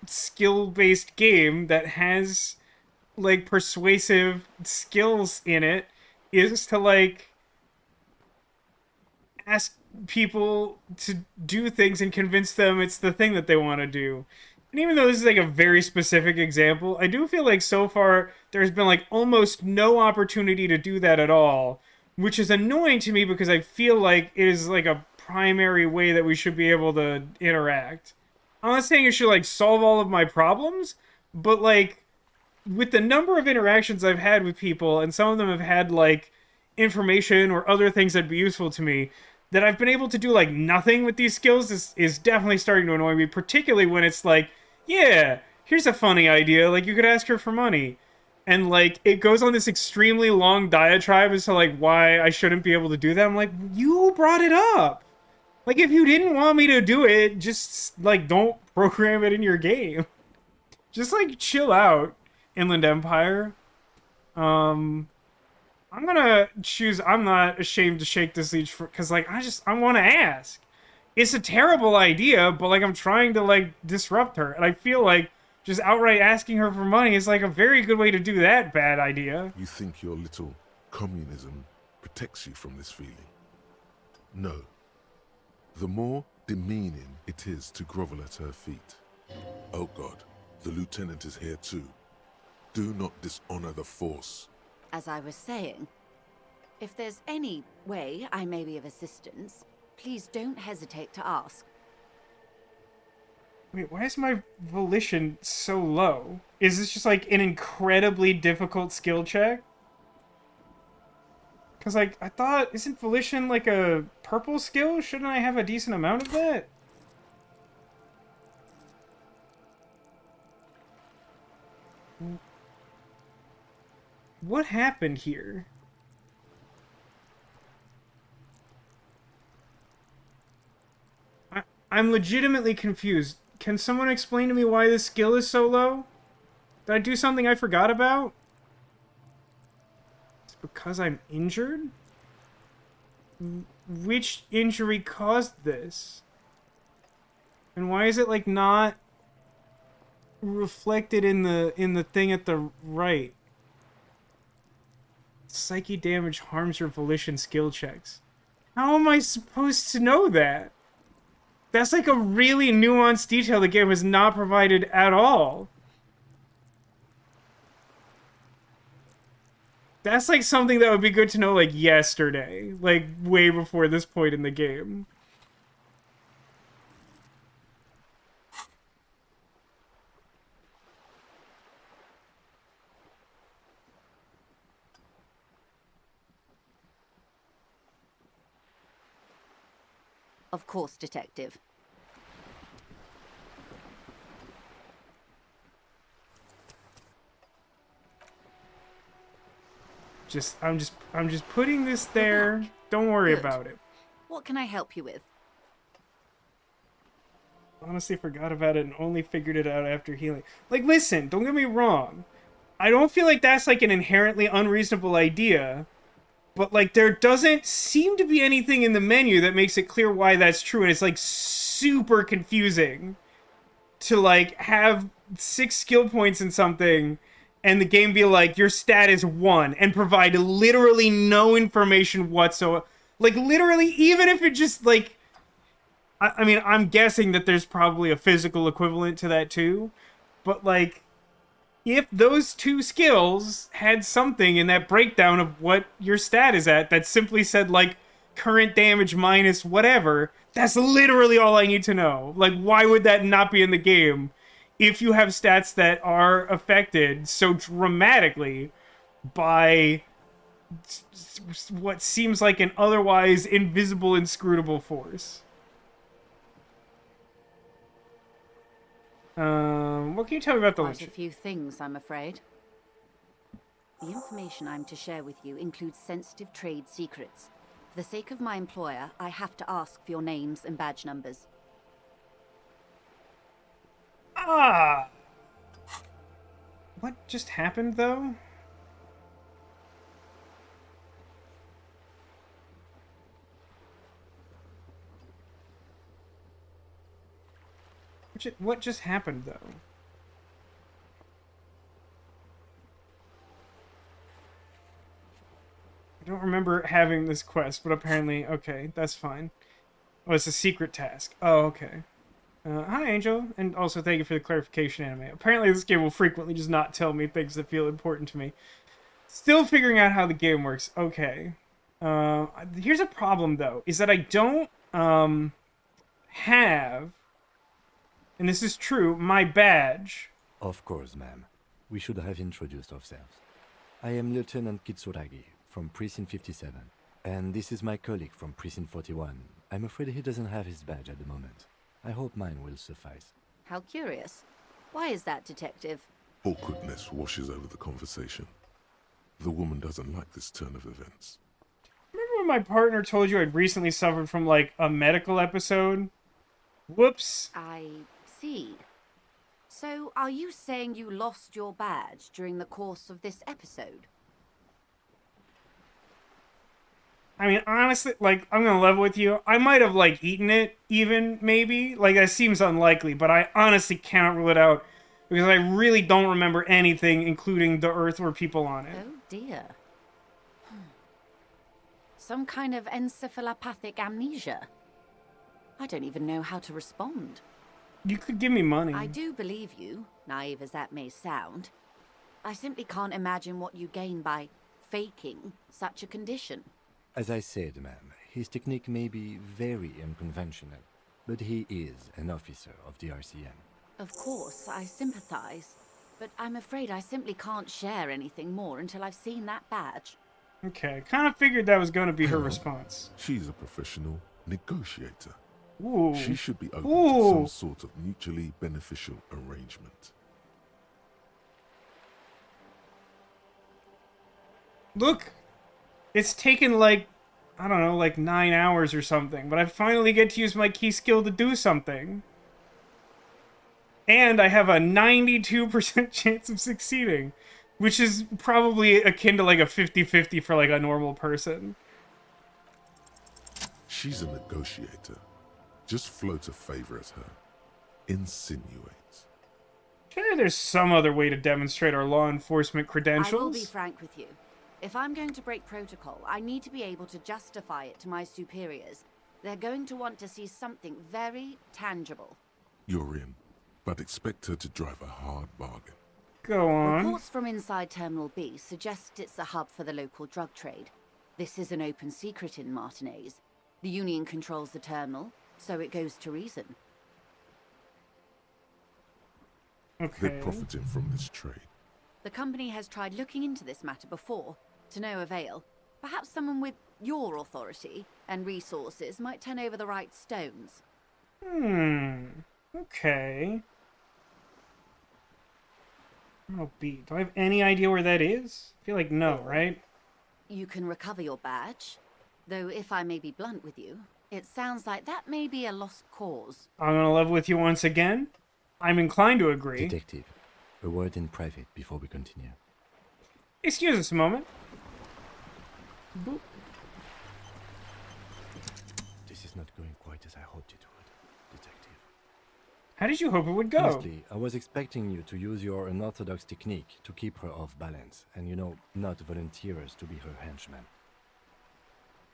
skill-based game that has like persuasive skills in it is to like ask people to do things and convince them it's the thing that they want to do. And even though this is like a very specific example, I do feel like so far there's been like almost no opportunity to do that at all, which is annoying to me because I feel like it is like a primary way that we should be able to interact. I'm not saying it should like solve all of my problems, but like with the number of interactions I've had with people, and some of them have had like information or other things that'd be useful to me, that I've been able to do like nothing with these skills is definitely starting to annoy me, particularly when it's like, yeah, here's a funny idea. Like, you could ask her for money. And, like, it goes on this extremely long diatribe as to, like, why I shouldn't be able to do that. I'm like, you brought it up. Like, if you didn't want me to do it, just, like, don't program it in your game. Just, like, chill out, Inland Empire. I'm gonna choose, I'm not ashamed to shake this leech for, because, like, I want to ask. It's a terrible idea, but, like, I'm trying to, like, disrupt her. And I feel like just outright asking her for money is, like, a very good way to do that bad idea. You think your little communism protects you from this feeling? No. The more demeaning it is to grovel at her feet. Oh God, the lieutenant is here too. Do not dishonor the force. As I was saying, if there's any way I may be of assistance, please don't hesitate to ask. Wait, why is my volition so low? Is this just, like, an incredibly difficult skill check? Because, like, I thought, isn't volition, like, a purple skill? Shouldn't I have a decent amount of that? What happened here? I'm legitimately confused. Can someone explain to me why this skill is so low? Did I do something I forgot about? It's because I'm injured? Which injury caused this? And why is it, like, not reflected in the thing at the right? Psyche damage harms your volition skill checks. How am I supposed to know that? That's like a really nuanced detail the game has not provided at all. That's like something that would be good to know, like, yesterday. Like, way before this point in the game. Of course, Detective. I'm just putting this there. Don't worry Good. about it. What can I help you with? Honestly forgot about it and only figured it out after healing. Like, listen, don't get me wrong. I don't feel like that's, like, an inherently unreasonable idea. But, like, there doesn't seem to be anything in the menu that makes it clear why that's true. And it's, like, super confusing to, like, have 6 skill points in something and the game be like, your stat is 1, and provide literally no information whatsoever. Like, literally, even if it just, like... I mean, I'm guessing that there's probably a physical equivalent to that, too. But, like, if those 2 skills had something in that breakdown of what your stat is at that simply said, like, current damage minus whatever, that's literally all I need to know. Like, why would that not be in the game if you have stats that are affected so dramatically by what seems like an otherwise invisible, inscrutable force? What can you tell me about the Quite a legend? few things, I'm afraid. The information I'm to share with you includes sensitive trade secrets. For the sake of my employer, I have to ask for your names and badge numbers. Ah! What just happened, though? What just happened, though? I don't remember having this quest, but apparently, okay, that's fine. Oh, it's a secret task. Oh, okay. Hi, Angel, and also thank you for the clarification, anime. Apparently this game will frequently just not tell me things that feel important to me. Still figuring out how the game works. Okay. Here's a problem, though, is that I don't, have, and this is true, my badge. Of course, ma'am. We should have introduced ourselves. I am Lieutenant Kisturagi from Precinct 57, and this is my colleague from Precinct 41. I'm afraid he doesn't have his badge at the moment. I hope mine will suffice. How curious. Why is that, Detective? Awkwardness washes over the conversation. The woman doesn't like this turn of events. Remember when my partner told you I'd recently suffered from, like, a medical episode? Whoops. I see. So, are you saying you lost your badge during the course of this episode? I mean, honestly, like, I'm gonna level with you. I might have, like, eaten it, even, maybe. Like, that seems unlikely, but I honestly cannot rule it out. Because I really don't remember anything, including the Earth or people on it. Oh, dear. Some kind of encephalopathic amnesia. I don't even know how to respond. You could give me money. I do believe you, naive as that may sound. I simply can't imagine what you gain by faking such a condition. As I said, ma'am, his technique may be very unconventional, but he is an officer of the RCM. Of course, I sympathize, but I'm afraid I simply can't share anything more until I've seen that badge. Okay, kind of figured that was going to be her response. She's a professional negotiator. Ooh. She should be open to some sort of mutually beneficial arrangement. Look, it's taken like, I don't know, like 9 hours or something, but I finally get to use my key skill to do something. And I have a 92% chance of succeeding, which is probably akin to like a 50-50 for like a normal person. She's a negotiator. Just float a favor at her. Insinuate. Sure, there's some other way to demonstrate our law enforcement credentials. I will be frank with you. If I'm going to break protocol, I need to be able to justify it to my superiors. They're going to want to see something very tangible. You're in, but expect her to drive a hard bargain. Go on. Reports from inside Terminal B suggest it's a hub for the local drug trade. This is an open secret in Martinaise. The Union controls the terminal, so it goes to reason. Okay. They're profiting from this trade. The company has tried looking into this matter before, to no avail. Perhaps someone with your authority and resources might turn over the right stones. Okay. Oh, B. Do I have any idea where that is? I feel like no, right? You can recover your badge. Though if I may be blunt with you, it sounds like that may be a lost cause. I'm gonna level with you once again. I'm inclined to agree. Detective, a word in private before we continue. Excuse us a moment. Boop. This is not going quite as I hoped it would, Detective. How did you hope it would go? Honestly, I was expecting you to use your unorthodox technique to keep her off balance, and not volunteer us to be her henchman.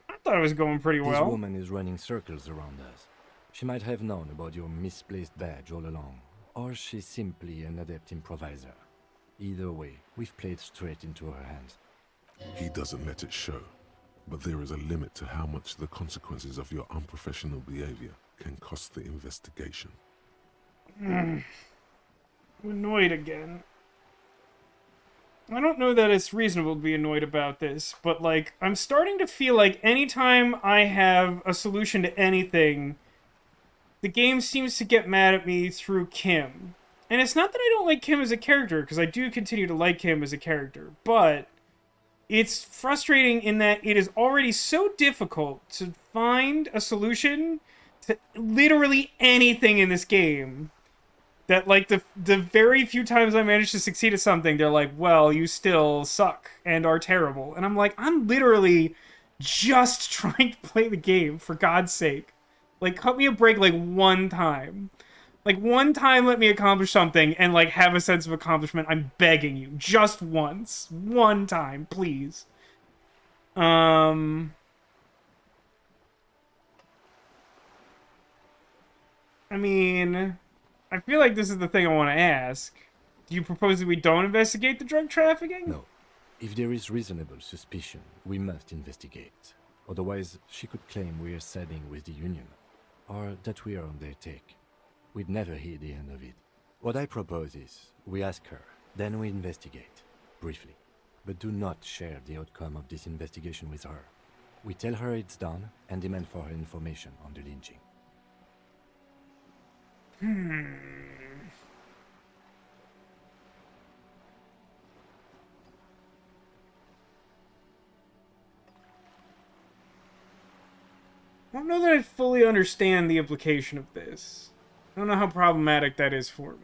I thought it was going pretty well. This woman is running circles around us. She might have known about your misplaced badge all along, or she's simply an adept improviser. Either way, we've played straight into her hands. He doesn't let it show, but there is a limit to how much the consequences of your unprofessional behavior can cost the investigation. I'm annoyed again. I don't know that it's reasonable to be annoyed about this, but, like, I'm starting to feel like anytime I have a solution to anything, the game seems to get mad at me through Kim. And it's not that I don't like Kim as a character, because I do continue to like Kim as a character, but it's frustrating in that it is already so difficult to find a solution to literally anything in this game that, like, the very few times I manage to succeed at something, they're like, well, you still suck and are terrible. And I'm like, I'm literally just trying to play the game, for God's sake. Like, cut me a break, like, one time. Like, one time let me accomplish something and, like, have a sense of accomplishment. I'm begging you. Just once. One time, please. I mean, I feel like this is the thing I want to ask. Do you propose that we don't investigate the drug trafficking? No. If there is reasonable suspicion, we must investigate. Otherwise, she could claim we are siding with the Union, or that we are on their take. We'd never hear the end of it. What I propose is, we ask her, then we investigate, briefly. But do not share the outcome of this investigation with her. We tell her it's done, and demand for her information on the lynching. don't know that I fully understand the implication of this. I don't know how problematic that is for me.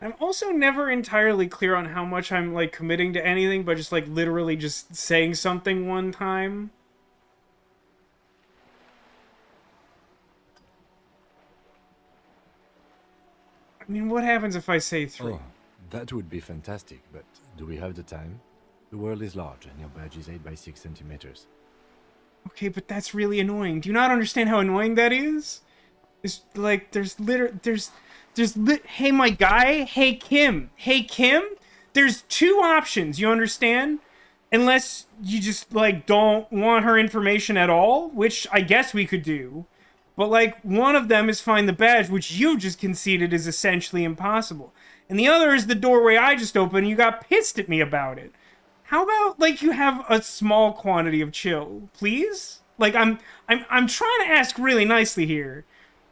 I'm also never entirely clear on how much I'm, like, committing to anything, but just, like, literally just saying something one time. I mean, what happens if I say 3? Oh, that would be fantastic, but do we have the time? The world is large and your badge is 8 by 6 centimeters. Okay, but that's really annoying. Do you not understand how annoying that is? It's like, hey, my guy, hey, Kim, there's 2 options, you understand? Unless you just, like, don't want her information at all, which I guess we could do. But, like, one of them is find the badge, which you just conceded is essentially impossible. And the other is the doorway I just opened, and you got pissed at me about it. How about, like, you have a small quantity of chill, please? Like, I'm trying to ask really nicely here.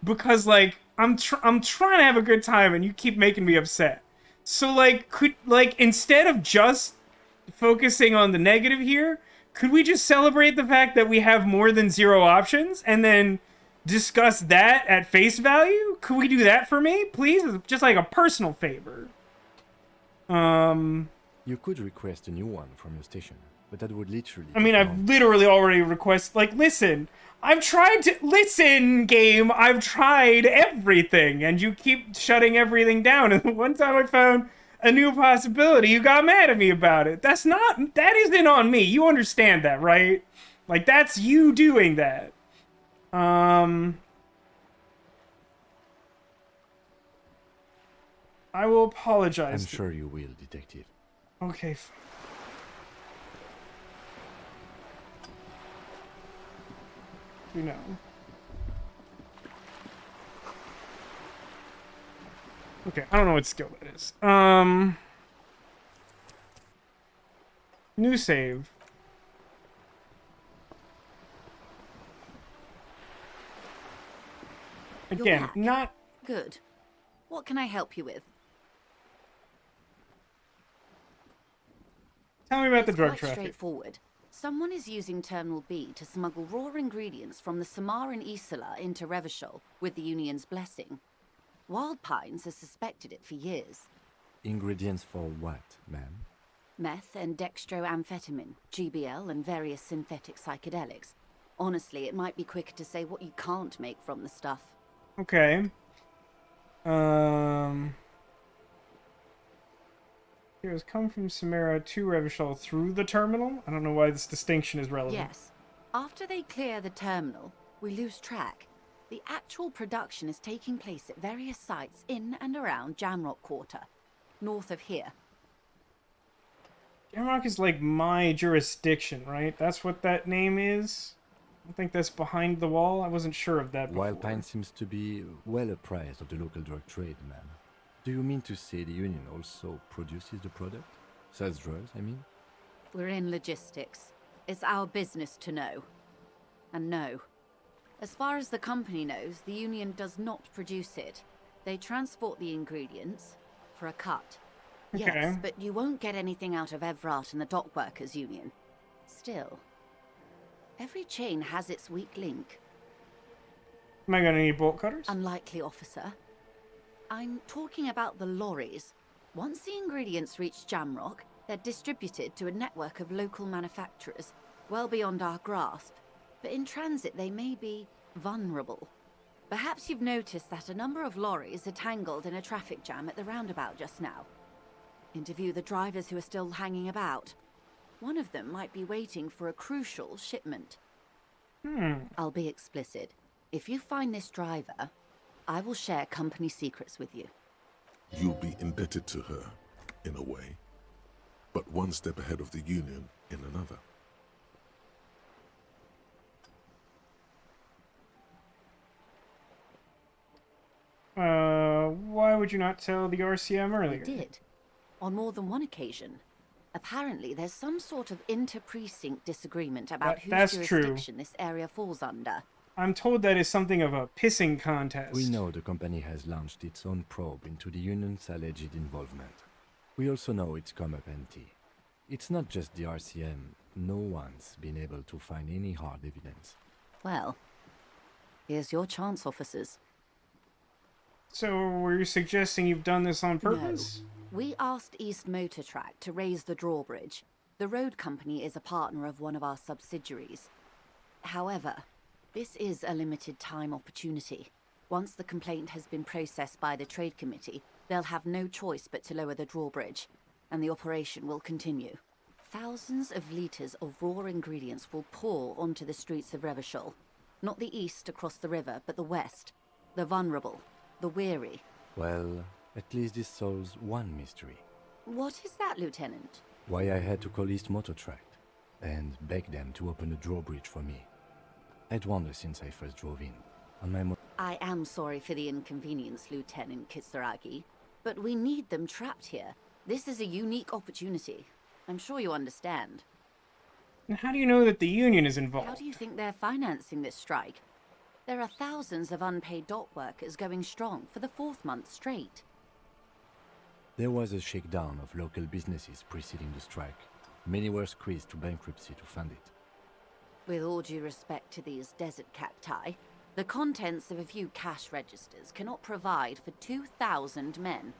Because, like, I'm trying to have a good time, and you keep making me upset. So, like, instead of just focusing on the negative here, could we just celebrate the fact that we have more than 0 options, and then discuss that at face value? Could we do that for me, please? Just like a personal favor. You could request a new one from your station, but that would literally... I mean, I've literally already requested... Like, listen, I've tried to... Listen, game, I've tried everything, and you keep shutting everything down. And one time I found a new possibility, you got mad at me about it. That isn't on me. You understand that, right? Like, that's you doing that. I will apologize. I'm sure you will, detective. Okay. You know. Okay, I don't know what skill that is. New save. Again, not... Good. What can I help you with? Tell me about the drug Quite traffic. Straightforward. Someone is using Terminal B to smuggle raw ingredients from the Samar and Isola into Revachol with the Union's blessing. Wild Pines has suspected it for years. Ingredients for what, ma'am? Meth and dextroamphetamine, GBL, and various synthetic psychedelics. Honestly, it might be quicker to say what you can't make from the stuff. Okay. It has come from Samara to Revachol through the terminal? I don't know why this distinction is relevant. Yes. After they clear the terminal, we lose track. The actual production is taking place at various sites in and around Jamrock Quarter, north of here. Jamrock is like my jurisdiction, right? That's what that name is? I think that's behind the wall. I wasn't sure of that before. Wild Pine seems to be well apprised of the local drug trade, ma'am. Do you mean to say the Union also produces the product? Sells drugs, I mean? We're in logistics. It's our business to know. And no. As far as the company knows, the Union does not produce it. They transport the ingredients for a cut. Okay. Yes, but you won't get anything out of Evrat and the Dock Workers Union. Still, every chain has its weak link. Am I gonna need bolt cutters? Unlikely, officer. I'm talking about the lorries. Once the ingredients reach Jamrock, they're distributed to a network of local manufacturers, well beyond our grasp. But in transit, they may be vulnerable. Perhaps you've noticed that a number of lorries are tangled in a traffic jam at the roundabout just now. Interview the drivers who are still hanging about. One of them might be waiting for a crucial shipment. I'll be explicit. If you find this driver, I will share company secrets with you. You'll be indebted to her, in a way, but one step ahead of the Union in another. Why would you not tell the RCM earlier? I did. On more than one occasion. Apparently, there's some sort of inter-precinct disagreement about whose That's true. jurisdiction this area falls under. I'm told that is something of a pissing contest. We know the company has launched its own probe into the union's alleged involvement. We also know it's come up empty. It's not just the RCM. No one's been able to find any hard evidence. Well, here's your chance, officers. So, were you suggesting you've done this on purpose? No. We asked East Motor Track to raise the drawbridge. The road company is a partner of one of our subsidiaries. However, this is a limited time opportunity. Once the complaint has been processed by the Trade Committee, they'll have no choice but to lower the drawbridge, and the operation will continue. Thousands of litres of raw ingredients will pour onto the streets of Revachol. Not the east across the river, but the west. The vulnerable, the weary. Well, at least this solves one mystery. What is that, Lieutenant? Why I had to call East Motor Track and beg them to open the drawbridge for me. I'd wondered since I first drove in. On my I am sorry for the inconvenience, Lieutenant Kisturagi, but we need them trapped here. This is a unique opportunity. I'm sure you understand. And how do you know that the union is involved? How do you think they're financing this strike? There are thousands of unpaid dock workers going strong for the 4th month straight. There was a shakedown of local businesses preceding the strike. Many were squeezed to bankruptcy to fund it. With all due respect to these desert cacti, the contents of a few cash registers cannot provide for 2,000 men.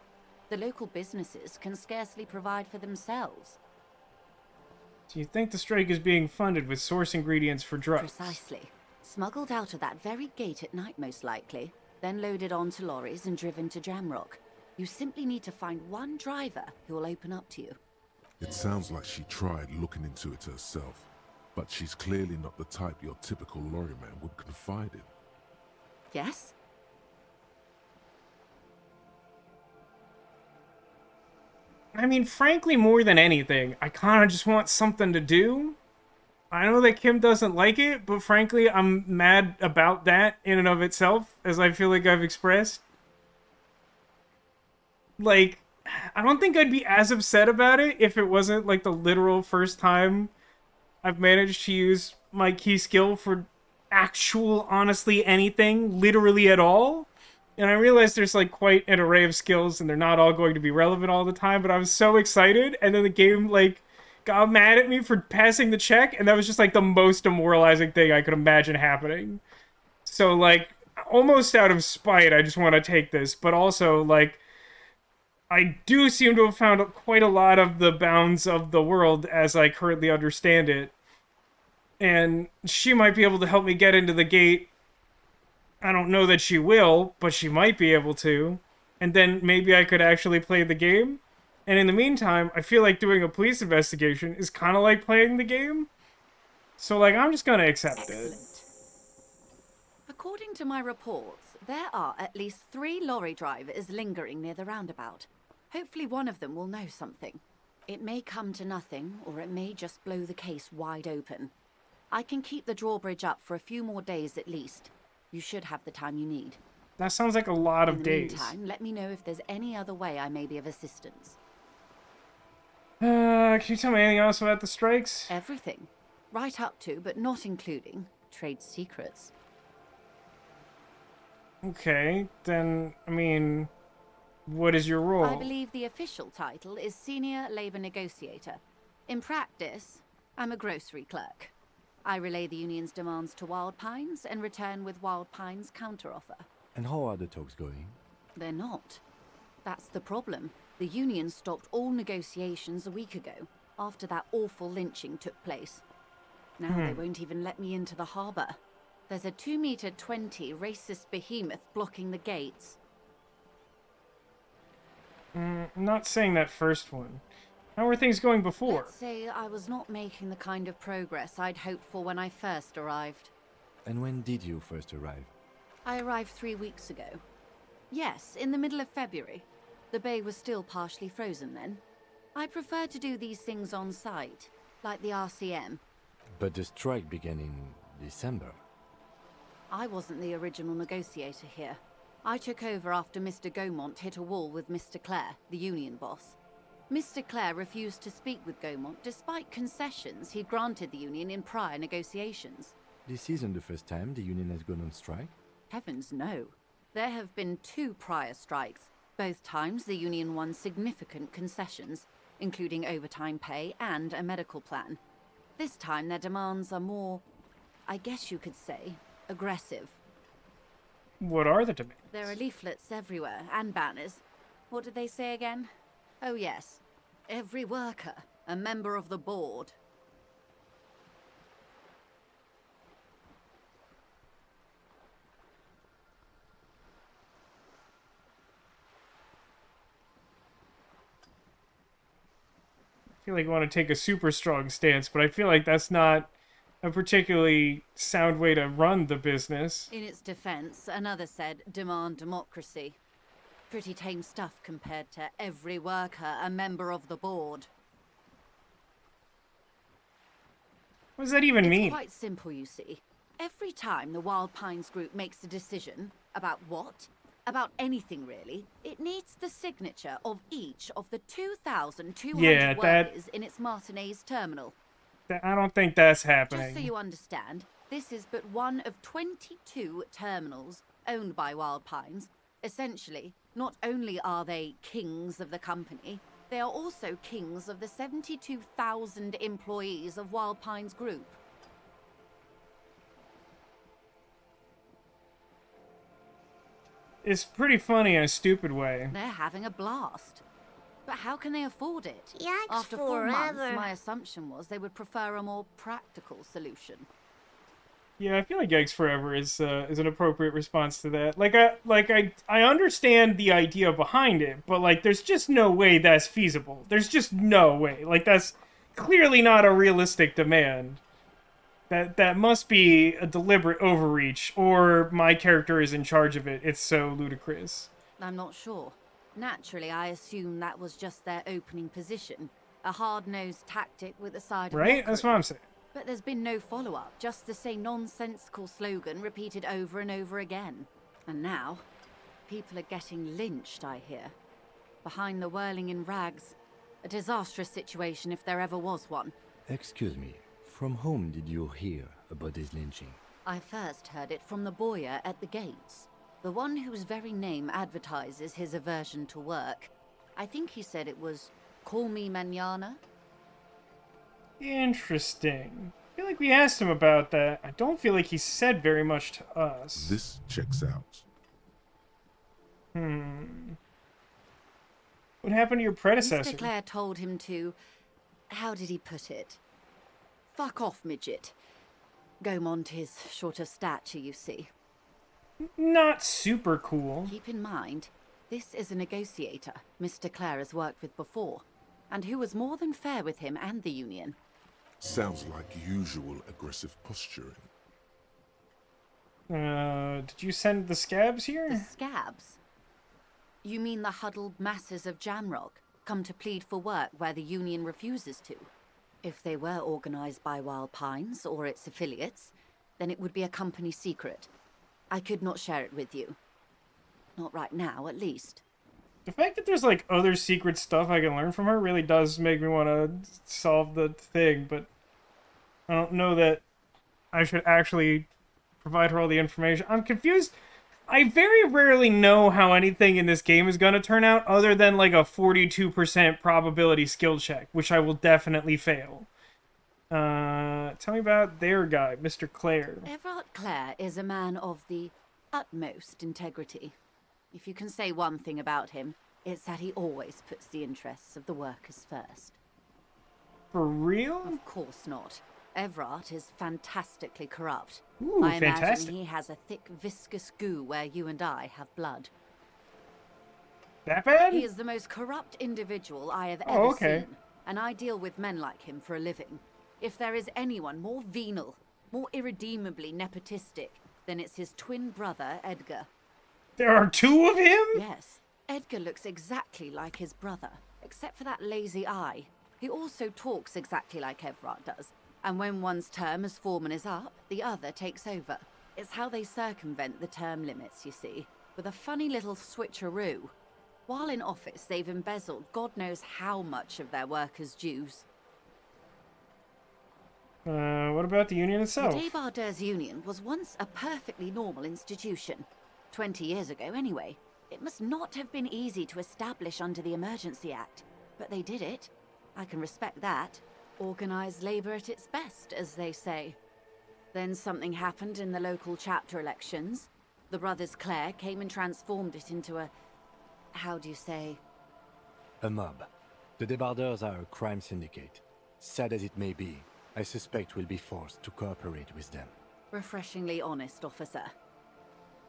The local businesses can scarcely provide for themselves. Do you think the strike is being funded with source ingredients for drugs? Precisely. Smuggled out of that very gate at night, most likely, then loaded onto lorries and driven to Jamrock. You simply need to find one driver who will open up to you. It sounds like she tried looking into it herself, but she's clearly not the type your typical lorryman would confide in. Yes? I mean, frankly, more than anything, I kind of just want something to do. I know that Kim doesn't like it, but frankly, I'm mad about that in and of itself, as I feel like I've expressed. Like, I don't think I'd be as upset about it if it wasn't, like, the literal first time I've managed to use my key skill for actual, honestly, anything, literally at all. And I realize there's, like, quite an array of skills, and they're not all going to be relevant all the time, but I was so excited, and then the game, like, got mad at me for passing the check, and that was just, like, the most demoralizing thing I could imagine happening. So, like, almost out of spite, I just want to take this, but also, like, I do seem to have found quite a lot of the bounds of the world as I currently understand it. And she might be able to help me get into the gate. I don't know that she will, but she might be able to. And then maybe I could actually play the game. And in the meantime, I feel like doing a police investigation is kind of like playing the game. So, like, I'm just gonna accept it. According to my reports, there are at least 3 lorry drivers lingering near the roundabout. Hopefully one of them will know something. It may come to nothing, or it may just blow the case wide open. I can keep the drawbridge up for a few more days at least. You should have the time you need. That sounds like a lot of days. In the meantime, let me know if there's any other way I may be of assistance. Can you tell me anything else about the strikes? Everything. Right up to, but not including, trade secrets. Okay, then, I mean, what is your role? I believe the official title is Senior Labor Negotiator. In practice, I'm a grocery clerk. I relay the union's demands to Wild Pines and return with Wild Pines' counteroffer. And how are the talks going? They're not. That's the problem. The union stopped all negotiations a week ago, after that awful lynching took place. Now they won't even let me into the harbour. There's a 2-meter-20 racist behemoth blocking the gates. I'm not saying that first one. How were things going before? Let's say I was not making the kind of progress I'd hoped for when I first arrived. And when did you first arrive? I arrived 3 weeks ago. Yes, in the middle of February. The bay was still partially frozen then. I prefer to do these things on site, like the RCM. But the strike began in December. I wasn't the original negotiator here. I took over after Mr. Gaumont hit a wall with Mr. Clare, the union boss. Mr. Clare refused to speak with Gaumont despite concessions he'd granted the Union in prior negotiations. This isn't the first time the union has gone on strike. Heavens no. There have been 2 prior strikes. Both times the Union won significant concessions, including overtime pay and a medical plan. This time their demands are more, I guess you could say, aggressive. What are the demands? There are leaflets everywhere, and banners. What did they say again? Oh yes. Every worker, a member of the board. I feel like I want to take a super strong stance, but I feel like that's not a particularly sound way to run the business. In its defense, another said, demand democracy. Pretty tame stuff compared to every worker, a member of the board. What does that even mean? It's quite simple, you see. Every time the Wild Pines group makes a decision about what? About anything really, it needs the signature of each of the 2,200 workers in its Martinaise terminal. I don't think that's happening. Just so you understand, this is but one of 22 terminals owned by Wild Pines. Essentially, not only are they kings of the company, they are also kings of the 72,000 employees of Wild Pines Group. It's pretty funny in a stupid way. They're having a blast. But how can they afford it? Yikes After 4 months, forever. my assumption was they would prefer a more practical solution. Yeah, I feel like Yikes Forever is an appropriate response to that. I understand the idea behind it, but like there's just no way that's feasible. There's just no way. Like that's clearly not a realistic demand. That must be a deliberate overreach, or my character is in charge of it. It's so ludicrous. I'm not sure. Naturally, I assume that was just their opening position. A hard-nosed tactic with a side of Right? That's what mockery. I'm saying. But there's been no follow-up, just the same nonsensical slogan repeated over and over again. And now, people are getting lynched, I hear. Behind the whirling in rags. A disastrous situation if there ever was one. Excuse me, from whom did you hear about this lynching? I first heard it from the boyar at the gates. The one whose very name advertises his aversion to work. I think he said it was, "Call me mañana." Interesting. I feel like we asked him about that. I don't feel like he said very much to us. This checks out. What happened to your predecessor? Mr. Clare told him to... How did he put it? Fuck off, midget. Gaumont is short of stature, you see. Not super cool. Keep in mind, this is a negotiator Mr. Clare has worked with before, and who was more than fair with him and the Union. Sounds like usual aggressive posturing. Did you send the scabs The here? scabs? You mean the huddled masses of Jamrock, come to plead for work where the Union refuses to? If they were organized by Wild Pines or its affiliates, then it would be a company secret. I could not share it with you. Not right now, at least. The fact that there's like other secret stuff I can learn from her really does make me want to solve the thing, but I don't know that I should actually provide her all the information. I'm confused. I very rarely know how anything in this game is going to turn out other than like a 42% probability skill check, which I will definitely fail. Tell me about their guy, Mr. Clare. Everard Clare is a man of the utmost integrity. If you can say one thing about him, it's that he always puts the interests of the workers first. For real? Of course not. Everard is fantastically corrupt. Ooh, I imagine fantastic. he has a thick, viscous goo where you and I have blood. That bad? He is the most corrupt individual I have Oh, ever okay. seen, and I deal with men like him for a living. If there is anyone more venal, more irredeemably nepotistic, then it's his twin brother, Edgar. There are 2 of him? Yes, Edgar looks exactly like his brother, except for that lazy eye. He also talks exactly like Everard does, and when one's term as foreman is up, the other takes over. It's how they circumvent the term limits, you see, with a funny little switcheroo. While in office, they've embezzled God knows how much of their workers' dues. What about the union The itself? Débardeurs Union was once a perfectly normal institution. 20 years ago, anyway. It must not have been easy to establish under the Emergency Act, but they did it. I can respect that. Organised labour at its best, as they say. Then something happened in the local chapter elections. The brothers Clare came and transformed it into a... how do you say? A mob. The Débardeurs are a crime syndicate. Sad as it may be, I suspect we'll be forced to cooperate with them. Refreshingly honest, officer.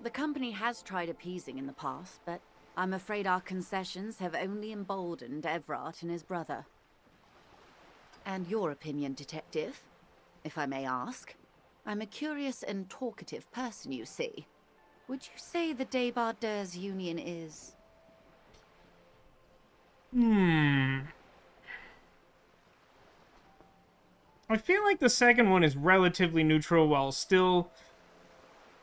The company has tried appeasing in the past, but I'm afraid our concessions have only emboldened Evrart and his brother. And your opinion, detective, if I may ask? I'm a curious and talkative person, you see. Would you say the Débardeurs Union is... I feel like the second one is relatively neutral while still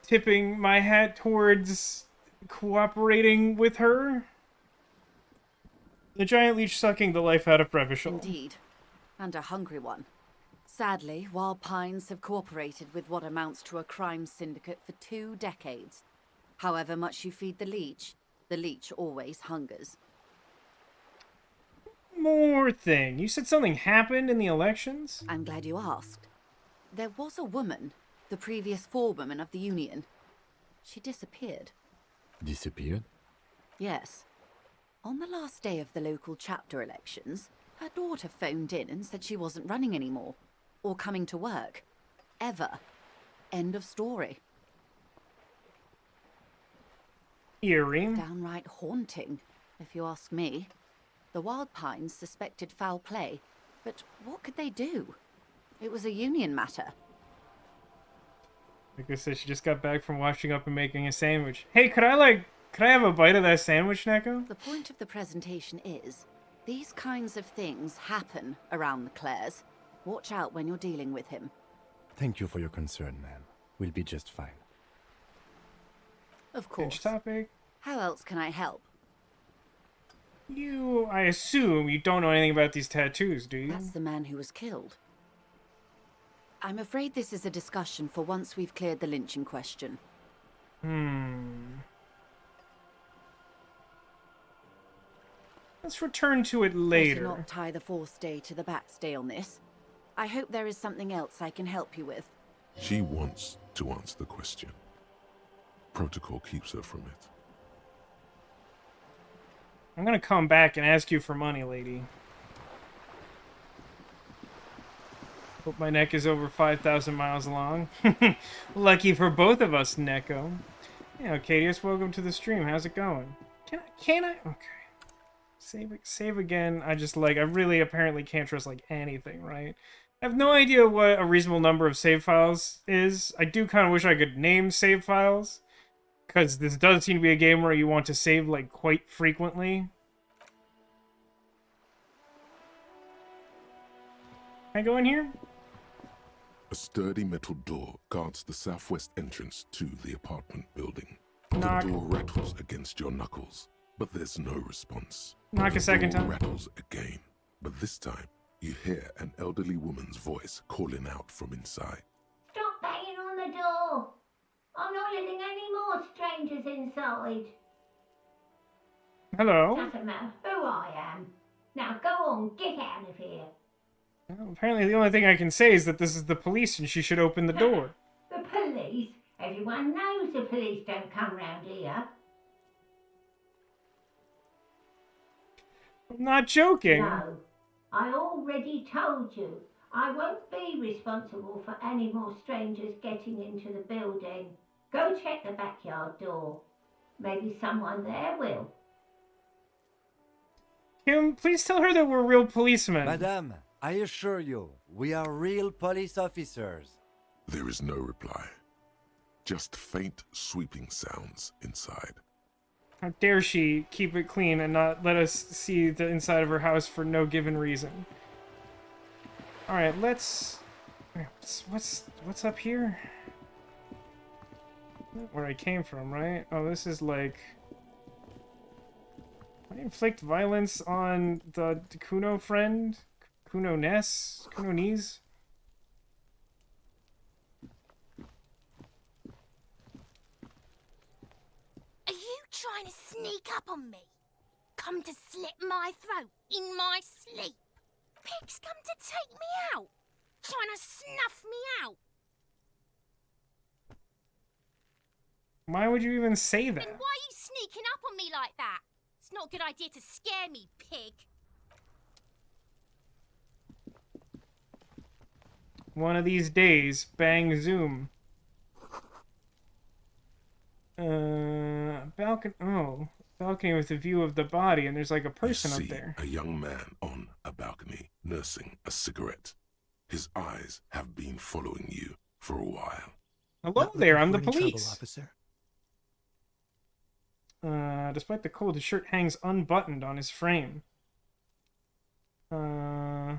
tipping my hat towards cooperating with her. The giant leech sucking the life out of Brevishal. Indeed. And a hungry one. Sadly, Wild Pines have cooperated with what amounts to a crime syndicate for 2 decades. However much you feed the leech always hungers. More thing. You said something happened in the elections? I'm glad you asked. There was a woman, the previous forewoman of the Union. She disappeared. Disappeared? Yes. On the last day of the local chapter elections, her daughter phoned in and said she wasn't running anymore. Or coming to work. Ever. End of story. Eerie. Downright haunting, if you ask me. The Wild Pines suspected foul play, but what could they do? It was a union matter. Like I said, she just got back from washing up and making a sandwich. Hey, could I have a bite of that sandwich, Neko? The point of the presentation is, these kinds of things happen around the Clares. Watch out when you're dealing with him. Thank you for your concern, ma'am. We'll be just fine. Of course. Which topic? How else can I help? I assume you don't know anything about these tattoos, do you? That's the man who was killed. I'm afraid this is a discussion for once we've cleared the lynching question. Let's return to it later. Better not tie the fourth day to the Bat's day on this. I hope there is something else I can help you with. She wants to answer the question. Protocol keeps her from it. I'm gonna come back and ask you for money, lady. Hope my neck is over 5,000 miles long. Lucky for both of us, Neko. Yeah, Arcadius, welcome to the stream. How's it going? Can I? Okay. Save again. I really apparently can't trust, anything, right? I have no idea what a reasonable number of save files is. I do kind of wish I could name save files. Because this does seem to be a game where you want to save, quite frequently. Can I go in here? A sturdy metal door guards the southwest entrance to the apartment building. Knock. The door rattles against your knuckles, but there's no response. Knock a second The door time. rattles again, but this time you hear an elderly woman's voice calling out from inside. Stop banging on the door! I'm not letting any more strangers inside. Hello. Doesn't matter who I am. Now go on, get out of here. Well, apparently the only thing I can say is that this is the police and she should open the door. The police? Everyone knows the police don't come round here. I'm not joking. No, I already told you. I won't be responsible for any more strangers getting into the building. Go check the backyard door. Maybe someone there will. Kim, please tell her that we're real policemen. Madame, I assure you, we are real police officers. There is no reply. Just faint, sweeping sounds inside. How dare she keep it clean and not let us see the inside of her house for no given reason. Alright, let's... What's up here? Where I came from, right? Oh, this is I inflict violence on the Kuno friend? Kuno Ness? Kuno Knees? Are you trying to sneak up on me? Come to slit my throat in my sleep? Pigs come to take me out? Trying to snuff me out? Why would you even say that? Then why are you sneaking up on me like that? It's not a good idea to scare me, pig. One of these days, bang zoom. Balcony. Oh, balcony with a view of the body, and there's like a person up there. A young man on a balcony nursing a cigarette. His eyes have been following you for a while. Hello there, I'm the Trouble, police. officer. Despite the cold, his shirt hangs unbuttoned on his frame. No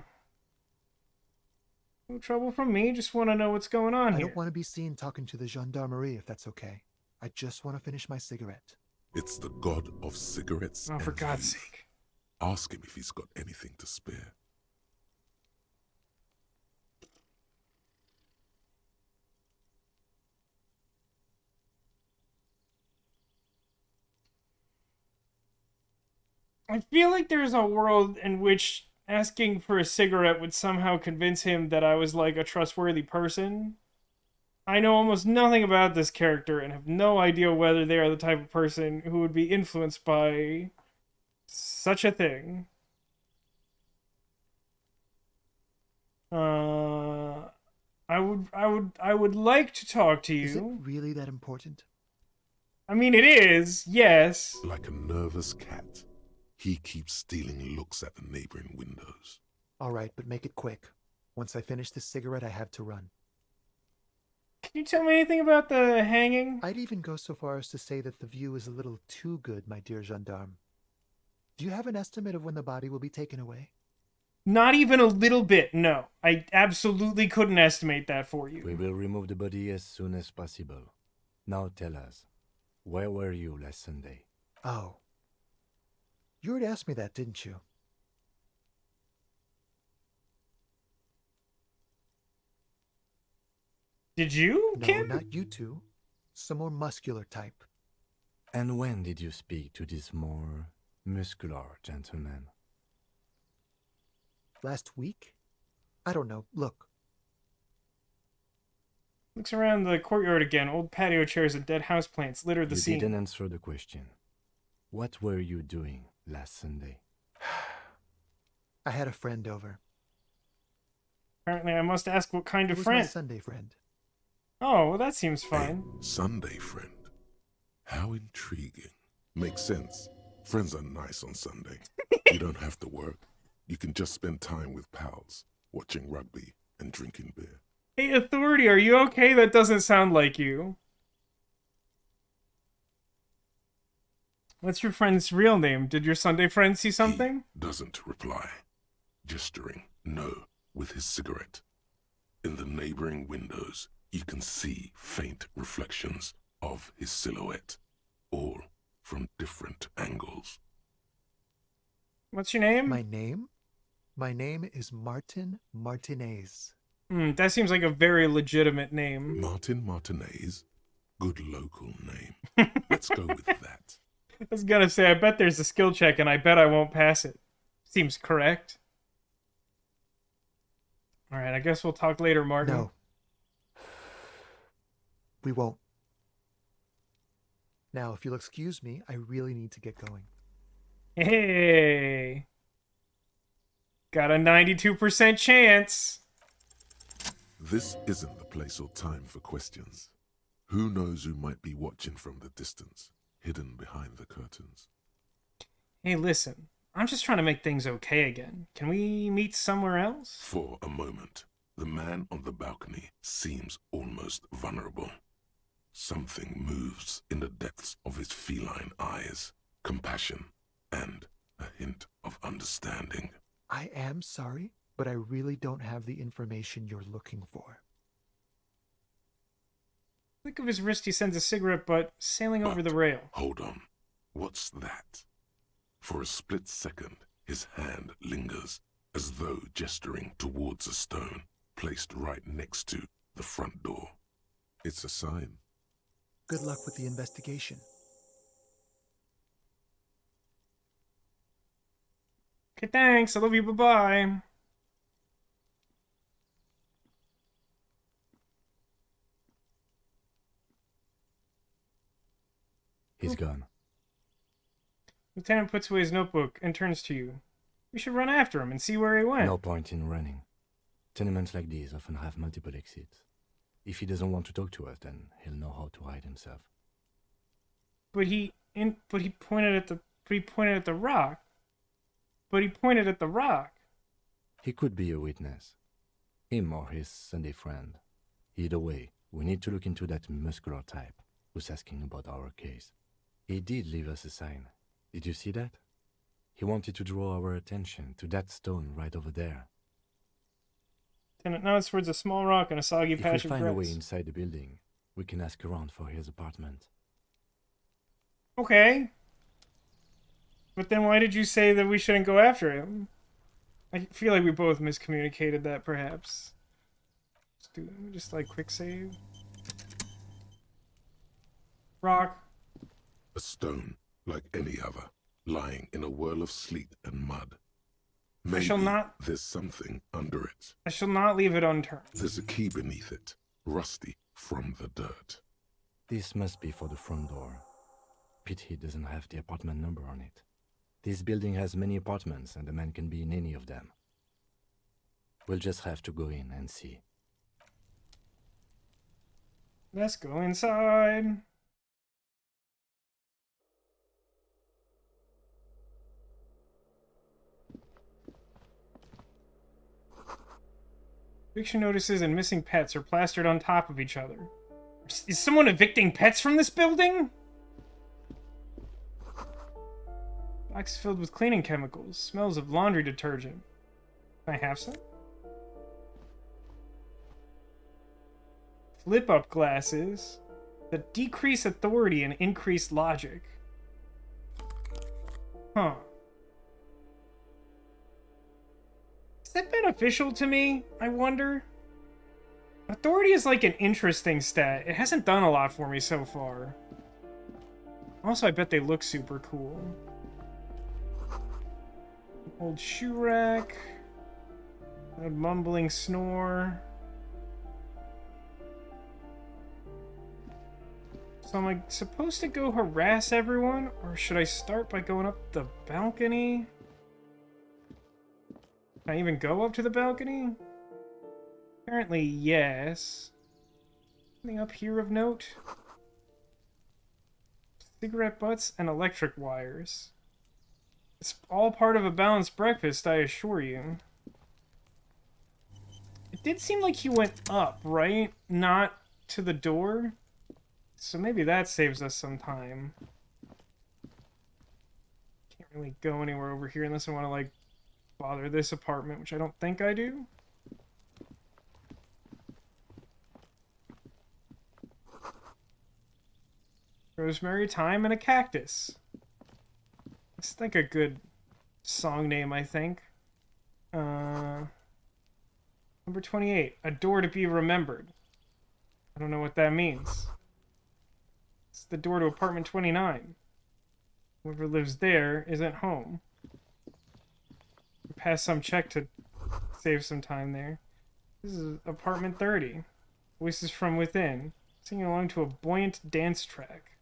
trouble from me, just want to know what's going on here. I don't want to be seen talking to the gendarmerie, if that's okay. I just want to finish my cigarette. It's the god of cigarettes. Oh, for and God's youth. sake. Ask him if he's got anything to spare. I feel like there's a world in which asking for a cigarette would somehow convince him that I was like a trustworthy person. I know almost nothing about this character and have no idea whether they are the type of person who would be influenced by such a thing. I would like to talk to you. Is it really that important? I mean, it is, yes. Like a nervous cat, he keeps stealing looks at the neighboring windows. All right, but make it quick. Once I finish this cigarette, I have to run. Can you tell me anything about the hanging? I'd even go so far as to say that the view is a little too good, my dear gendarme. Do you have an estimate of when the body will be taken away? Not even a little bit, no. I absolutely couldn't estimate that for you. We will remove the body as soon as possible. Now tell us, where were you last Sunday? Oh. You already asked me that, didn't you? Did you, Kim? No, not you two. Some more muscular type. And when did you speak to this more muscular gentleman? Last week? I don't know. Look. Looks around the courtyard again. Old patio chairs and dead houseplants litter the scene. You didn't answer the question. What were you doing last Sunday? I had a friend over. Apparently I must ask what kind of friend. My Sunday friend. Oh, well that seems fine. A Sunday friend. How intriguing. Makes sense. Friends are nice on Sunday. You don't have to work. You can just spend time with pals, watching rugby and drinking beer. Hey, Authority, are you okay? That doesn't sound like you. What's your friend's real name? Did your Sunday friend see something? He doesn't reply, gesturing no with his cigarette. In the neighboring windows, you can see faint reflections of his silhouette, all from different angles. What's your name? My name? My name is Martinaise. That seems like a very legitimate name. Martinaise? Good local name. Let's go with that. I was gonna say, I bet there's a skill check and I bet I won't pass it. Seems correct. Alright, I guess we'll talk later, Martin. No. We won't. Now, if you'll excuse me, I really need to get going. Hey! Got a 92% chance! This isn't the place or time for questions. Who knows who might be watching from the distance, hidden behind the curtains? Hey, listen. I'm just trying to make things okay again. Can we meet somewhere else? For a moment, the man on the balcony seems almost vulnerable. Something moves in the depths of his feline eyes. Compassion and a hint of understanding. I am sorry, but I really don't have the information you're looking for. Flick of his wrist, he sends a cigarette butt sailing over the rail. Hold on. What's that? For a split second, his hand lingers, as though gesturing towards a stone placed right next to the front door. It's a sign. Good luck with the investigation. Okay, thanks. I love you. Bye-bye. He's gone. Lieutenant puts away his notebook and turns to you. We should run after him and see where he went. No point in running. Tenements like these often have multiple exits. If he doesn't want to talk to us, then he'll know how to hide himself. But he pointed at the rock. But he pointed at the rock. He could be a witness. Him or his Sunday friend. Either way, we need to look into that muscular type who's asking about our case. He did leave us a sign. Did you see that? He wanted to draw our attention to that stone right over there. Lieutenant nods towards a small rock and a soggy patch If of we find a grass. way inside the building, we can ask around for his apartment. Okay. But then why did you say that we shouldn't go after him? I feel like we both miscommunicated that, perhaps. Just like quick save. Rock. A stone, like any other, lying in a whirl of sleet and mud. Maybe there's something under it. I shall not leave it unturned. There's a key beneath it, rusty from the dirt. This must be for the front door. Pity it doesn't have the apartment number on it. This building has many apartments, and the man can be in any of them. We'll just have to go in and see. Let's go inside. Eviction notices and missing pets are plastered on top of each other. Is someone evicting pets from this building? Box is filled with cleaning chemicals. Smells of laundry detergent. Can I have some? Flip-up glasses that decrease authority and increase logic. Huh. Is that beneficial to me, I wonder? Authority is like an interesting stat. It hasn't done a lot for me so far. Also, I bet they look super cool. Old shoe rack. A mumbling snore. So am I supposed to go harass everyone? Or should I start by going up the balcony? Can I even go up to the balcony? Apparently, yes. Anything up here of note? Cigarette butts and electric wires. It's all part of a balanced breakfast, I assure you. It did seem like he went up, right? Not to the door? So maybe that saves us some time. Can't really go anywhere over here unless I want to, like, bother this apartment, which I don't think I do. Rosemary, thyme, and a cactus. It's like a good song name, I think. Number 28, a door to be remembered. I don't know what that means. It's the door to apartment 29. Whoever lives there isn't home. Pass some check to save some time there. This is apartment 30. Voices from within. Singing along to a buoyant dance track.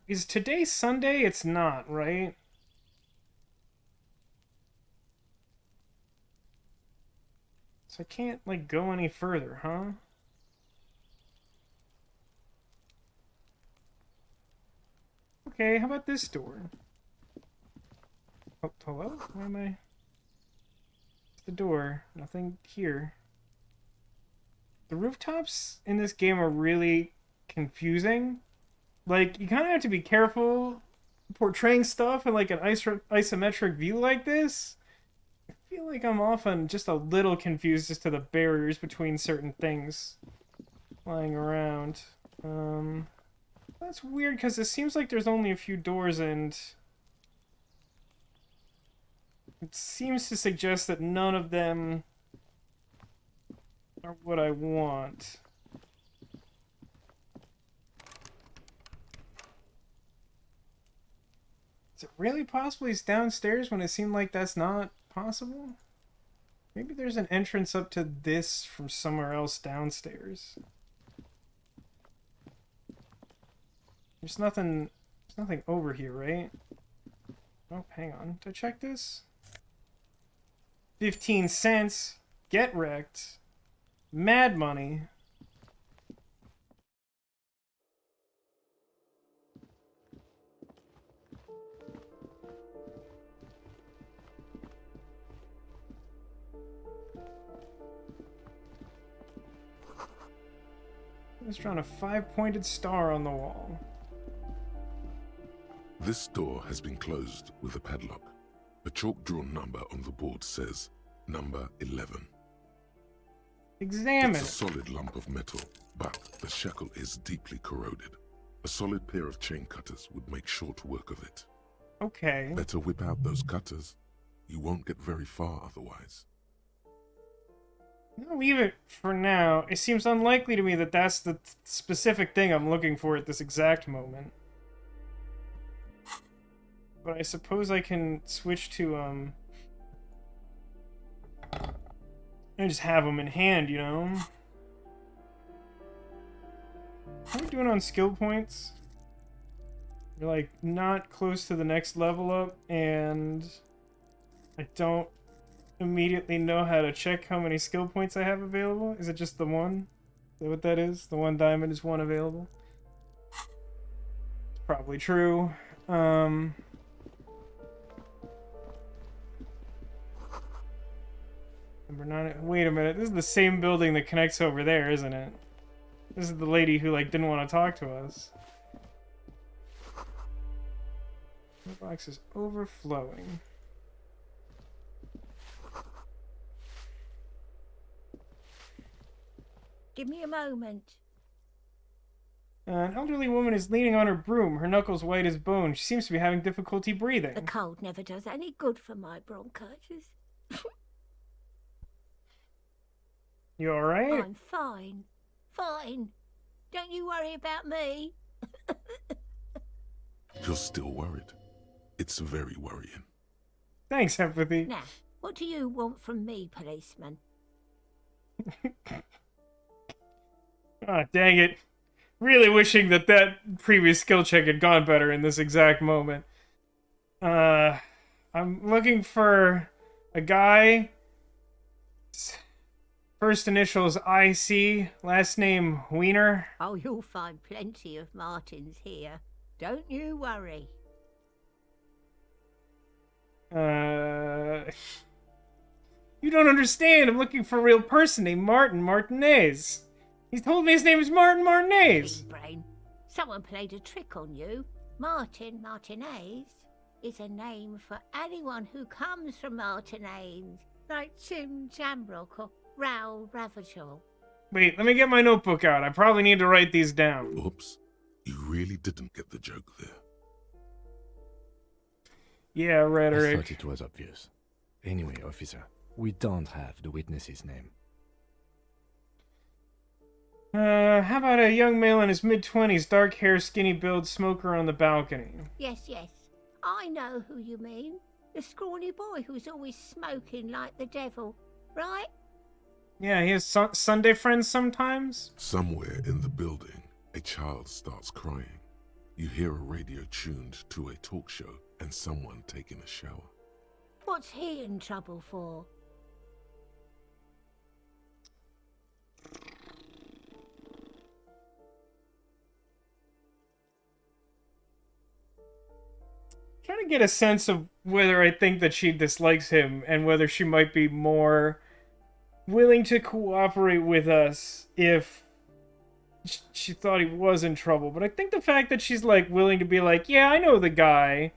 Is today Sunday? It's not, right? So I can't, like, go any further, huh? Okay, how about this door? Oh, hello? Where am I? It's the door. Nothing here. The rooftops in this game are really confusing. Like, you kind of have to be careful portraying stuff in, like, an isometric view like this. I feel like I'm often just a little confused as to the barriers between certain things lying around. That's weird, because it seems like there's only a few doors, and it seems to suggest that none of them are what I want. Is it really possible he's downstairs when it seemed like that's not possible? Maybe there's an entrance up to this from somewhere else downstairs. There's nothing over here, right? Oh, hang on. Did I check this? 15 cents. Get wrecked. Mad money. Let's draw a 5-pointed star on the wall. This door has been closed with a padlock. A chalk-drawn number on the board says number 11. Examine. It's a solid lump of metal, but the shackle is deeply corroded. A solid pair of chain cutters would make short work of it. Okay. Better whip out those cutters. You won't get very far otherwise. I'll leave it for now. It seems unlikely to me that that's the specific thing I'm looking for at this exact moment. But I suppose I can switch to, and just have them in hand, you know? How are we doing on skill points? We're, like, not close to the next level up, and I don't immediately know how to check how many skill points I have available. Is it just the one? Is that what that is? The 1 diamond is 1 available? It's probably true. Number 9. Wait a minute. This is the same building that connects over there, isn't it? This is the lady who, like, didn't want to talk to us. The box is overflowing. Give me a moment. An elderly woman is leaning on her broom, her knuckles white as bone. She seems to be having difficulty breathing. The cold never does any good for my bronchitis. You alright? I'm fine. Fine. Don't you worry about me. You're still worried. It's very worrying. Thanks, Empathy. Now, what do you want from me, policeman? Ah, dang it. Really wishing that previous skill check had gone better in this exact moment. I'm looking for a guy. First initials IC, last name Wiener. Oh, you'll find plenty of Martins here. Don't you worry. You don't understand. I'm looking for a real person named Martinaise. He told me his name is Martinaise. Brain. Someone played a trick on you. Martinaise is a name for anyone who comes from Martinaise, like Tim Jamrock or Raoul Ravagel. Wait, let me get my notebook out. I probably need to write these down. Oops. You really didn't get the joke there. Yeah, rhetoric. I thought it was obvious. Anyway, officer, we don't have the witness's name. How about a young male in his mid-20s, dark hair, skinny build, smoker on the balcony? Yes. I know who you mean. The scrawny boy who's always smoking like the devil, right? Yeah, he has Sunday friends sometimes. Somewhere in the building, a child starts crying. You hear a radio tuned to a talk show and someone taking a shower. What's he in trouble for? Trying to get a sense of whether I think that she dislikes him and whether she might be more willing to cooperate with us if she thought he was in trouble. But I think the fact that she's like willing to be like, yeah, I know the guy,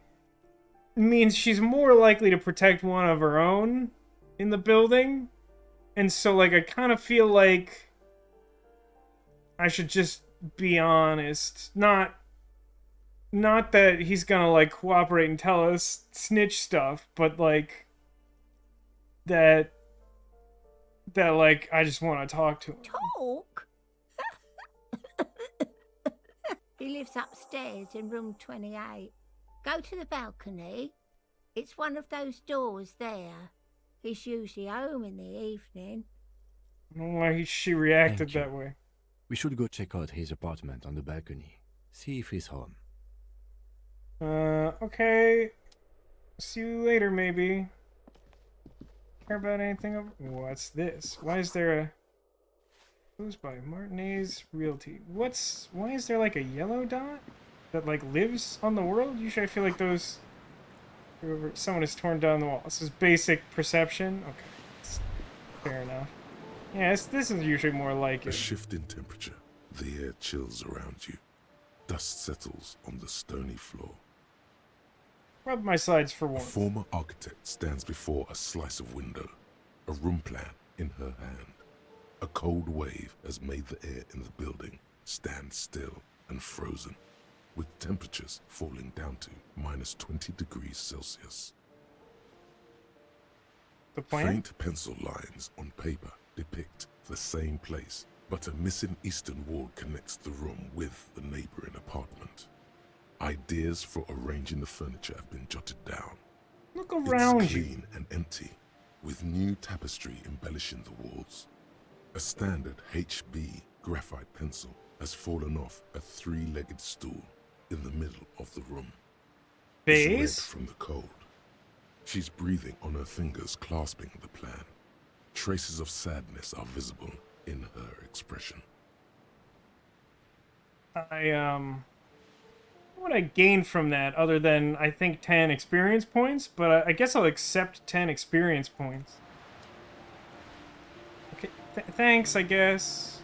means she's more likely to protect one of her own in the building. And so like I kind of feel like I should just be honest. Not not that he's gonna, like, cooperate and tell us snitch stuff, but, like, that, like, I just want to talk to him. Talk? He lives upstairs in room 28. Go to the balcony. It's one of those doors there. He's usually home in the evening. I don't know why she reacted Thank you. that way. We should go check out his apartment on the balcony. See if he's home. Okay. See you later, maybe. Care about anything? What's this? Why is there a... Who's by Martinaise Realty? Why is there, like, a yellow dot that, like, lives on the world? Usually I feel like those... Someone has torn down the wall. This is basic perception? Okay. Fair enough. Yeah, this is usually more like A it. shift in temperature. The air chills around you. Dust settles on the stony floor. Rub my sides for A once. former architect stands before a slice of window, a room plan in her hand. A cold wave has made the air in the building stand still and frozen, with temperatures falling down to -20 degrees Celsius. The plan? Faint pencil lines on paper depict the same place, but a missing eastern wall connects the room with the neighboring apartment. Ideas for arranging the furniture have been jotted down. Look around It's you. clean and empty, with new tapestry embellishing the walls. A standard HB graphite pencil has fallen off a three-legged stool in the middle of the room. It's red Base? from the cold. She's breathing on her fingers, clasping the plan. Traces of sadness are visible in her expression. What I gained from that, other than, I think, 10 experience points, but I guess I'll accept 10 experience points. Okay, thanks, I guess.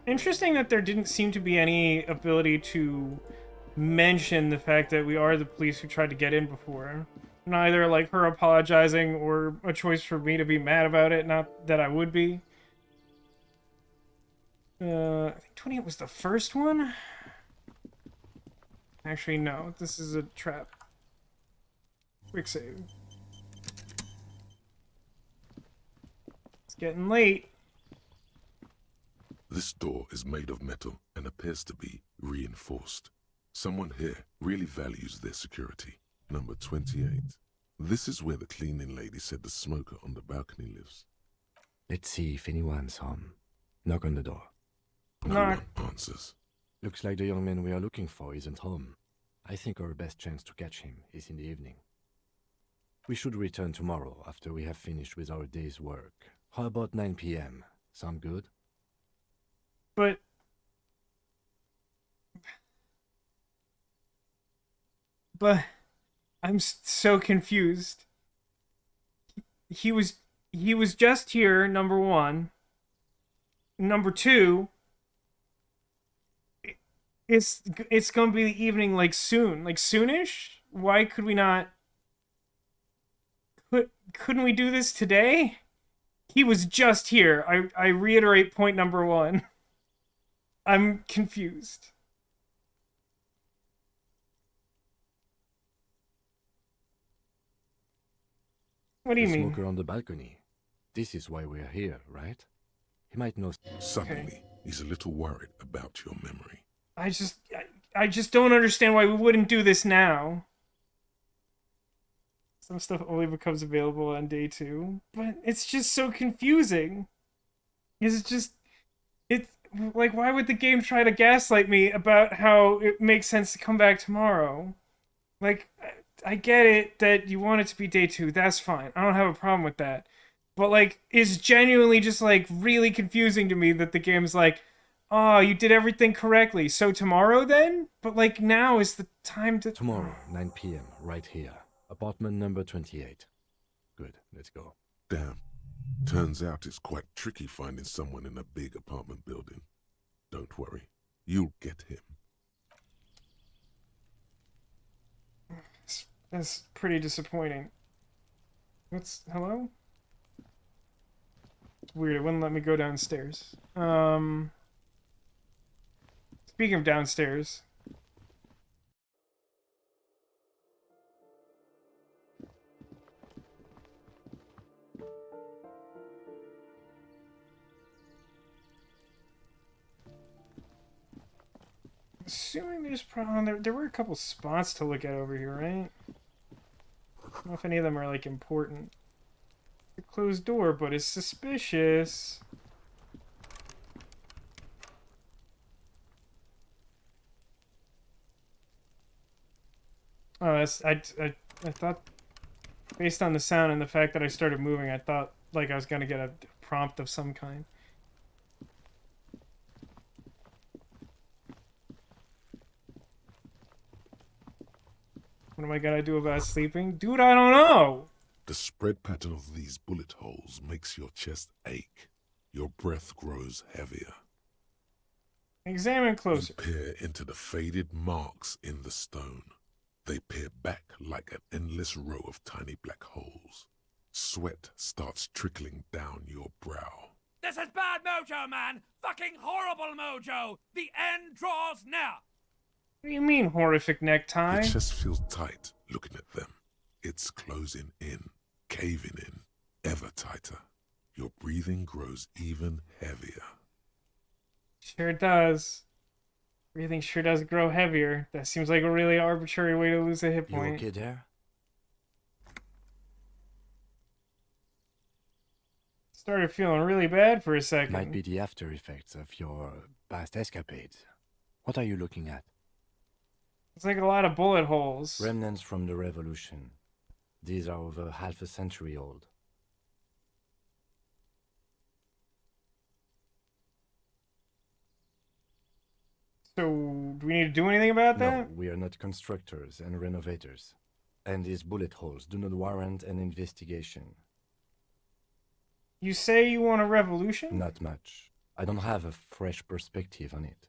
Interesting that there didn't seem to be any ability to mention the fact that we are the police who tried to get in before. Neither, like, her apologizing or a choice for me to be mad about it, not that I would be. I think 28 was the first one? Actually, no. This is a trap. Quick save. It's getting late. This door is made of metal and appears to be reinforced. Someone here really values their security. Number 28. This is where the cleaning lady said the smoker on the balcony lives. Let's see if anyone's home. Knock on the door. No one answers. Looks like the young man we are looking for isn't home. I think our best chance to catch him is in the evening. We should return tomorrow after we have finished with our day's work. How about 9 p.m.? Sound good? But I'm so confused. He was just here, number one. Number two, it's gonna be the evening, like, soon, like, soonish. Why could we not? Couldn't we do this today? He was just here. I reiterate point number one. I'm confused. What do you the mean? Smoker on the balcony. This is why we're here, right? He might know. Suddenly, he's a little worried about your memory. I just don't understand why we wouldn't do this now. Some stuff only becomes available on day 2, but it's just so confusing. It's like, why would the game try to gaslight me about how it makes sense to come back tomorrow? Like, I get it that you want it to be day 2, that's fine. I don't have a problem with that. But, like, it's genuinely just, like, really confusing to me that the game's like, oh, you did everything correctly, so tomorrow then? But, like, now is the time to... Tomorrow, 9 p.m., right here. Apartment number 28. Good, let's go. Damn. Turns out it's quite tricky finding someone in a big apartment building. Don't worry. You'll get him. That's pretty disappointing. Hello? It's weird. It wouldn't let me go downstairs. Speaking of downstairs. Assuming there's probably there were a couple spots to look at over here, right? I don't know if any of them are like important. The closed door, but it's suspicious. Oh, I thought, based on the sound and the fact that I started moving, I thought like I was gonna get a prompt of some kind. What am I gonna do about sleeping? Dude, I don't know! The spread pattern of these bullet holes makes your chest ache. Your breath grows heavier. Examine closer. You peer into the faded marks in the stone. They peer back like an endless row of tiny black holes. Sweat starts trickling down your brow. This is bad mojo, man! Fucking horrible mojo! The end draws near! What do you mean, horrific necktie? Your chest feels tight looking at them. It's closing in, caving in, ever tighter. Your breathing grows even heavier. Sure does. Breathing sure does grow heavier. That seems like a really arbitrary way to lose a hit point. You okay there? Started feeling really bad for a second. Might be the after effects of your past escapades. What are you looking at? It's like a lot of bullet holes. Remnants from the revolution. These are over half a century old. So, do we need to do anything about that? No, we are not constructors and renovators. And these bullet holes do not warrant an investigation. You say you want a revolution? Not much. I don't have a fresh perspective on it.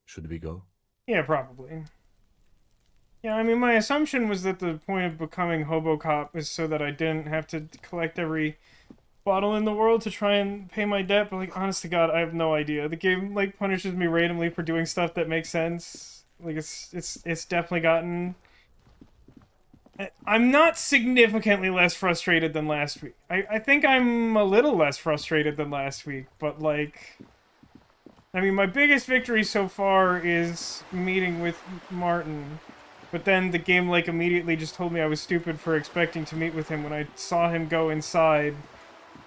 Should we go? Yeah, probably. Yeah, I mean, my assumption was that the point of becoming Hobocop is so that I didn't have to collect every bottle in the world to try and pay my debt, but, like, honest to God, I have no idea. The game, like, punishes me randomly for doing stuff that makes sense. Like, it's definitely gotten... I'm not significantly less frustrated than last week. I think I'm a little less frustrated than last week, but, like... I mean, my biggest victory so far is meeting with Martin. But then the game, like, immediately just told me I was stupid for expecting to meet with him when I saw him go inside.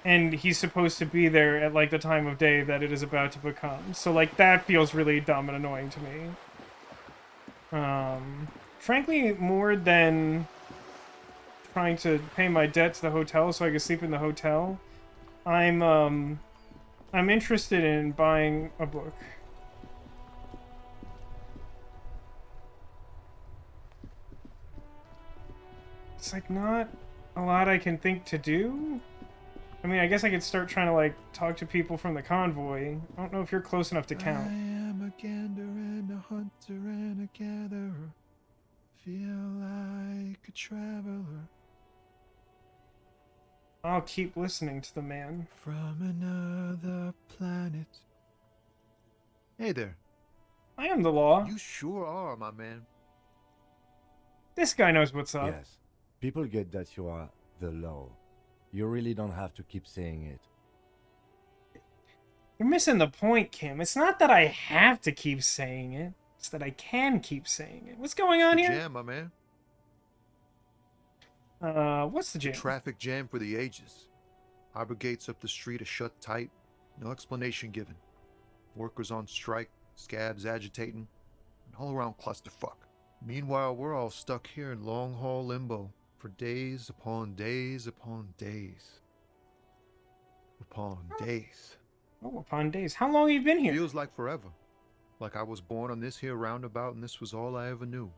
And he's supposed to be there at, like, the time of day that it is about to become. So, like, that feels really dumb and annoying to me. Frankly, more than trying to pay my debt to the hotel so I can sleep in the hotel, I'm interested in buying a book. It's like not a lot I can think to do. I mean, I guess I could start trying to, like, talk to people from the convoy. I don't know if you're close enough to count. I am a gander and a hunter and a gatherer. Feel like a traveler. I'll keep listening to the man. From another planet. Hey there. I am the law. You sure are, my man. This guy knows what's up. Yes. People get that you are the law. You really don't have to keep saying it. You're missing the point, Kim. It's not that I have to keep saying it. It's that I can keep saying it. What's going on The here? jam, my man. What's the jam? Traffic jam for the ages. Harbor gates up the street are shut tight. No explanation given. Workers on strike, scabs agitating, an all-around clusterfuck. Meanwhile, we're all stuck here in long-haul limbo for days upon days upon days. Upon days. Oh, upon days. How long have you been here? Feels like forever. Like I was born on this here roundabout and this was all I ever knew.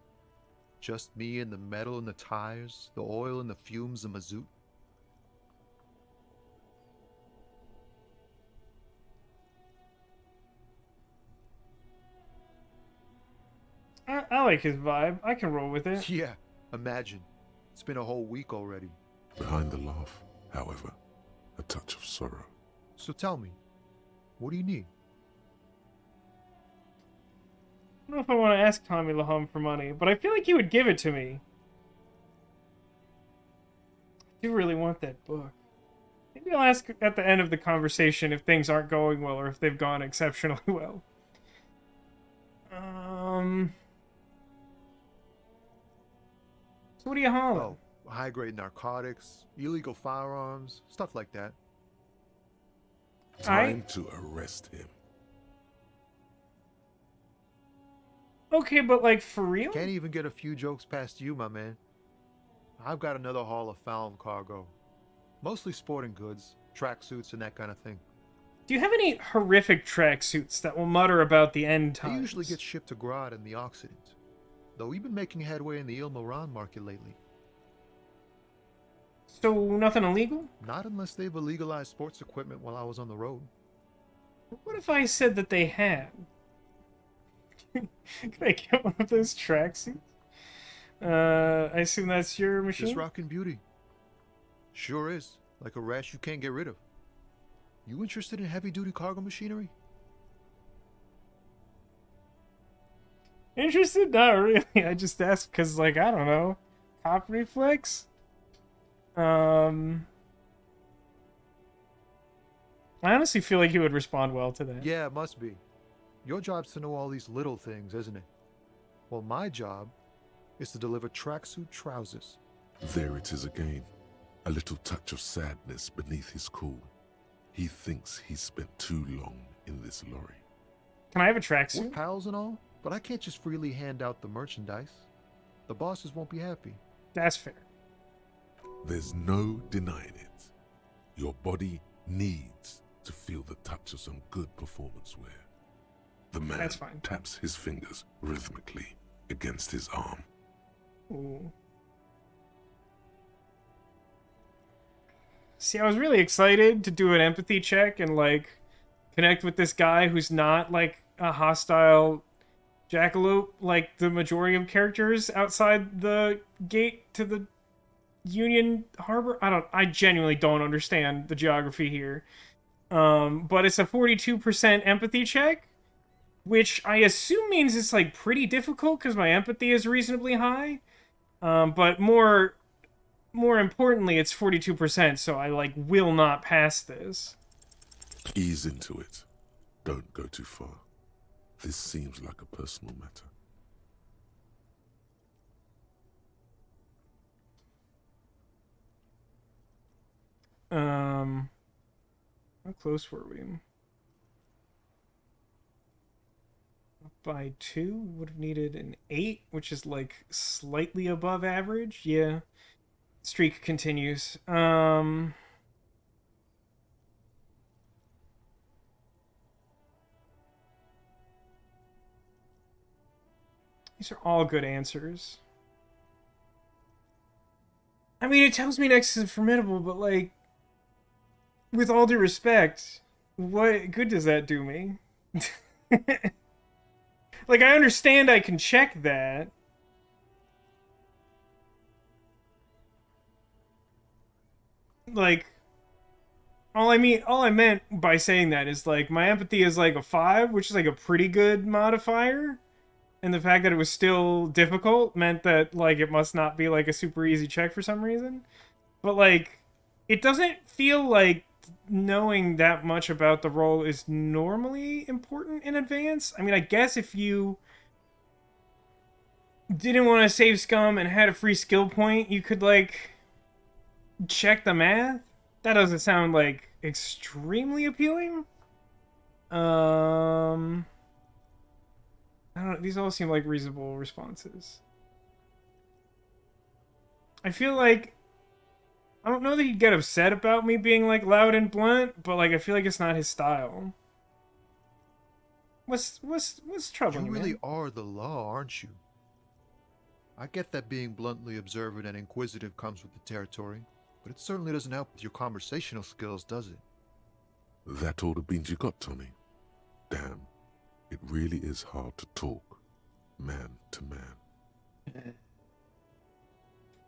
Just me and the metal and the tires, the oil and the fumes of mazout. I like his vibe. I can roll with it. Yeah, imagine. It's been a whole week already. Behind the laugh, however, a touch of sorrow. So tell me, what do you need? I don't know if I want to ask Tommy Lahum for money, but I feel like he would give it to me. I do really want that book. Maybe I'll ask at the end of the conversation if things aren't going well or if they've gone exceptionally well. So what are you hauling? Oh, high-grade narcotics, illegal firearms, stuff like that. Time to arrest him. Okay, but like for real? Can't even get a few jokes past you, my man. I've got another haul of found cargo. Mostly sporting goods, tracksuits, and that kind of thing. Do you have any horrific tracksuits that will mutter about the end times? They usually get shipped to Grad in the Occident, though we've been making headway in the Ilmaran market lately. So nothing illegal? Not unless they've illegalized sports equipment while I was on the road. What if I said that they had? Can I get one of those tracksuits? I assume that's your machine? Just rockin' beauty. Sure is. Like a rash you can't get rid of. You interested in heavy-duty cargo machinery? Interested? Not really. I just asked because, like, I don't know. Cop reflex? I honestly feel like he would respond well to that. Yeah, it must be. Your job's to know all these little things, isn't it? Well, my job is to deliver tracksuit trousers. There it is again. A little touch of sadness beneath his cool. He thinks he's spent too long in this lorry. Can I have a We're tracksuit? pals and all, but I can't just freely hand out the merchandise. The bosses won't be happy. That's fair. There's no denying it. Your body needs to feel the touch of some good performance wear. The man That's fine. taps his fingers rhythmically against his arm. Ooh. See, I was really excited to do an empathy check and, like, connect with this guy who's not, like, a hostile jackalope like the majority of characters outside the gate to the Union Harbor. I genuinely don't understand the geography here. But it's a 42% empathy check, which I assume means it's, like, pretty difficult because my empathy is reasonably high. But more importantly, it's 42%, so I, like, will not pass this. Ease into it. Don't go too far. This seems like a personal matter. How close were we? By 2, would have needed an 8, which is, like, slightly above average. Yeah. Streak continues. These are all good answers. I mean, it tells me next is formidable, but, like, with all due respect, what good does that do me? Like, I understand I can check that. Like, all I meant by saying that is, like, my empathy is, like, a 5, which is, like, a pretty good modifier. And the fact that it was still difficult meant that, like, it must not be, like, a super easy check for some reason. But, like, it doesn't feel like knowing that much about the role is normally important in advance. I mean, I guess if you didn't want to save scum and had a free skill point, you could, like, check the math. That doesn't sound, like, extremely appealing. I don't know, these all seem like reasonable responses. I feel like I don't know that he'd get upset about me being, like, loud and blunt, but, like, I feel like it's not his style. What's troubling You you, really man? are the law, aren't you? I get that being bluntly observant and inquisitive comes with the territory, but it certainly doesn't help with your conversational skills, does it? That all the beans you got, Tommy? Damn, it really is hard to talk, man to man.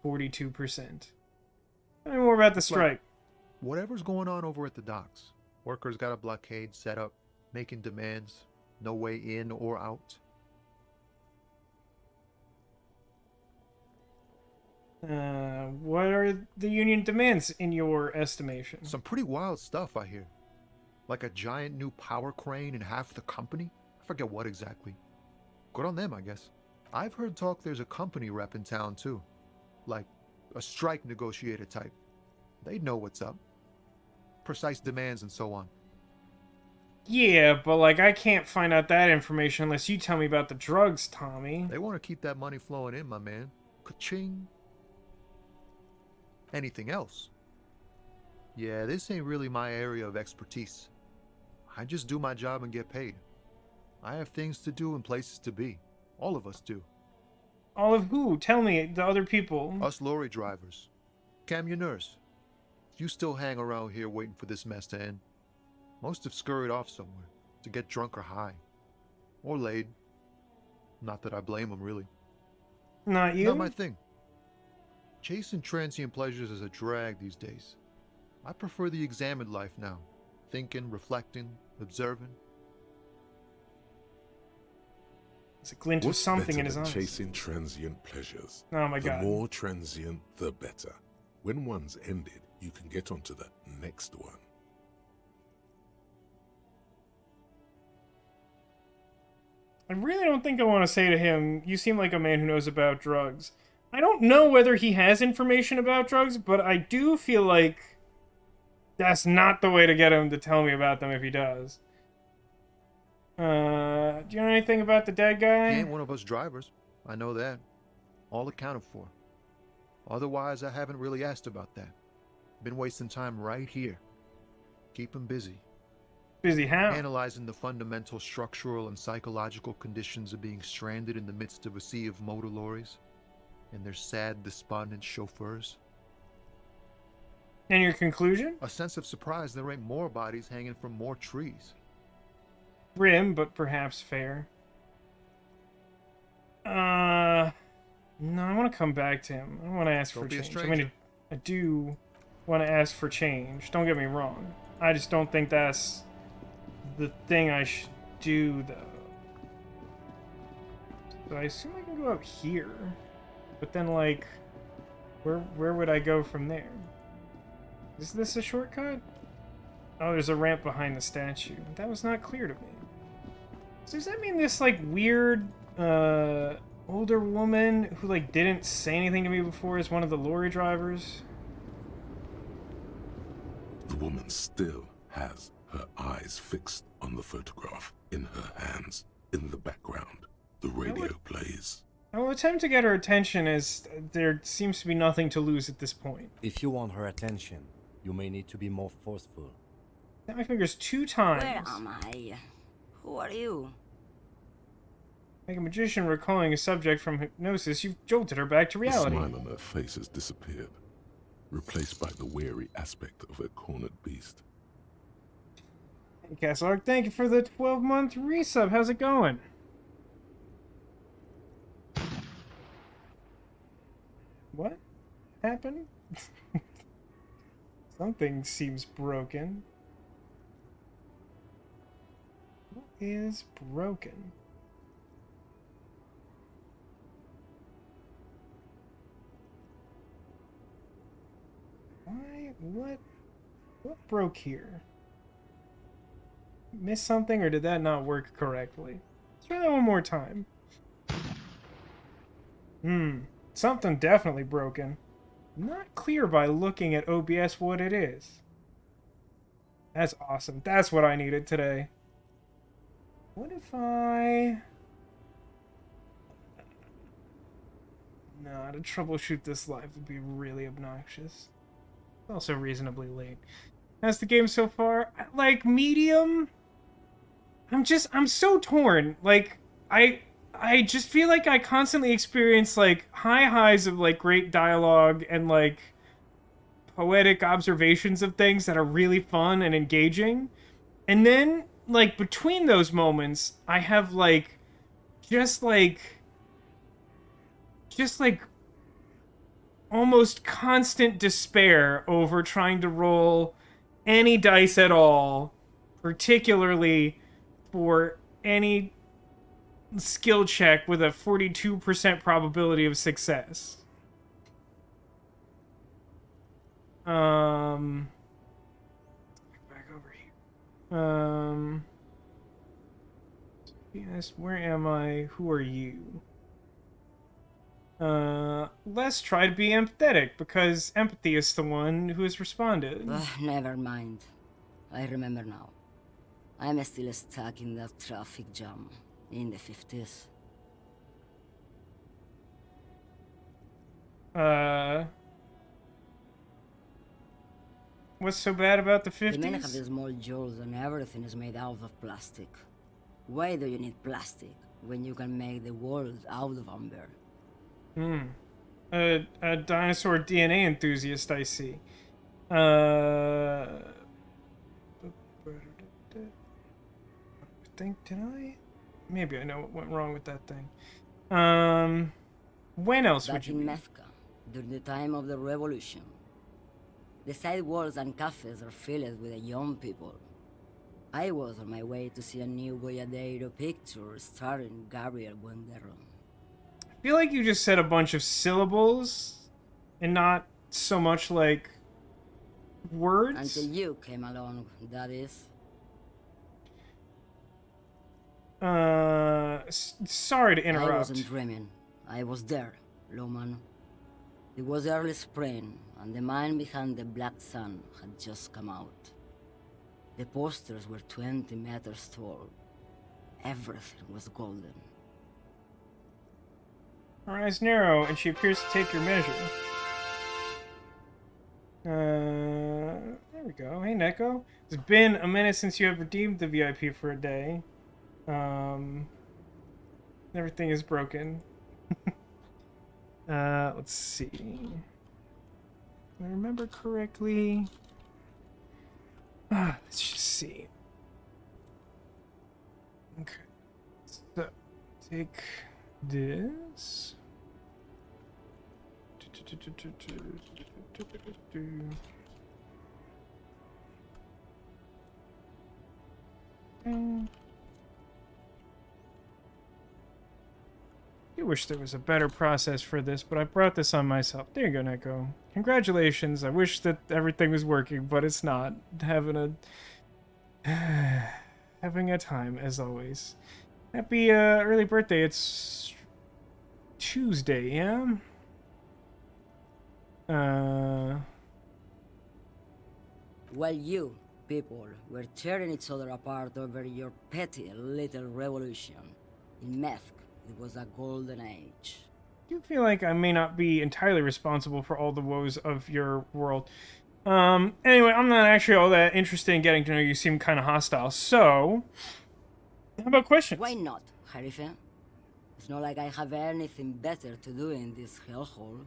42%. Tell me more about the strike. Whatever's going on over at the docks, Workers got a blockade set up, making demands, no way in or out. What are the union demands in your estimation? Some pretty wild stuff, I hear. Like a giant new power crane in half the company? I forget what exactly. Good on them, I guess. I've heard talk there's a company rep in town, too. Like, a strike negotiator type. They'd know what's up. Precise demands and so on. Yeah, but like I can't find out that information unless you tell me about the drugs, Tommy. They want to keep that money flowing in, my man. Ka-ching. Anything else? Yeah, this ain't really my area of expertise. I just do my job and get paid. I have things to do and places to be. All of us do. All of who? Tell me, the other people. Us lorry drivers. Camionneurs. You still hang around here waiting for this mess to end. Most have scurried off somewhere to get drunk or high. Or laid. Not that I blame them, really. Not you? Not my thing. Chasing transient pleasures is a drag these days. I prefer the examined life now. Thinking, reflecting, observing. It's a glint of something in his eyes. Chasing transient pleasures. Oh my god. The more transient, the better. When one's ended, you can get onto the next one. I really don't think I want to say to him, you seem like a man who knows about drugs. I don't know whether he has information about drugs, but I do feel like that's not the way to get him to tell me about them if he does. Do you know anything about the dead guy? He ain't one of us drivers. I know that. All accounted for. Otherwise, I haven't really asked about that. Been wasting time right here. Keep him busy. Busy how? Analyzing the fundamental structural and psychological conditions of being stranded in the midst of a sea of motor lorries and their sad, despondent chauffeurs. And your conclusion? A sense of surprise there ain't more bodies hanging from more trees. Grim, but perhaps fair. No, I want to come back to him. I want to ask for change. I mean, I do want to ask for change. Don't get me wrong. I just don't think that's the thing I should do, though. So I assume I can go up here. But then, like, where would I go from there? Is this a shortcut? Oh, there's a ramp behind the statue. That was not clear to me. So does that mean this, like, weird, older woman who, like, didn't say anything to me before is one of the lorry drivers? The woman still has her eyes fixed on the photograph in her hands. In the background, the radio plays. I will attempt to get her attention as there seems to be nothing to lose at this point. If you want her attention, you may need to be more forceful. Snap my fingers 2 times. Where am I? Who are you? Like a magician recalling a subject from hypnosis, you've jolted her back to reality. The smile on her face has disappeared, replaced by the weary aspect of a cornered beast. Hey, Castle, thank you for the 12-month resub. How's it going? What happened? Something seems broken. What is broken? Why? What broke here? Missed something, or did that not work correctly? Let's try that one more time. Something definitely broken. Not clear by looking at OBS what it is. That's awesome. That's what I needed today. What if I... Nah, to troubleshoot this live would be really obnoxious. It's also reasonably late. How's the game so far? Like, medium? I'm so torn. Like, I just feel like I constantly experience, like, high highs of, like, great dialogue and, like, poetic observations of things that are really fun and engaging. And then, like, between those moments, I have, like, just, like, almost constant despair over trying to roll any dice at all particularly for any skill check with a 42% probability of success. Back over here. Yes, where am I? Who are you? Let's try to be empathetic, because empathy is the one who has responded. Never mind. I remember now. I'm still stuck in that traffic jam in the 50s. What's so bad about the The men have 50s? small jaws and everything is made out of plastic. Why do you need plastic when you can make the world out of amber? A dinosaur DNA enthusiast, I see. I think, did I? Maybe I know what went wrong with that thing. When else would Back you in be? Mefka, during the time of the revolution. The sidewalks and cafes are filled with young people. I was on my way to see a new Boyadero picture starring Gabriel Buendero. I feel like you just said a bunch of syllables and not so much like words. Until you came along, that is. Sorry to interrupt. I wasn't dreaming. I was there, Loman. It was early spring, and the man behind the black sun had just come out. The posters were 20 meters tall. Everything was golden. Her eyes narrow, and she appears to take your measure. There we go. Hey, Neko. It's been a minute since you have redeemed the VIP for a day. Everything is broken. Let's see. If I remember correctly. Let's just see. Okay. So, take this. I wish there was a better process for this, but I brought this on myself. There you go, Neko. Congratulations. I wish that everything was working, but it's not. Having a time, as always. Happy early birthday. It's Tuesday, yeah? While you, people, were tearing each other apart over your petty little revolution, in Methk, it was a golden age. I do feel like I may not be entirely responsible for all the woes of your world. Anyway, I'm not actually all that interested in getting to know you. You seem kind of hostile. So, how about questions? Why not, Harife? It's not like I have anything better to do in this hellhole.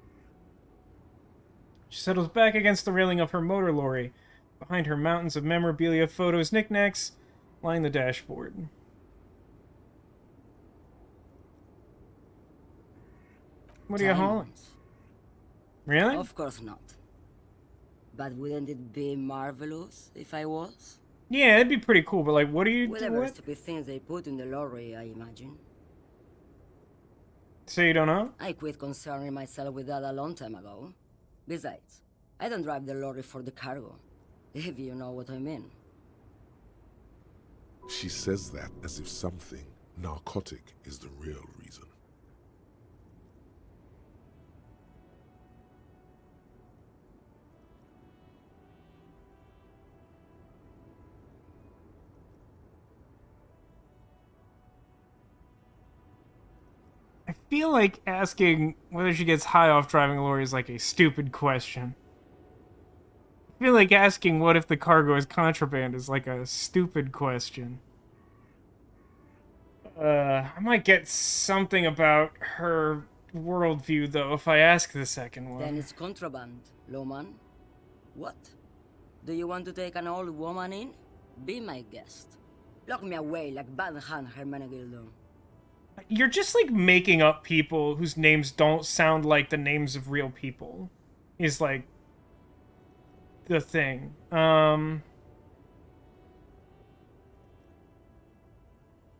She settles back against the railing of her motor lorry. Behind her, mountains of memorabilia, photos, knickknacks line the dashboard. What are you hauling? Diamonds. Really? Of course not. But wouldn't it be marvelous if I was? Yeah, it'd be pretty cool, but like, what do you do? Whatever What? stupid things they put in the lorry, I imagine. So you don't know? I quit concerning myself with that a long time ago. Besides, I don't drive the lorry for the cargo, if you know what I mean. She says that as if something narcotic is the real reason. I feel like asking whether she gets high off driving a lorry is like a stupid question. I feel like asking what if the cargo is contraband is like a stupid question. I might get something about her worldview, though, if I ask the second one. Then it's contraband, Loman. What? Do you want to take an old woman in? Be my guest. Lock me away like Bad Hand Hermenegildo. You're just, like, making up people whose names don't sound like the names of real people. Is, like, the thing.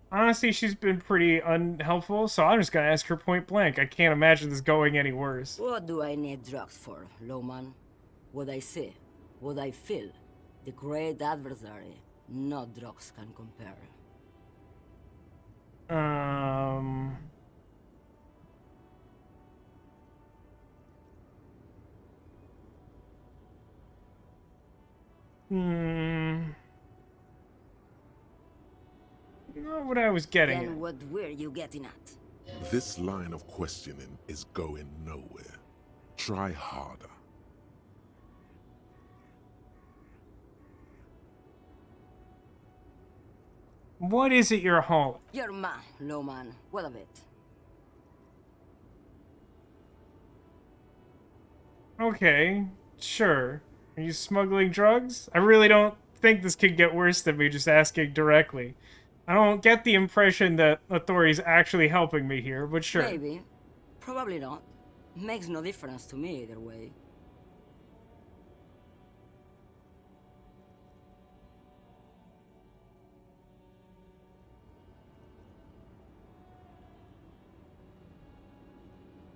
Honestly, she's been pretty unhelpful, so I'm just gonna ask her point blank. I can't imagine this going any worse. What do I need drugs for, Lowman? What I see, what I feel. The great adversary, no drugs can compare. Not what I was getting Then at. what were you getting at? This line of questioning is going nowhere. Try harder. What is it you're hauling? Your man, Lowman. What of it? Okay, sure. Are you smuggling drugs? I really don't think this could get worse than me just asking directly. I don't get the impression that authorities actually helping me here, but sure. Maybe. Probably not. Makes no difference to me either way.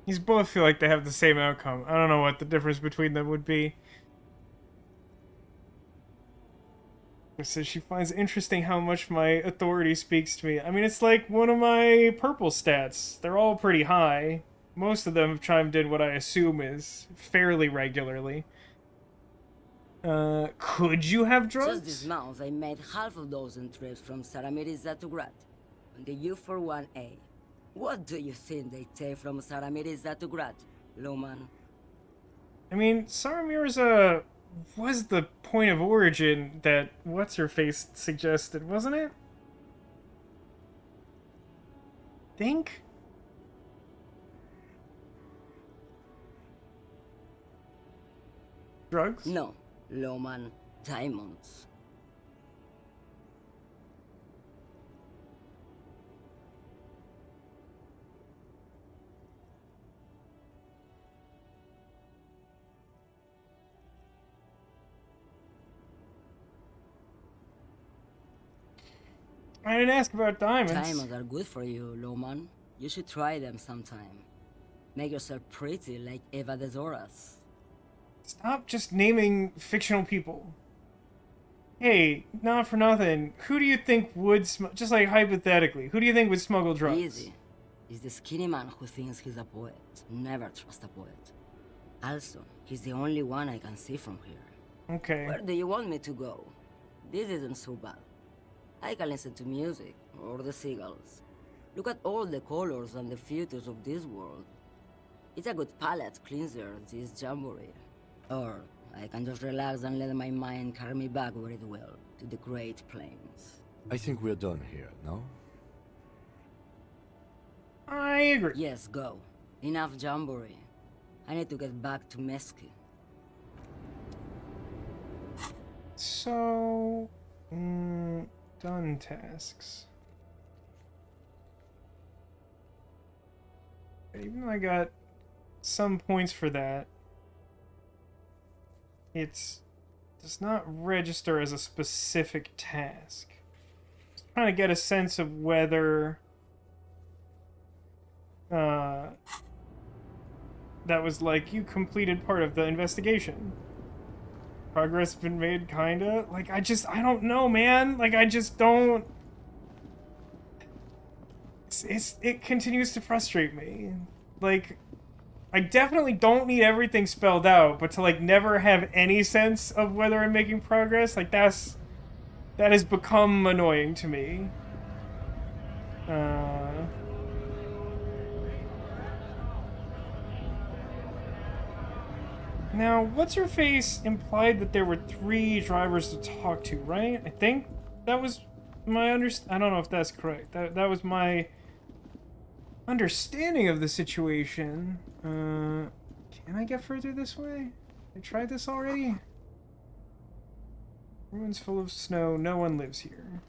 These both feel like they have the same outcome. I don't know what the difference between them would be. It says she finds interesting how much my authority speaks to me. I mean, it's like one of my purple stats. They're all pretty high. Most of them have chimed in what I assume is fairly regularly. Could you have drugs? Just this month, I made half a dozen trips from Saramiriza to Grad on the U41A. What do you think they take from Saramiriza to Grad, Lowman? I mean, Saramirza was the point of origin that What's-Her-Face suggested, wasn't it? Think? Drugs? No, Lowman. Diamonds. I didn't ask about diamonds. Diamonds are good for you, Lowman. You should try them sometime. Make yourself pretty like Eva de Zoras. Stop just naming fictional people. Hey, not for nothing. Who do you think would just like hypothetically? Who do you think would smuggle drugs? Easy. It's the skinny man who thinks he's a poet. Never trust a poet. Also, he's the only one I can see from here. Okay. Where do you want me to go? This isn't so bad. I can listen to music, or the seagulls. Look at all the colors and the futures of this world. It's a good palate cleanser, this jamboree. Or I can just relax and let my mind carry me back where it will, to the Great Plains. I think we're done here, no? I agree. Yes, go. Enough jamboree. I need to get back to Mesky. So... done tasks. Even though I got some points for that, it does not register as a specific task. Just trying to get a sense of whether that was like you completed part of the investigation. Progress been made, kinda? Like, I don't know, man. Like, I just don't... It continues to frustrate me. Like, I definitely don't need everything spelled out, but to, like, never have any sense of whether I'm making progress, like, that has become annoying to me. Now, What's-Her-Face implied that there were 3 drivers to talk to, right? I think that was my I don't know if that's correct. That was my understanding of the situation. Can I get further this way? I tried this already? Ruins full of snow. No one lives here.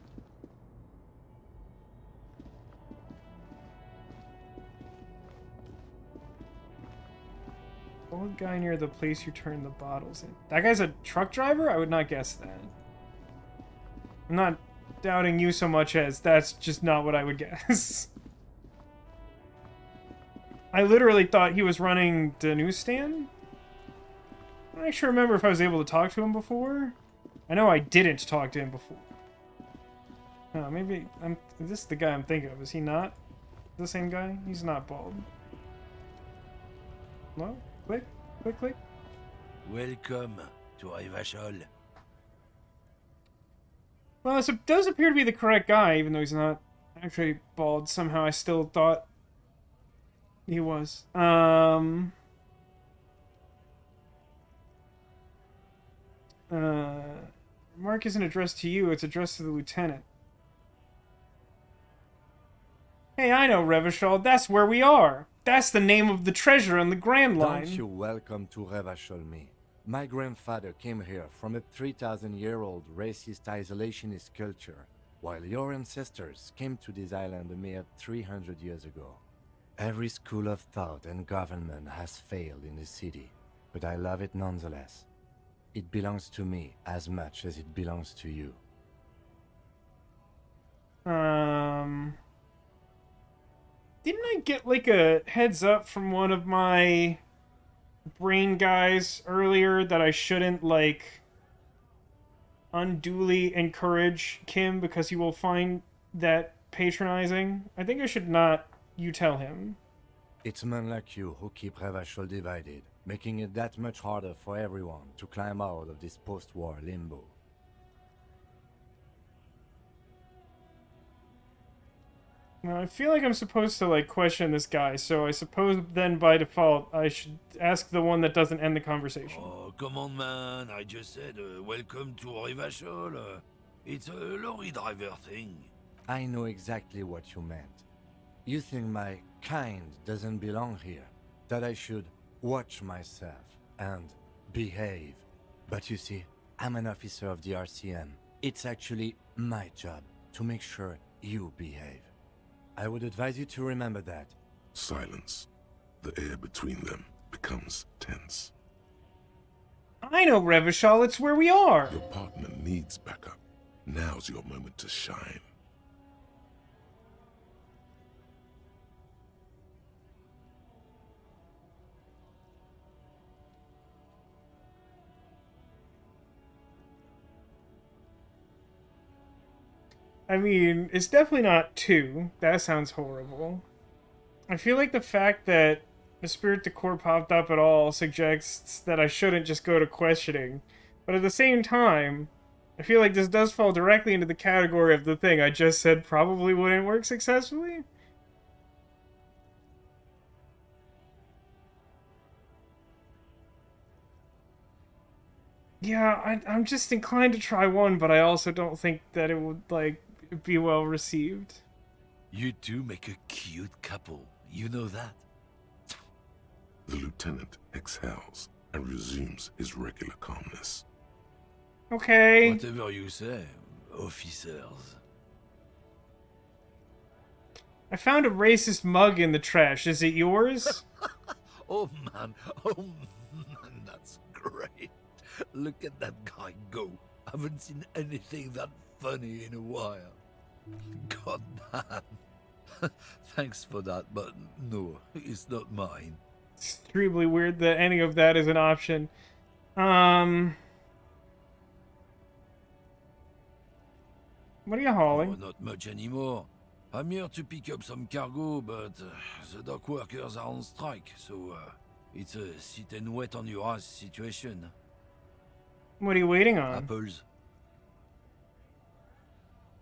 Old guy near the place you turn the bottles in. That guy's a truck driver? I would not guess that. I'm not doubting you so much as that's just not what I would guess. I literally thought he was running the newsstand. I don't actually remember if I was able to talk to him before. I know I didn't talk to him before. Oh, maybe is this the guy I'm thinking of? Is he not the same guy? He's not bald. No? Click, click, click. Welcome to Rivachol. Well, this does appear to be the correct guy, even though he's not actually bald. Somehow I still thought he was. Remark isn't addressed to you, it's addressed to the lieutenant. Hey, I know, Revachol, that's where we are. That's the name of the treasure on the Grand Line. Don't you welcome to Revachol me. My grandfather came here from a 3,000-year-old racist isolationist culture, while your ancestors came to this island a mere 300 years ago. Every school of thought and government has failed in the city, but I love it nonetheless. It belongs to me as much as it belongs to you. Didn't I get, like, a heads up from one of my brain guys earlier that I shouldn't, like, unduly encourage Kim because he will find that patronizing? I think I should not, you tell him. It's men like you who keep Revachol divided, making it that much harder for everyone to climb out of this post-war limbo. Now, I feel like I'm supposed to, like, question this guy, so I suppose then by default I should ask the one that doesn't end the conversation. Oh, come on, man. I just said, welcome to Rivachol. It's a lorry driver thing. I know exactly what you meant. You think my kind doesn't belong here, that I should watch myself and behave. But you see, I'm an officer of the RCM. It's actually my job to make sure you behave. I would advise you to remember that. Silence. The air between them becomes tense. I know, Revachol, it's where we are! Your partner needs backup. Now's your moment to shine. I mean, it's definitely not 2. That sounds horrible. I feel like the fact that the Spirit Decor popped up at all suggests that I shouldn't just go to questioning. But at the same time, I feel like this does fall directly into the category of the thing I just said probably wouldn't work successfully. Yeah, I'm just inclined to try 1, but I also don't think that it would, like, be well received. You two make a cute couple. You know that? The lieutenant exhales and resumes his regular calmness. Okay. Whatever you say, officers. I found a racist mug in the trash. Is it yours? Oh man, that's great. Look at that guy go. Haven't seen anything that funny in a while. God damn. Thanks for that, but no, it's not mine. It's extremely weird that any of that is an option. What are you hauling? Oh, not much anymore. I'm here to pick up some cargo, but the dock workers are on strike, so it's a sit and wait on your ass situation. What are you waiting on? Apples.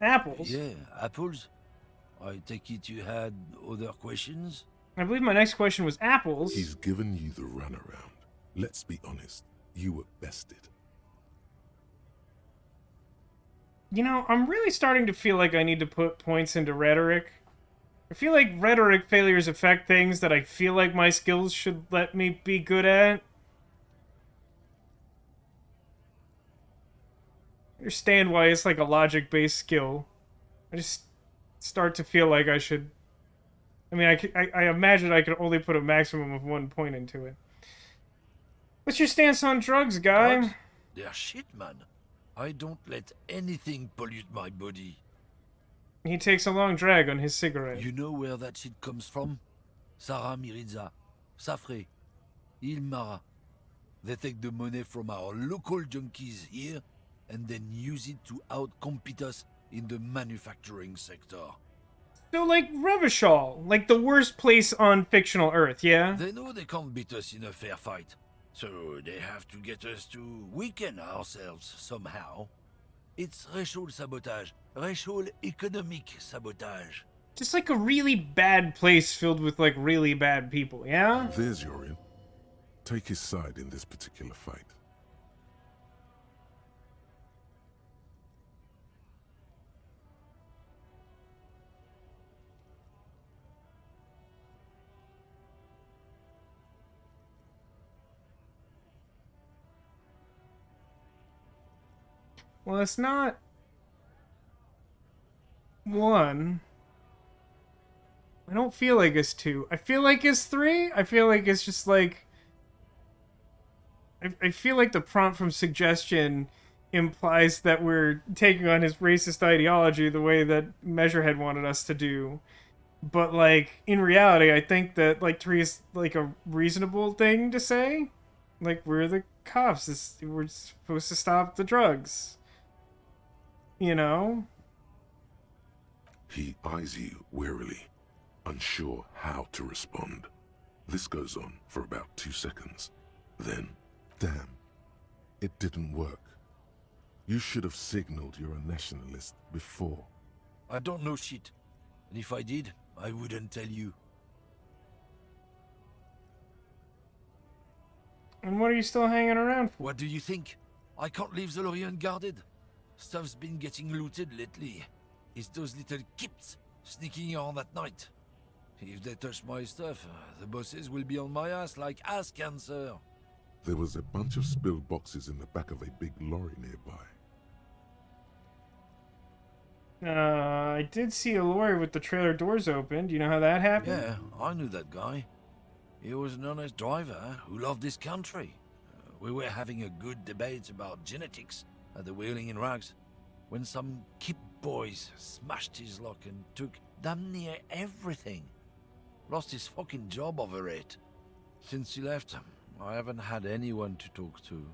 Apples? Yeah, apples. I take it you had other questions? I believe my next question was apples. He's given you the runaround. Let's be honest, you were bested. You know, I'm really starting to feel like I need to put points into rhetoric. I feel like rhetoric failures affect things that I feel like my skills should let me be good at. I understand why it's like a logic-based skill. I just start to feel like I should... I mean, I imagine I could only put a maximum of 1 point into it. What's your stance on drugs, guy? Drugs? They're shit, man. I don't let anything pollute my body. He takes a long drag on his cigarette. You know where that shit comes from? Sarah Mirizza, Safre, Ilmara. They take the money from our local junkies here and then use it to outcompete us in the manufacturing sector. So, like, Revachol, like the worst place on fictional Earth, yeah? They know they can't beat us in a fair fight, so they have to get us to weaken ourselves somehow. It's racial sabotage, racial economic sabotage. Just like a really bad place filled with, like, really bad people, yeah? There's your in. Take his side in this particular fight. Well, it's not 1. I don't feel like it's 2. I feel like it's 3. I feel like it's just like... I feel like the prompt from Suggestion implies that we're taking on his racist ideology the way that Measurehead wanted us to do. But, like, in reality, I think that, like, 3 is, like, a reasonable thing to say. Like, we're the cops. We're supposed to stop the drugs. You know? He eyes you warily, unsure how to respond. This goes on for about 2 seconds. Then, damn, it didn't work. You should have signaled you're a nationalist before. I don't know shit, and if I did, I wouldn't tell you. And what are you still hanging around for? What do you think? I can't leave the lorry unguarded. Stuff's been getting looted lately. It's those little kips sneaking around at night. If they touch my stuff, the bosses will be on my ass like ass cancer. There was a bunch of spilled boxes in the back of a big lorry nearby. I did see a lorry with the trailer doors open. Do you know how that happened? Yeah, I knew that guy. He was an honest driver who loved this country. We were having a good debate about genetics at the Wheeling in Rags when some kip boys smashed his lock and took damn near everything. Lost his fucking job over it. Since he left, I haven't had anyone to talk to.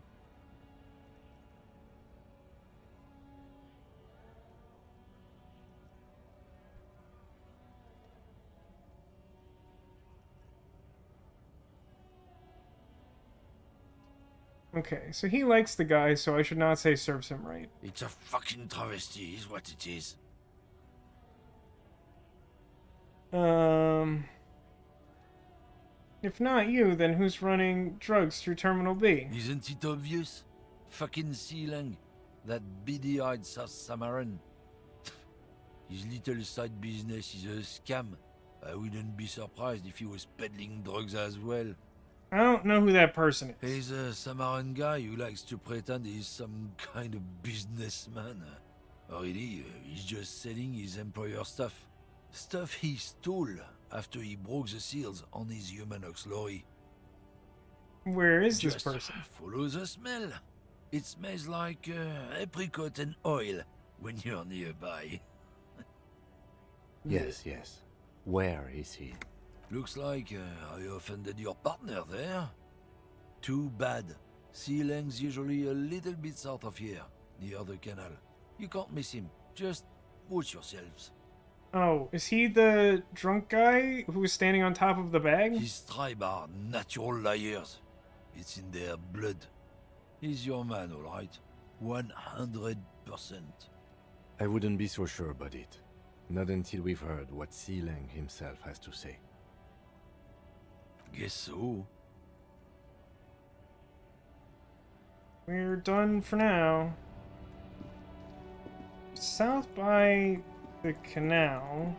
Okay, so he likes the guy, so I should not say serves him right. It's a fucking travesty, is what it is. If not you, then who's running drugs through Terminal B? Isn't it obvious? Fucking Sealang, that beady-eyed South Samaran. His little side business is a scam. I wouldn't be surprised if he was peddling drugs as well. I don't know who that person is. He's a Samaran guy who likes to pretend he's some kind of businessman. Or really, he's just selling his employer stuff. Stuff he stole after he broke the seals on his Humanox lorry. Where is Just this person? Follow the smell. It smells like apricot and oil when you're nearby. Yes, yes. Where is he? Looks like I offended your partner there. Too bad. Sealang's usually a little bit south of here, near the canal. You can't miss him. Just watch yourselves. Oh, is he the drunk guy who was standing on top of the bag? His tribe are natural liars. It's in their blood. He's your man, all right? 100%. I wouldn't be so sure about it. Not until we've heard what Sealang himself has to say. Guess so. We're done for now. South by the canal.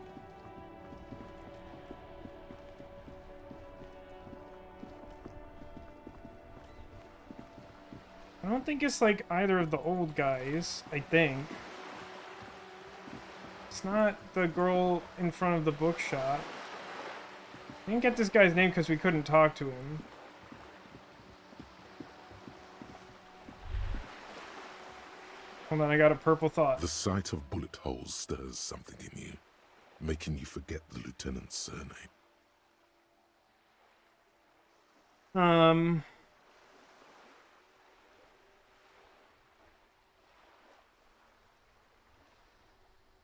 I don't think it's like either of the old guys, I think. It's not the girl in front of the bookshop. I didn't get this guy's name because we couldn't talk to him. Hold on, I got a purple thought. The sight of bullet holes stirs something in you, making you forget the lieutenant's surname.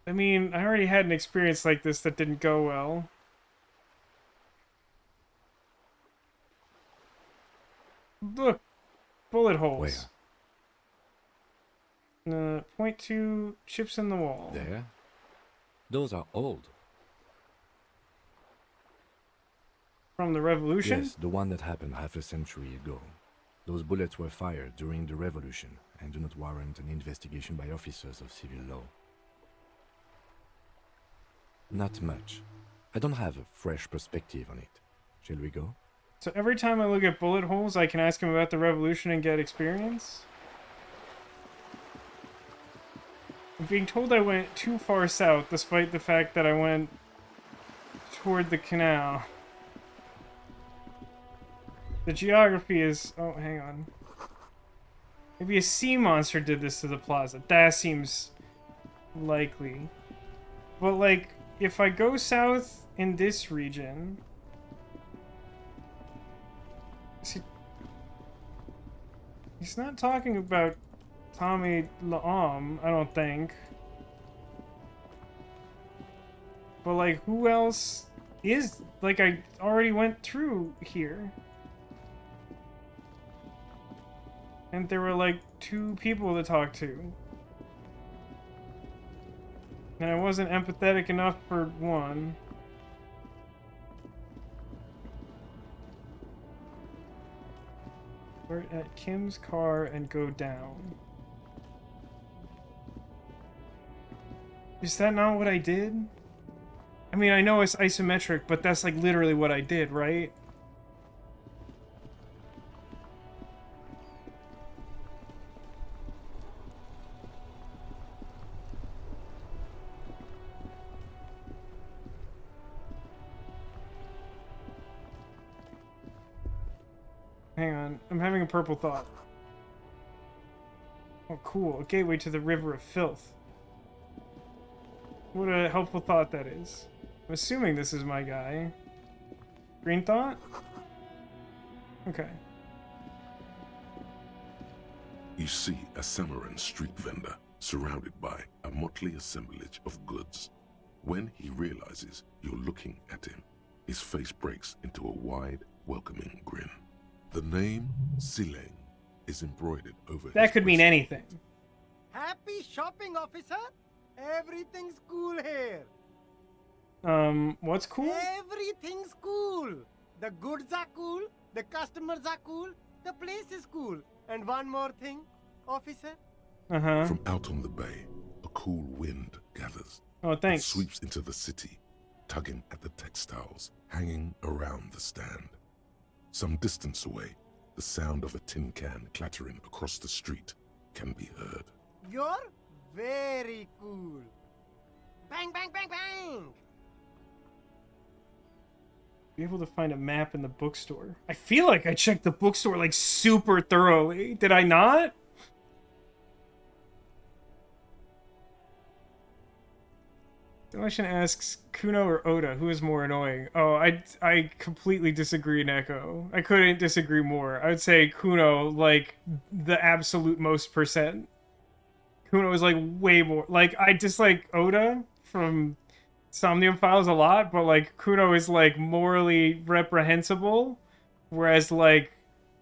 I mean, I already had an experience like this that didn't go well. Look, bullet holes. Where? Point to chips in the wall. There? Those are old. From the revolution? Yes, the one that happened half a century ago. Those bullets were fired during the revolution and do not warrant an investigation by officers of civil law. Not much. I don't have a fresh perspective on it. Shall we go? So every time I look at bullet holes, I can ask him about the revolution and get experience? I'm being told I went too far south, despite the fact that I went toward the canal. The geography is... Oh, hang on. Maybe a sea monster did this to the plaza. That seems likely. But, like, if I go south in this region... See, he's not talking about Tommy Laom, I don't think. But, like, who else is... Like, I already went through here. And there were, like, 2 people to talk to. And I wasn't empathetic enough for one. We're at Kim's car and go down. Is that not what I did? I mean, I know it's isometric, but that's, like, literally what I did, right? Hang on, I'm having a purple thought. Oh, cool. A gateway to the river of filth. What a helpful thought that is. I'm assuming this is my guy. Green thought? Okay. You see a Samaran street vendor surrounded by a motley assemblage of goods. When he realizes you're looking at him, his face breaks into a wide, welcoming grin. The name Sileng is embroidered over that could mean anything. Happy shopping, officer. Everything's cool here. What's cool? Everything's cool. The goods are cool, the customers are cool, the place is cool. And one more thing, officer. From out on the bay, a cool wind gathers. Oh, thanks. It sweeps into the city, tugging at the textiles hanging around the stand. Some distance away, the sound of a tin can clattering across the street can be heard. You're very cool. Bang, bang, bang, bang! Be able to find a map in the bookstore. I feel like I checked the bookstore, like, super thoroughly. Did I not? The question asks, Kuno or Oda, who is more annoying? Oh, I completely disagree, Neko. I couldn't disagree more. I would say Kuno, like, the absolute most percent. Kuno is, like, way more... Like, I dislike Oda from Somnium Files a lot, but, like, Kuno is, like, morally reprehensible, whereas, like,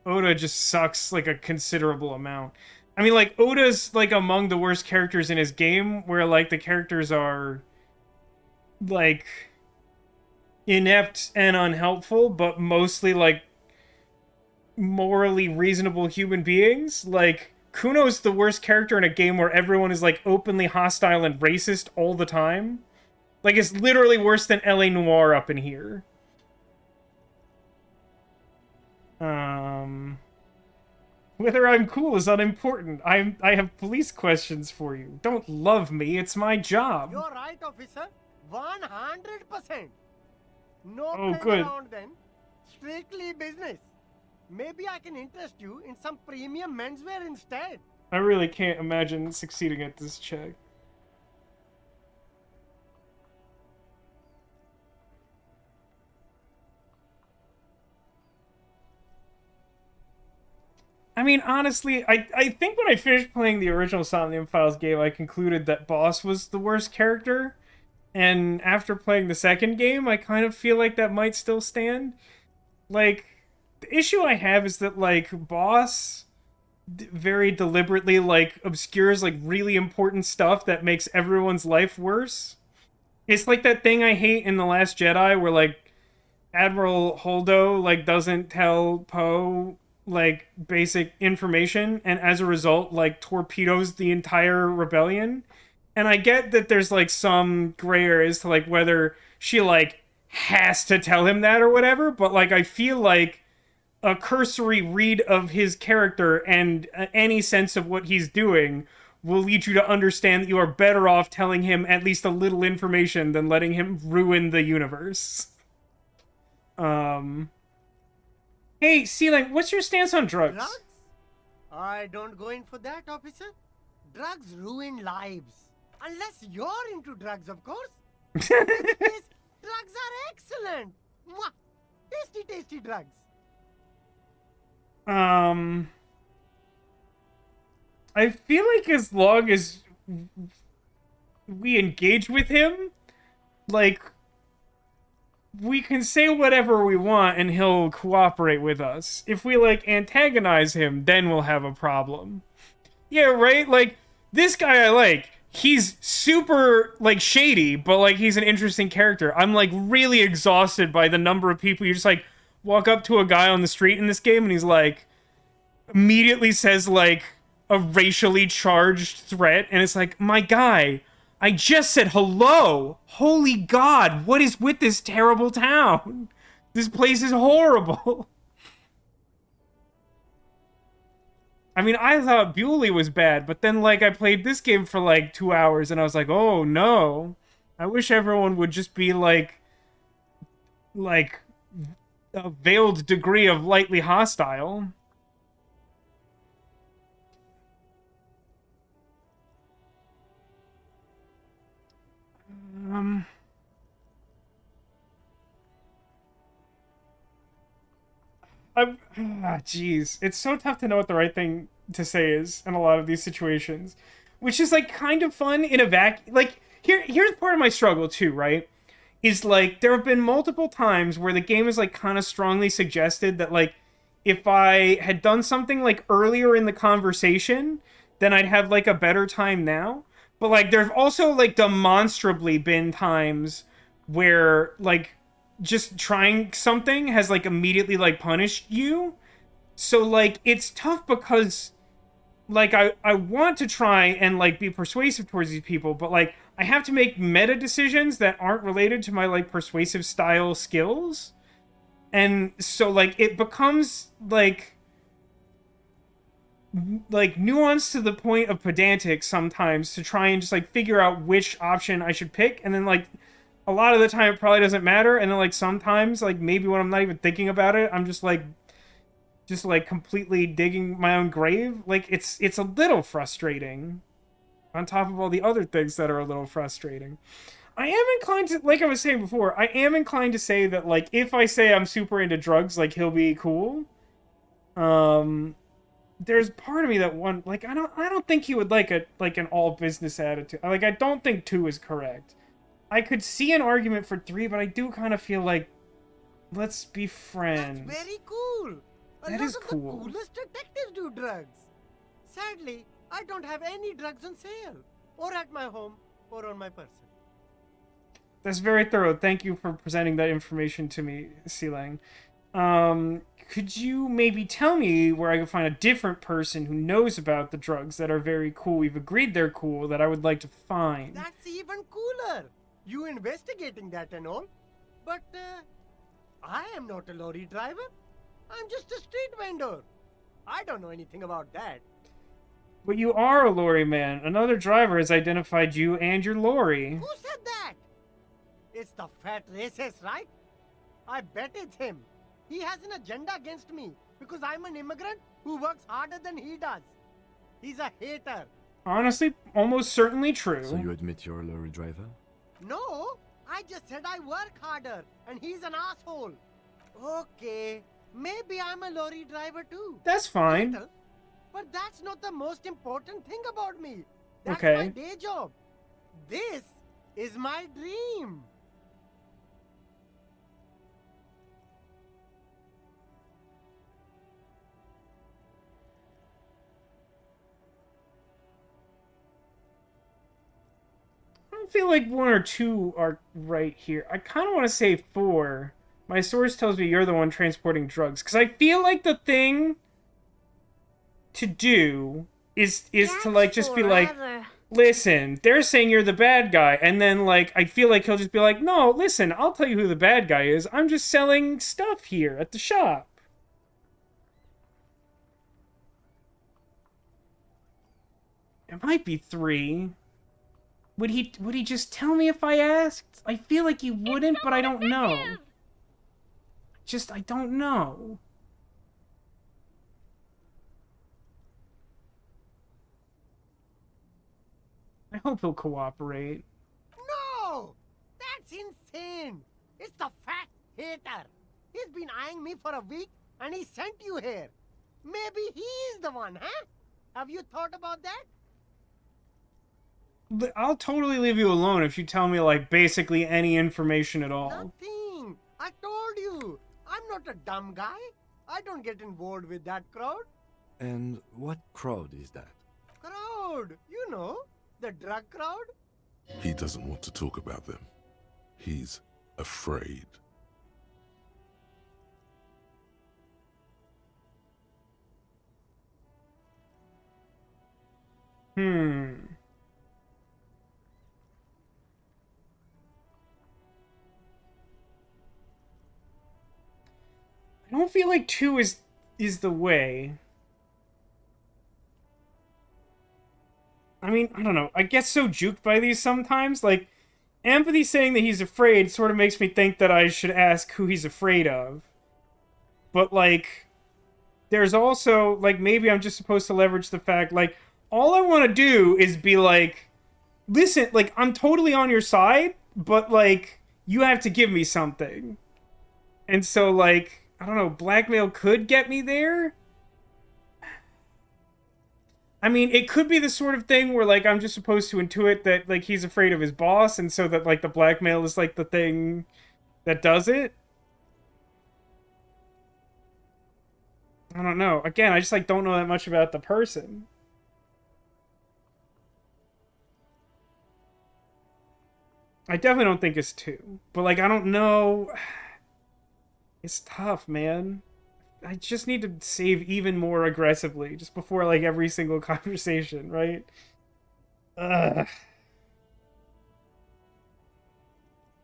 Oda just sucks, like, a considerable amount. I mean, like, Oda's, like, among the worst characters in his game, where, like, the characters are... like inept and unhelpful, but mostly like morally reasonable human beings. Like Kuno's the worst character in a game where everyone is like openly hostile and racist all the time. Like it's literally worse than LA Noire up in here. Whether I'm cool is unimportant. I have police questions for you. Don't love me, it's my job. You're right, officer. 100%. No Oh, playing good. around then. Strictly business. Maybe I can interest you in some premium menswear instead. I really can't imagine succeeding at this check. I mean, honestly, I think when I finished playing the original Somnium Files game, I concluded that Boss was the worst character. And after playing the second game, I kind of feel like that might still stand. Like, the issue I have is that, like, Boss very deliberately, like, obscures, like, really important stuff that makes everyone's life worse. It's like that thing I hate in The Last Jedi where, like, Admiral Holdo, like, doesn't tell Poe, like, basic information, and as a result, like, torpedoes the entire rebellion. And I get that there's, like, some gray area as to, like, whether she, like, has to tell him that or whatever, but, like, I feel like a cursory read of his character and any sense of what he's doing will lead you to understand that you are better off telling him at least a little information than letting him ruin the universe. Hey, Sealing, what's your stance on drugs? Drugs? I don't go in for that, officer. Drugs ruin lives. Unless you're into drugs, of course. In this case, drugs are excellent. Mwah! Tasty, tasty drugs. I feel like as long as we engage with him, like, we can say whatever we want and he'll cooperate with us. If we, like, antagonize him, then we'll have a problem. Yeah, right? Like, this guy I like, he's super, like, shady, but, like, he's an interesting character. I'm, like, really exhausted by the number of people you just, like, walk up to a guy on the street in this game and he's, like, immediately says, like, a racially charged threat, and it's like, my guy, I just said hello! Holy God, what is with this terrible town? This place is horrible. I mean, I thought Bewley was bad, but then, like, I played this game for, like, 2 hours, and I was like, oh, no. I wish everyone would just be, like, a veiled degree of lightly hostile. Jeez. It's so tough to know what the right thing to say is in a lot of these situations. Which is, like, kind of fun in a vacuum. Like, here's part of my struggle, too, right? Is, like, there have been multiple times where the game is, like, kind of strongly suggested that, like, if I had done something, like, earlier in the conversation, then I'd have, like, a better time now. But, like, there's also, like, demonstrably been times where, like, just trying something has, like, immediately, like, punished you. So, like, it's tough because, like, I want to try and, like, be persuasive towards these people, but, like, I have to make meta decisions that aren't related to my, like, persuasive style skills. And so, like, it becomes, like nuanced to the point of pedantic sometimes to try and just, like, figure out which option I should pick. And then, like, a lot of the time it probably doesn't matter. And then, like, sometimes, like, maybe when I'm not even thinking about it, I'm just completely digging my own grave. Like, it's a little frustrating on top of all the other things that are a little frustrating. I am inclined to, like I was saying before, I am inclined to say that, like, if I say I'm super into drugs, like, he'll be cool. There's part of me that like, I don't think he would like an all business attitude. Like, I don't think 2 is correct. I could see an argument for 3, but I do kind of feel like, let's be friends. That's very cool. That is cool. The coolest detectives do drugs. Sadly, I don't have any drugs on sale, or at my home, or on my person. That's very thorough. Thank you for presenting that information to me, Sealang. Could you maybe tell me where I can find a different person who knows about the drugs that are very cool? We've agreed they're cool, that I would like to find. That's even cooler. You investigating that and all. But, I am not a lorry driver. I'm just a street vendor. I don't know anything about that. But you are a lorry man. Another driver has identified you and your lorry. Who said that? It's the fat racist, right? I bet it's him. He has an agenda against me because I'm an immigrant who works harder than he does. He's a hater. Honestly, almost certainly true. So you admit you're a lorry driver? No, I just said I work harder, and he's an asshole. Okay, maybe I'm a lorry driver too. That's fine. Little, but that's not the most important thing about me. That's Okay. my day job. This is my dream. I feel like 1 or 2 are right here. I kind of want to say 4. My source tells me you're the one transporting drugs. Because I feel like the thing to do is to, like, just be like, listen, they're saying you're the bad guy. And then, like, I feel like he'll just be like, no, listen, I'll tell you who the bad guy is. I'm just selling stuff here at the shop. It might be 3. Would he just tell me if I asked? I feel like he wouldn't, but I don't know. I don't know. I hope he'll cooperate. No! That's insane! It's the fat hater. He's been eyeing me for a week, and he sent you here. Maybe he's the one, huh? Have you thought about that? I'll totally leave you alone if you tell me, like, basically any information at all. Nothing. I told you. I'm not a dumb guy. I don't get involved with that crowd. And what crowd is that? Crowd? You know, the drug crowd? He doesn't want to talk about them. He's afraid. I don't feel like 2 is the way. I mean, I don't know. I get so juked by these sometimes. Like, empathy saying that he's afraid sort of makes me think that I should ask who he's afraid of. But, like, there's also, like, maybe I'm just supposed to leverage the fact, like, all I want to do is be like, listen, like, I'm totally on your side, but, like, you have to give me something. And so, like, I don't know, blackmail could get me there? I mean, it could be the sort of thing where, like, I'm just supposed to intuit that, like, he's afraid of his boss, and so that, like, the blackmail is, like, the thing that does it. I don't know. Again, I just, like, don't know that much about the person. I definitely don't think it's 2. But, like, I don't know. It's tough, man. I just need to save even more aggressively just before, like, every single conversation, right? Ugh.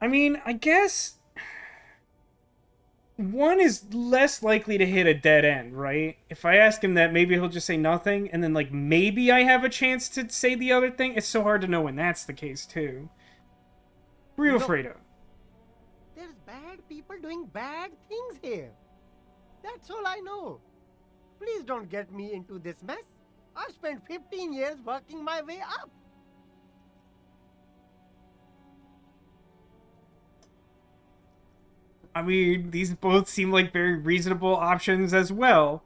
I mean, I guess 1 is less likely to hit a dead end, right? If I ask him that, maybe he'll just say nothing, and then, like, maybe I have a chance to say the other thing. It's so hard to know when that's the case, too. What are you afraid of? There's bad people doing bad things here. That's all I know. Please don't get me into this mess. I've spent 15 years working my way up. I mean, these both seem like very reasonable options as well.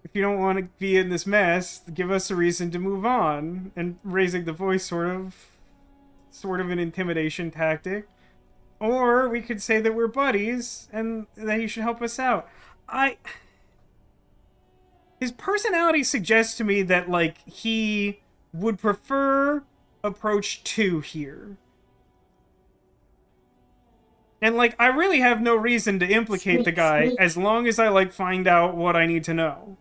If you don't want to be in this mess, give us a reason to move on. And raising the voice sort of an intimidation tactic. Or we could say that we're buddies and that he should help us out. His personality suggests to me that, like, he would prefer approach 2 here. And, like, I really have no reason to implicate the guy as long as I, like, find out what I need to know.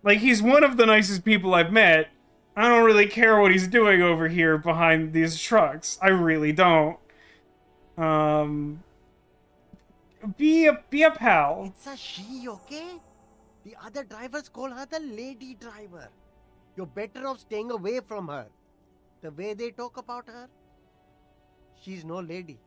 Like, he's one of the nicest people I've met. I don't really care what he's doing over here behind these trucks. I really don't. Be a pal. It's a she, okay? The other drivers call her the lady driver. You're better off staying away from her. The way they talk about her, she's no lady.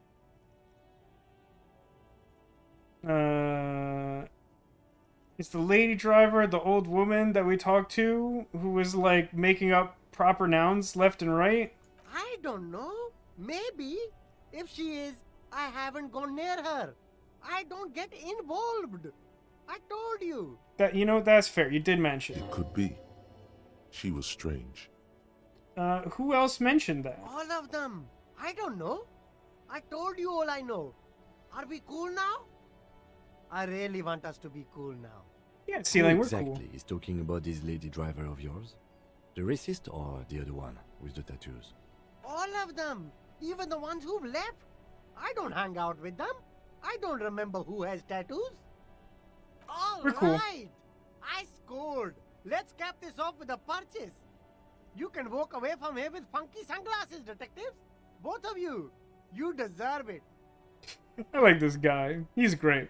It's the lady driver, the old woman that we talked to, who was like making up proper nouns left and right. I don't know. Maybe. If she is, I haven't gone near her. I don't get involved. I told you. That, you know, that's fair. You did mention It could be. She was strange. Who else mentioned that? All of them. I don't know. I told you all I know. Are we cool now? I really want us to be cool now. Yeah, Who Ceiling, we're exactly cool. is talking about this lady driver of yours? The racist or the other one with the tattoos? All of them. Even the ones who've left. I don't hang out with them. I don't remember who has tattoos. All We're cool. right. I scored. Let's cap this off with a purchase. You can walk away from here with funky sunglasses, detectives. Both of you. You deserve it. I like this guy. He's great.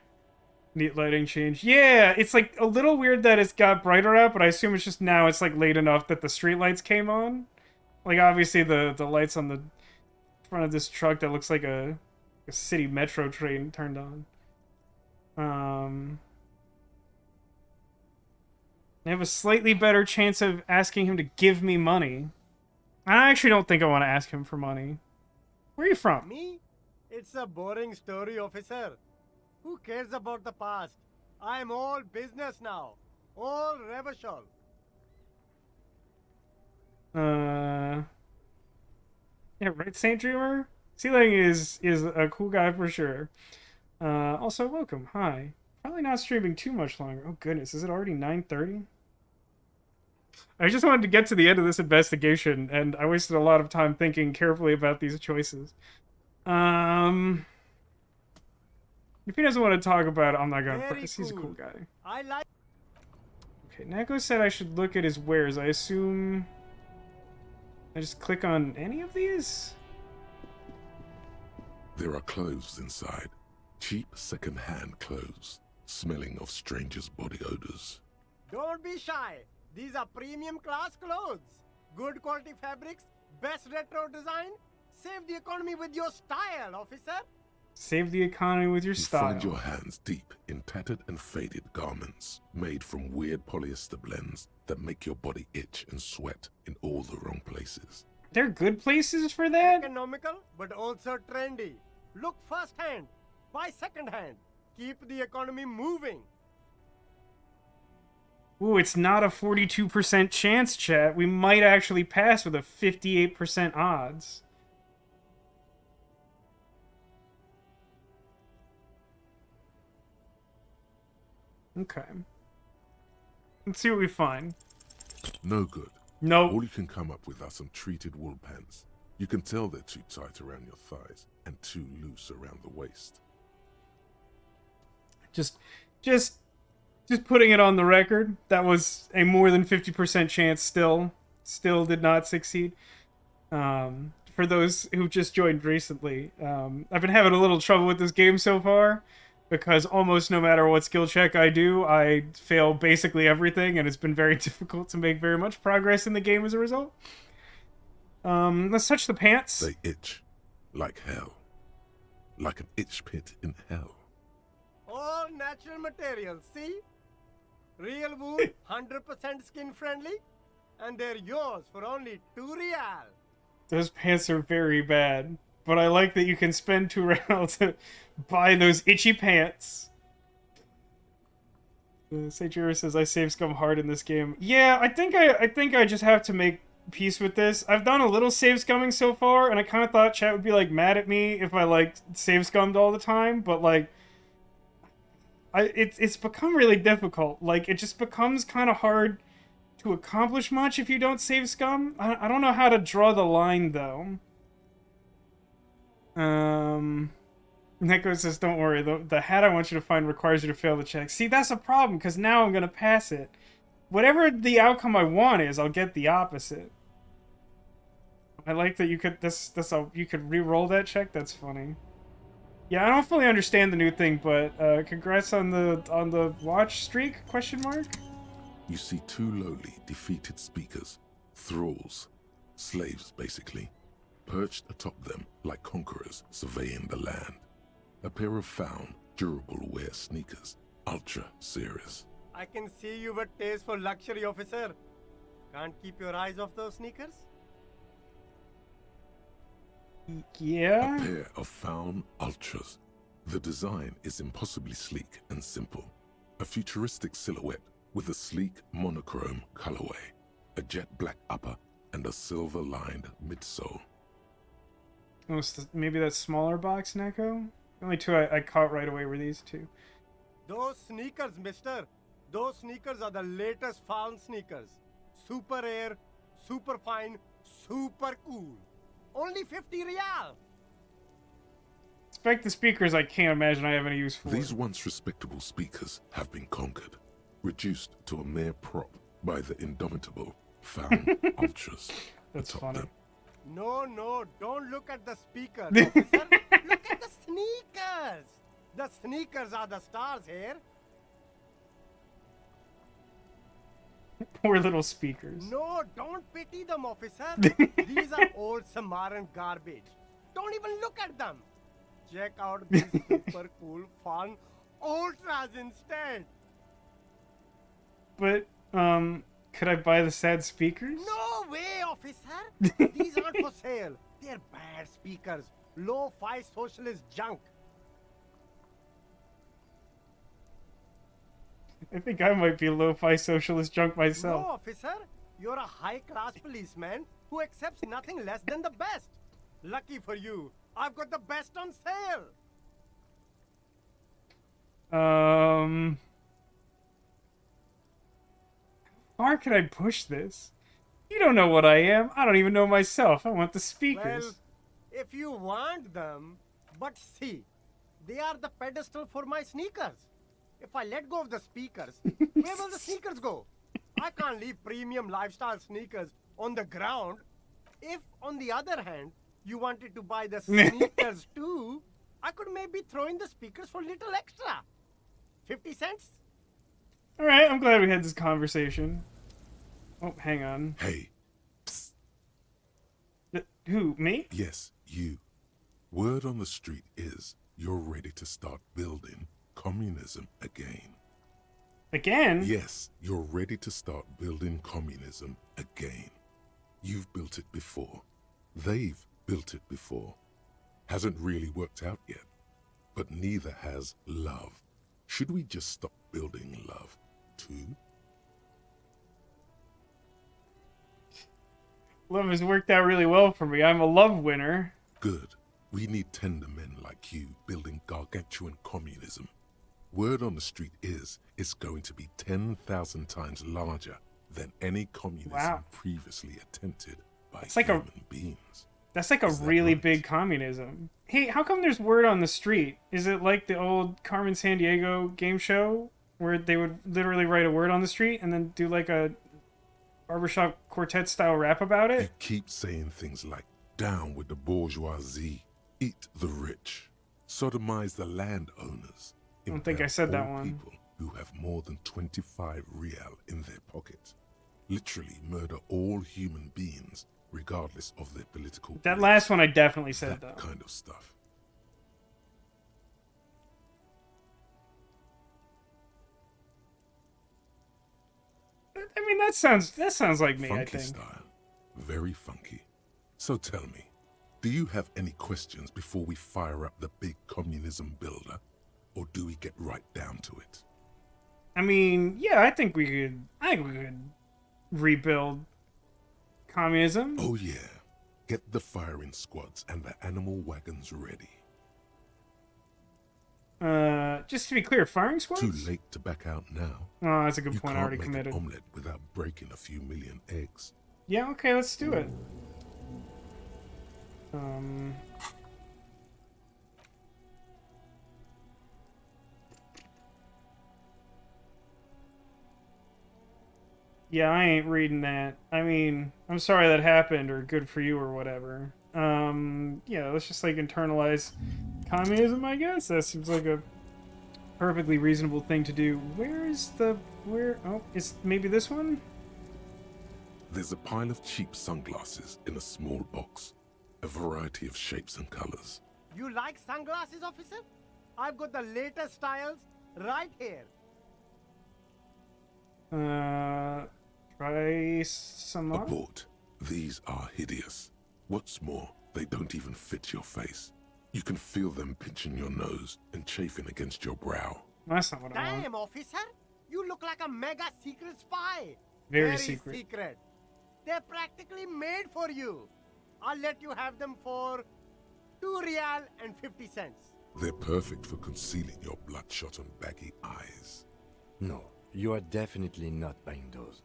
Neat lighting change. Yeah, it's like a little weird that it's got brighter out, but I assume it's just now it's like late enough that the street lights came on. Like obviously the lights on the front of this truck that looks like a city metro train turned on. I have a slightly better chance of asking him to give me money. I actually don't think I want to ask him for money. Where are you from? Me? It's a boring story, officer. Who cares about the past? I'm all business now. All reversal. Yeah, right, Saint Dreamer? Ceiling is a cool guy for sure. Also, welcome. Hi. Probably not streaming too much longer. Oh goodness, is it already 9:30? I just wanted to get to the end of this investigation, and I wasted a lot of time thinking carefully about these choices. If he doesn't want to talk about it, I'm not gonna press. He's a cool guy. I like. Okay, Neko said I should look at his wares. I assume I just click on any of these? There are clothes inside. Cheap second-hand clothes, smelling of strangers' body odors. Don't be shy. These are premium class clothes. Good quality fabrics, best retro design. Save the economy with your style, officer. Save the economy with your You style. find your hands deep in tattered and faded garments made from weird polyester blends that make your body itch and sweat in all the wrong places. They're good places for that? Economical, but also trendy. Look first-hand, buy second-hand. Keep the economy moving. Ooh, it's not a 42% chance, chat. We might actually pass with a 58% odds. Okay. Let's see what we find. No good. Nope. All you can come up with are some treated wool pants. You can tell they're too tight around your thighs and too loose around the waist. Just putting it on the record, that was a more than 50% chance still did not succeed. For those who just joined recently, I've been having a little trouble with this game so far because almost no matter what skill check I do, I fail basically everything, and it's been very difficult to make very much progress in the game as a result. Let's touch the pants. They itch like hell. Like an itch pit in hell. All natural materials, see? Real wool, 100% skin friendly, and they're yours for only 2 real. Those pants are very bad, but I like that you can spend 2 real to buy those itchy pants. Sajira says, I save scum hard in this game. Yeah, I think I just have to make peace with this. I've done a little save scumming so far, and I kind of thought chat would be, like, mad at me if I, like, save scummed all the time, but, like, it's become really difficult. Like, it just becomes kind of hard to accomplish much if you don't save scum. I don't know how to draw the line, though. Neko says, don't worry, the hat I want you to find requires you to fail the check. See, that's a problem, because now I'm going to pass it. Whatever the outcome I want is, I'll get the opposite. I like that you could, you could re-roll that check. That's funny. Yeah, I don't fully understand the new thing, but congrats on the watch streak, question mark? You see 2 lowly, defeated speakers, thralls, slaves basically, perched atop them like conquerors surveying the land. A pair of found, durable wear sneakers, ultra serious. I can see you've a taste for luxury, officer. Can't keep your eyes off those sneakers? Yeah? A pair of Faun Ultras. The design is impossibly sleek and simple. A futuristic silhouette with a sleek monochrome colorway, a jet black upper, and a silver-lined midsole. Oh, maybe that smaller box, Neko? The only two I caught right away were these two. Those sneakers, mister. Those sneakers are the latest Faun sneakers. Super air, super fine, super cool. Only 50 real. Spec the speakers I can't imagine I have any use for. These once respectable speakers have been conquered, reduced to a mere prop by the indomitable Faun Ultras. That's funny. No, don't look at the speakers, officer. Look at the sneakers. The sneakers are the stars here. Poor little speakers. No, don't pity them, officer. These are old Samaran garbage. Don't even look at them. Check out these super cool, fun Ultras instead. But, could I buy the sad speakers? No way, officer. These aren't for sale. They're bad speakers. Lo-fi socialist junk. I think I might be lo-fi socialist junk myself. No, officer. You're a high-class policeman who accepts nothing less than the best. Lucky for you, I've got the best on sale. How far can I push this? You don't know what I am. I don't even know myself. I want the speakers. Well, if you want them, but see, they are the pedestal for my sneakers. If I let go of the speakers, where will the sneakers go? I can't leave premium lifestyle sneakers on the ground. If, on the other hand, you wanted to buy the sneakers too, I could maybe throw in the speakers for little extra. 50 cents? Alright, I'm glad we had this conversation. Oh, hang on. Hey. Psst. Who, me? Yes, you. Word on the street is you're ready to start building communism again. Again? Yes, you're ready to start building communism again. You've built it before. They've built it before. Hasn't really worked out yet. But neither has love. Should we just stop building love, too? Love has worked out really well for me. I'm a love winner. Good. We need tender men like you building gargantuan communism. Word on the street is it's going to be 10,000 times larger than any communism previously attempted by human beings. That's like a really big communism. Hey, how come there's word on the street? Is it like the old Carmen Sandiego game show where they would literally write a word on the street and then do like a barbershop quartet style rap about it? You keep saying things like, down with the bourgeoisie, eat the rich, sodomize the landowners. I don't think I said that one. People who have more than 25 real in their pocket. Literally murder all human beings, regardless of their political That beliefs. last one I definitely said, that though. kind of stuff. I mean, that sounds like me, Funky I think. style. Very funky. So tell me, do you have any questions before we fire up the big communism builder? Or do we get right down to it? I mean, yeah, I think we could rebuild communism. Oh yeah. Get the firing squads and the animal wagons ready. Just to be clear, firing squads? Too late to back out now. Oh, that's a good point. I already You can't committed. make an omelette without breaking a few million eggs. Yeah, okay, let's do it. Yeah, I ain't reading that. I mean, I'm sorry that happened, or good for you, or whatever. Yeah, let's just, like, internalize communism, I guess? That seems like a perfectly reasonable thing to do. Oh, is maybe this one? There's a pile of cheap sunglasses in a small box. A variety of shapes and colors. You like sunglasses, officer? I've got the latest styles right here. Try some more. Abort. These are hideous. What's more, they don't even fit your face. You can feel them pinching your nose and chafing against your brow. That's not what I want. Damn, officer! You look like a mega secret spy. Very secret. They're practically made for you. I'll let you have them for 2 real and 50 cents. They're perfect for concealing your bloodshot and baggy eyes. No, you are definitely not buying those.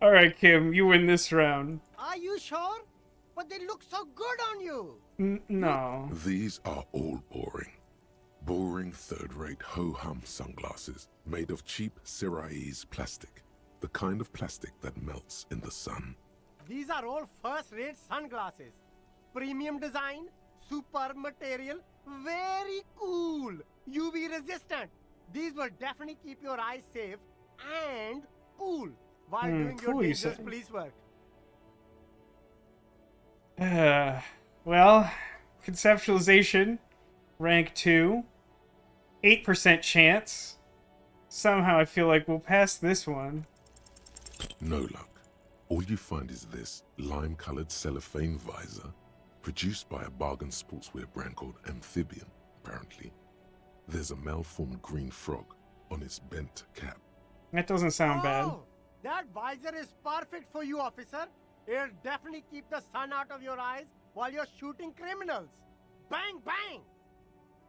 Alright, Kim, you win this round. Are you sure? But they look so good on you. No. These are all boring. Boring third-rate ho-hum sunglasses made of cheap Syrahese plastic. The kind of plastic that melts in the sun. These are all first-rate sunglasses. Premium design, super material, very cool. UV resistant. These will definitely keep your eyes safe and cool while doing your dangerous police work. Well, conceptualization, rank 2, 8% chance. Somehow I feel like we'll pass this one. No luck. All you find is this lime-colored cellophane visor, produced by a bargain sportswear brand called Amphibian, apparently. There's a malformed green frog on its bent cap. That doesn't sound bad. That visor is perfect for you, officer. It'll definitely keep the sun out of your eyes while you're shooting criminals. Bang, bang!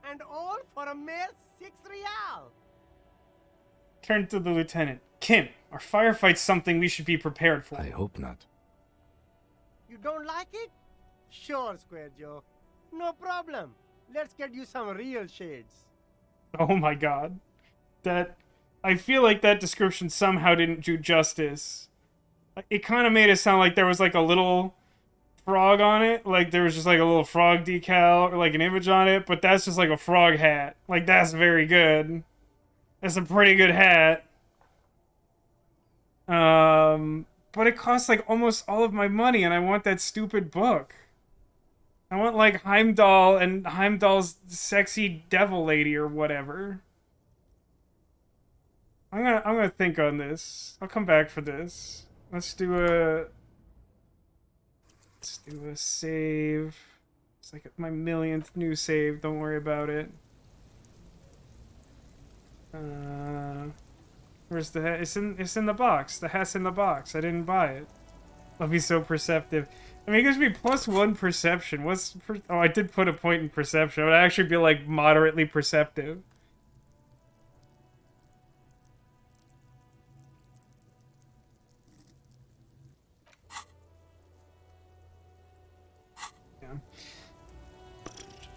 And all for a mere 6 real. Turn to the lieutenant. Kim, our firefight's something we should be prepared for. I hope not. You don't like it? Sure, Square Joe. No problem. Let's get you some real shades. Oh my god. I feel like that description somehow didn't do justice. It kind of made it sound like there was like a little frog on it. Like there was just like a little frog decal or like an image on it. But that's just like a frog hat. Like that's very good. That's a pretty good hat. But it costs like almost all of my money and I want that stupid book. I want like Heimdall and Heimdall's sexy devil lady or whatever. I'm gonna think on this. I'll come back for this. Let's do a save. It's like my millionth new save. Don't worry about it. Where's the hat? It's in the box. The hat's in the box. I didn't buy it. I'll be so perceptive. I mean, it gives me +1 perception. Oh, I did put a point in perception. I would actually be like moderately perceptive.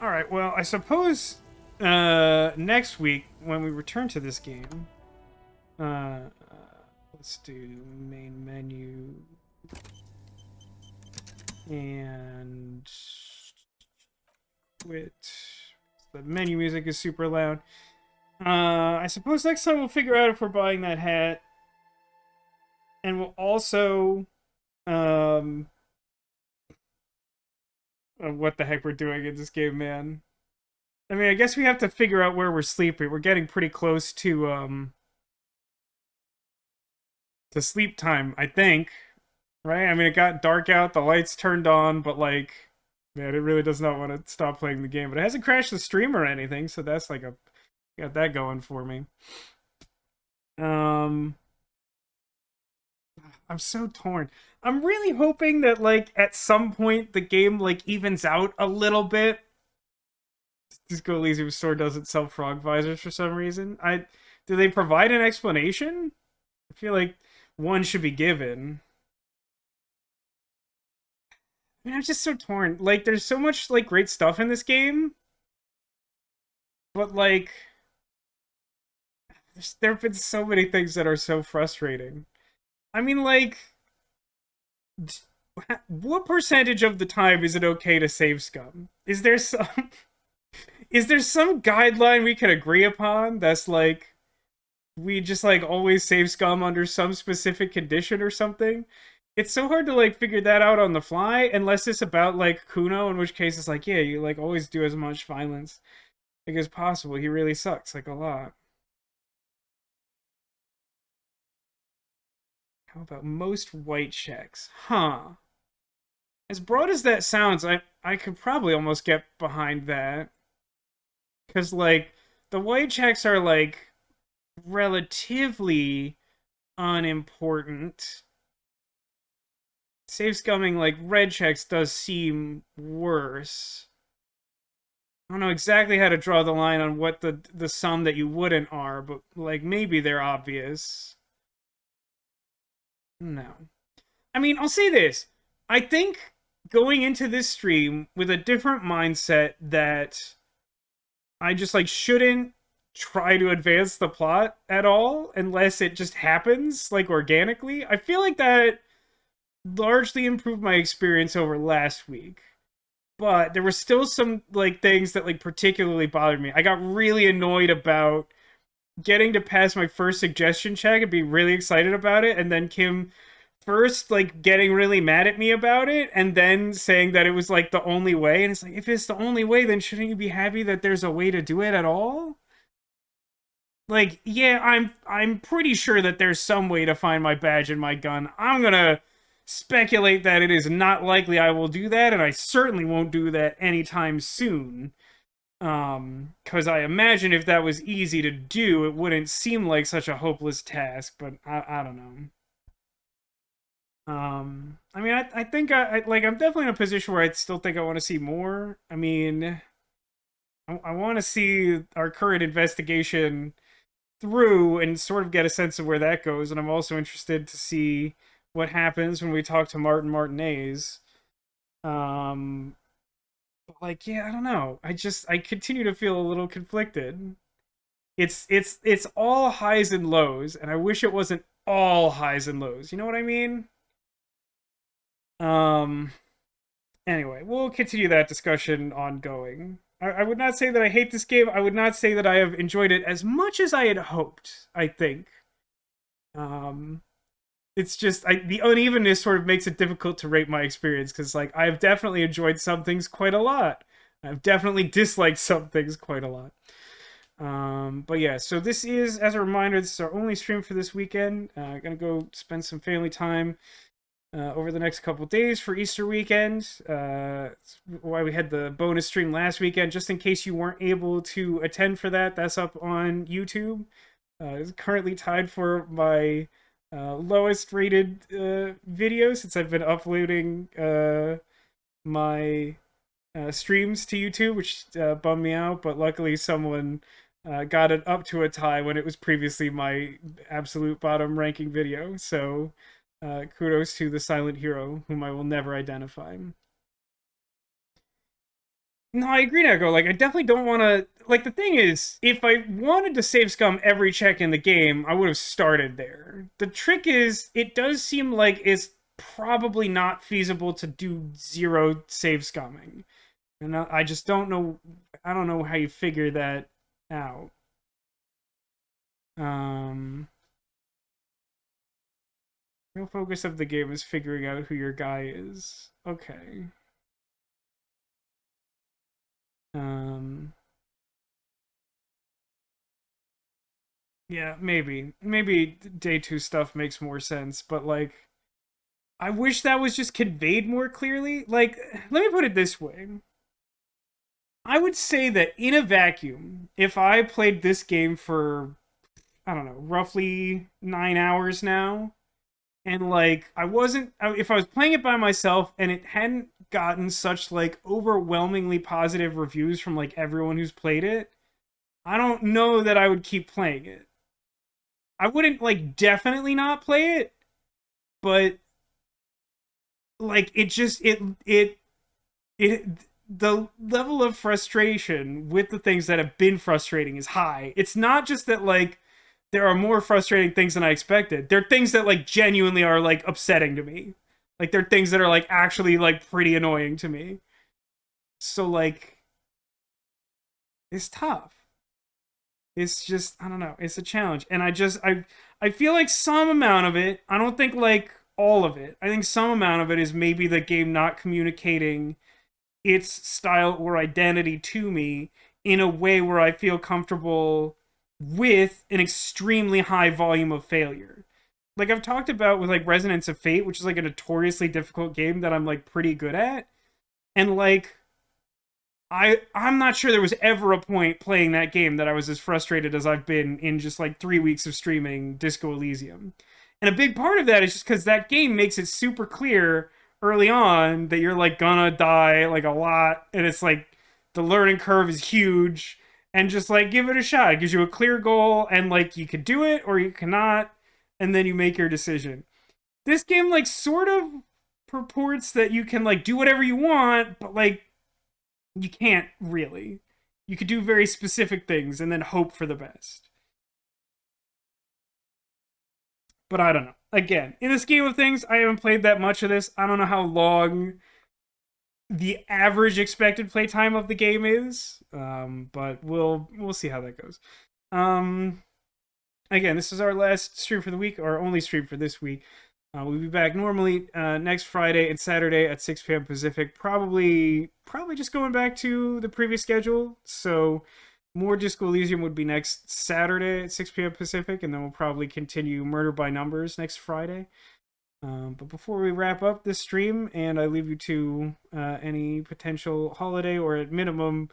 Alright, well, I suppose next week, when we return to this game, let's do main menu, and quit. The menu music is super loud. I suppose next time we'll figure out if we're buying that hat, and we'll also, what the heck we're doing in this game, man. I mean, I guess we have to figure out where we're sleeping. We're getting pretty close to sleep time, I think. Right? I mean, it got dark out, the lights turned on, but like, man, it really does not want to stop playing the game. But it hasn't crashed the stream or anything, so that's like got that going for me. I'm so torn. I'm really hoping that, like, at some point the game, like, evens out a little bit. Disco Elysium store doesn't sell frog visors for some reason. Do they provide an explanation? I feel like one should be given. I mean, I'm just so torn. Like, there's so much, like, great stuff in this game. But, like, there have been so many things that are so frustrating. I mean, like, what percentage of the time is it okay to save scum? Is there some guideline we can agree upon that's like, we just like always save scum under some specific condition or something? It's so hard to like figure that out on the fly, unless it's about like Kuno, in which case it's like, yeah, you like always do as much violence like as possible. He really sucks, like a lot. How about most white checks? Huh. As broad as that sounds, I could probably almost get behind that. Because, like, the white checks are, like, relatively unimportant. Safe scumming, like, red checks does seem worse. I don't know exactly how to draw the line on what the some that you wouldn't are, but, like, maybe they're obvious. No. I mean, I'll say this. I think going into this stream with a different mindset that I just, like, shouldn't try to advance the plot at all unless it just happens, like, organically. I feel like that largely improved my experience over last week. But there were still some, like, things that, like, particularly bothered me. I got really annoyed about getting to pass my first suggestion check and being really excited about it, and then Kim first, like, getting really mad at me about it, and then saying that it was, like, the only way. And it's like, if it's the only way, then shouldn't you be happy that there's a way to do it at all? Like, yeah, I'm pretty sure that there's some way to find my badge and my gun. I'm gonna speculate that it is not likely I will do that, and I certainly won't do that anytime soon. Because I imagine if that was easy to do, it wouldn't seem like such a hopeless task, but I don't know. I mean, I think like, I'm definitely in a position where I still think I want to see more. I mean, I want to see our current investigation through and sort of get a sense of where that goes, and I'm also interested to see what happens when we talk to Martinaise. Like, yeah, I don't know. I continue to feel a little conflicted. It's all highs and lows, and I wish it wasn't all highs and lows. You know what I mean? Anyway, we'll continue that discussion ongoing. I would not say that I hate this game. I would not say that I have enjoyed it as much as I had hoped, I think. It's just, the unevenness sort of makes it difficult to rate my experience, because, like, I've definitely enjoyed some things quite a lot. I've definitely disliked some things quite a lot. But yeah, so this is, as a reminder, this is our only stream for this weekend. Gonna go spend some family time over the next couple days for Easter weekend. That's why we had the bonus stream last weekend, just in case you weren't able to attend for that. That's up on YouTube. It's currently tied for my lowest rated video since I've been uploading my streams to YouTube, which bummed me out, but luckily someone got it up to a tie when it was previously my absolute bottom ranking video. So kudos to the silent hero, whom I will never identify. No, I agree, Neko. Like, I definitely don't want to... Like, the thing is, if I wanted to save scum every check in the game, I would have started there. The trick is, it does seem like it's probably not feasible to do zero save scumming. And I just don't know... I don't know how you figure that out. Real focus of the game is figuring out who your guy is. Okay. Yeah, maybe. Maybe day 2 stuff makes more sense, but, like, I wish that was just conveyed more clearly. Like, let me put it this way. I would say that in a vacuum, if I played this game for, I don't know, roughly 9 hours now, and, like, if I was playing it by myself and it hadn't gotten such, like, overwhelmingly positive reviews from, like, everyone who's played it, I don't know that I would keep playing it. I wouldn't, like, definitely not play it, but, like, the level of frustration with the things that have been frustrating is high. It's not just that, like, there are more frustrating things than I expected. There are things that, like, genuinely are, like, upsetting to me. Like, there are things that are, like, actually, like, pretty annoying to me. So, like, it's tough. It's just, I don't know, it's a challenge. And I feel like some amount of it, I don't think, like, all of it. I think some amount of it is maybe the game not communicating its style or identity to me in a way where I feel comfortable with an extremely high volume of failure. Like I've talked about with like Resonance of Fate, which is like a notoriously difficult game that I'm like pretty good at. And like I'm not sure there was ever a point playing that game that I was as frustrated as I've been in just like 3 weeks of streaming Disco Elysium. And a big part of that is just because that game makes it super clear early on that you're like gonna die like a lot, and it's like the learning curve is huge, and just like give it a shot. It gives you a clear goal, and like you could do it or you cannot, and then you make your decision. This game like sort of purports that you can like do whatever you want, but like you can't really. You could do very specific things and then hope for the best. But I don't know. Again, in the scheme of things, I haven't played that much of this. I don't know how long the average expected playtime of the game is, but we'll see how that goes. Again, this is our last stream for the week, our only stream for this week. We'll be back normally next Friday and Saturday at 6 p.m. Pacific. Probably just going back to the previous schedule. So more Disco Elysium would be next Saturday at 6 p.m. Pacific, and then we'll probably continue Murder by Numbers next Friday. But before we wrap up this stream, and I leave you to any potential holiday or at minimum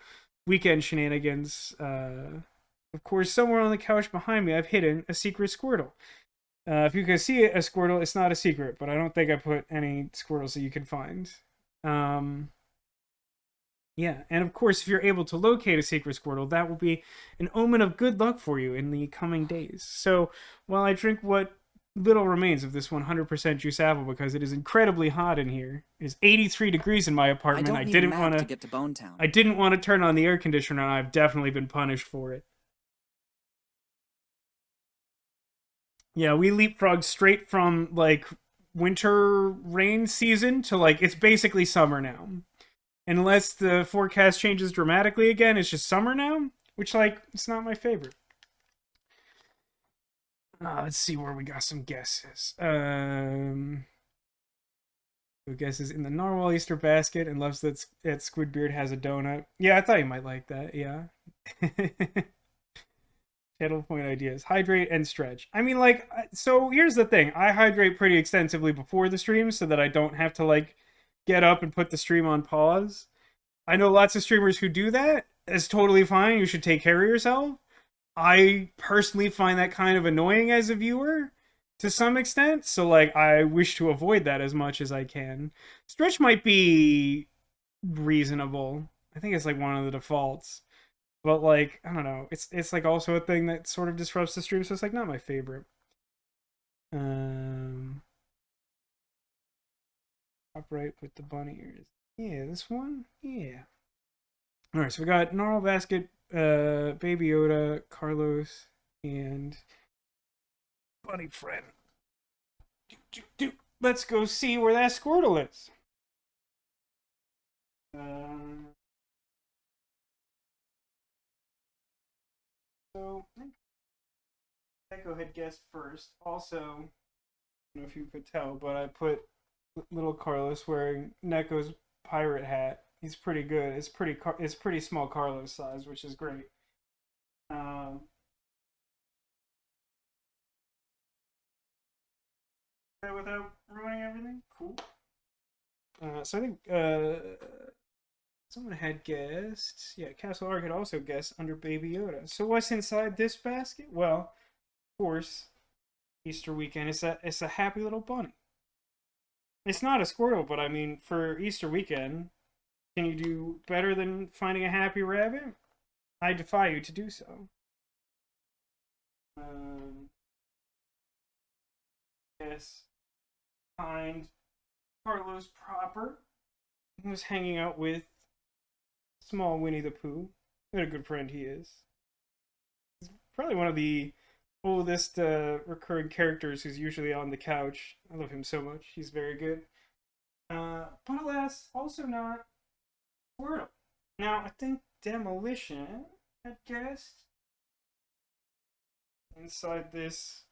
weekend shenanigans, of course, somewhere on the couch behind me, I've hidden a secret Squirtle. If you can see a Squirtle, it's not a secret, but I don't think I put any Squirtles that you can find. Yeah, and of course, if you're able to locate a secret Squirtle, that will be an omen of good luck for you in the coming days. So, while I drink what little remains of this 100% juice apple, because it is incredibly hot in here, it is 83 degrees in my apartment. I didn't want to get to Bone Town. I didn't want to turn on the air conditioner, and I've definitely been punished for it. Yeah, we leapfrogged straight from like winter rain season to like it's basically summer now. Unless the forecast changes dramatically again, it's just summer now, which like it's not my favorite. Let's see where we got some guesses. Who guesses in the narwhal Easter basket and loves that Squidbeard has a donut. Yeah, I thought you might like that. Yeah. Channel point ideas. Hydrate and stretch. I mean, like, so here's the thing. I hydrate pretty extensively before the stream so that I don't have to, like, get up and put the stream on pause. I know lots of streamers who do that. It's totally fine. You should take care of yourself. I personally find that kind of annoying as a viewer to some extent. So, like, I wish to avoid that as much as I can. Stretch might be reasonable. I think it's, like, one of the defaults. But, like, I don't know. It's like, also a thing that sort of disrupts the stream, so it's, like, not my favorite. Upright with the bunny ears. Yeah, this one? Yeah. Alright, so we got Gnarl Basket, Baby Yoda, Carlos, and Bunny Friend. Let's go see where that Squirtle is. So, Echo had guessed first. Also, I don't know if you could tell, but I put little Carlos wearing Neko's pirate hat. He's pretty good. It's pretty small Carlos size, which is great. Without ruining everything, cool. So I think someone had guessed. Yeah, Castle Ark had also guessed under Baby Yoda. So what's inside this basket? Well, of course, Easter weekend. It's a happy little bunny. It's not a Squirtle, but I mean, for Easter weekend, can you do better than finding a happy rabbit? I defy you to do so. Yes, kind Carlos proper, who was hanging out with small Winnie the Pooh. What a good friend he is. He's probably one of the oldest recurring characters who's usually on the couch. I love him so much. He's very good. But alas, also not Squirtle. Now, I think Demolition had guessed inside this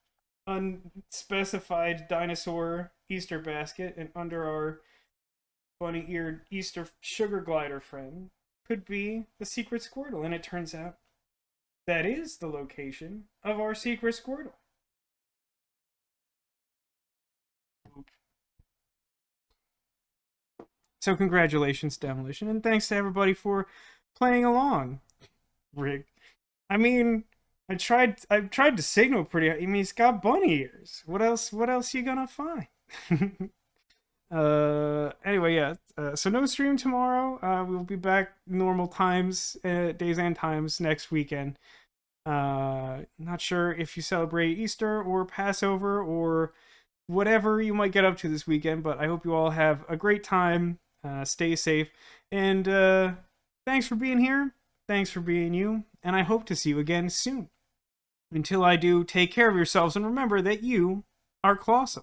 unspecified dinosaur Easter basket and under our bunny-eared Easter sugar glider friend. could be the secret Squirtle, and it turns out that is the location of our secret Squirtle. So congratulations, Demolition, and thanks to everybody for playing along. Rig. I mean, I tried to signal pretty. I mean, he's got bunny ears. What else you gonna find? Anyway, yeah. So no stream tomorrow. We'll be back normal times, days and times next weekend. Not sure if you celebrate Easter or Passover or whatever you might get up to this weekend, but I hope you all have a great time. Stay safe, and thanks for being here. Thanks for being you, and I hope to see you again soon. Until I do, take care of yourselves, and remember that you are Clawsome.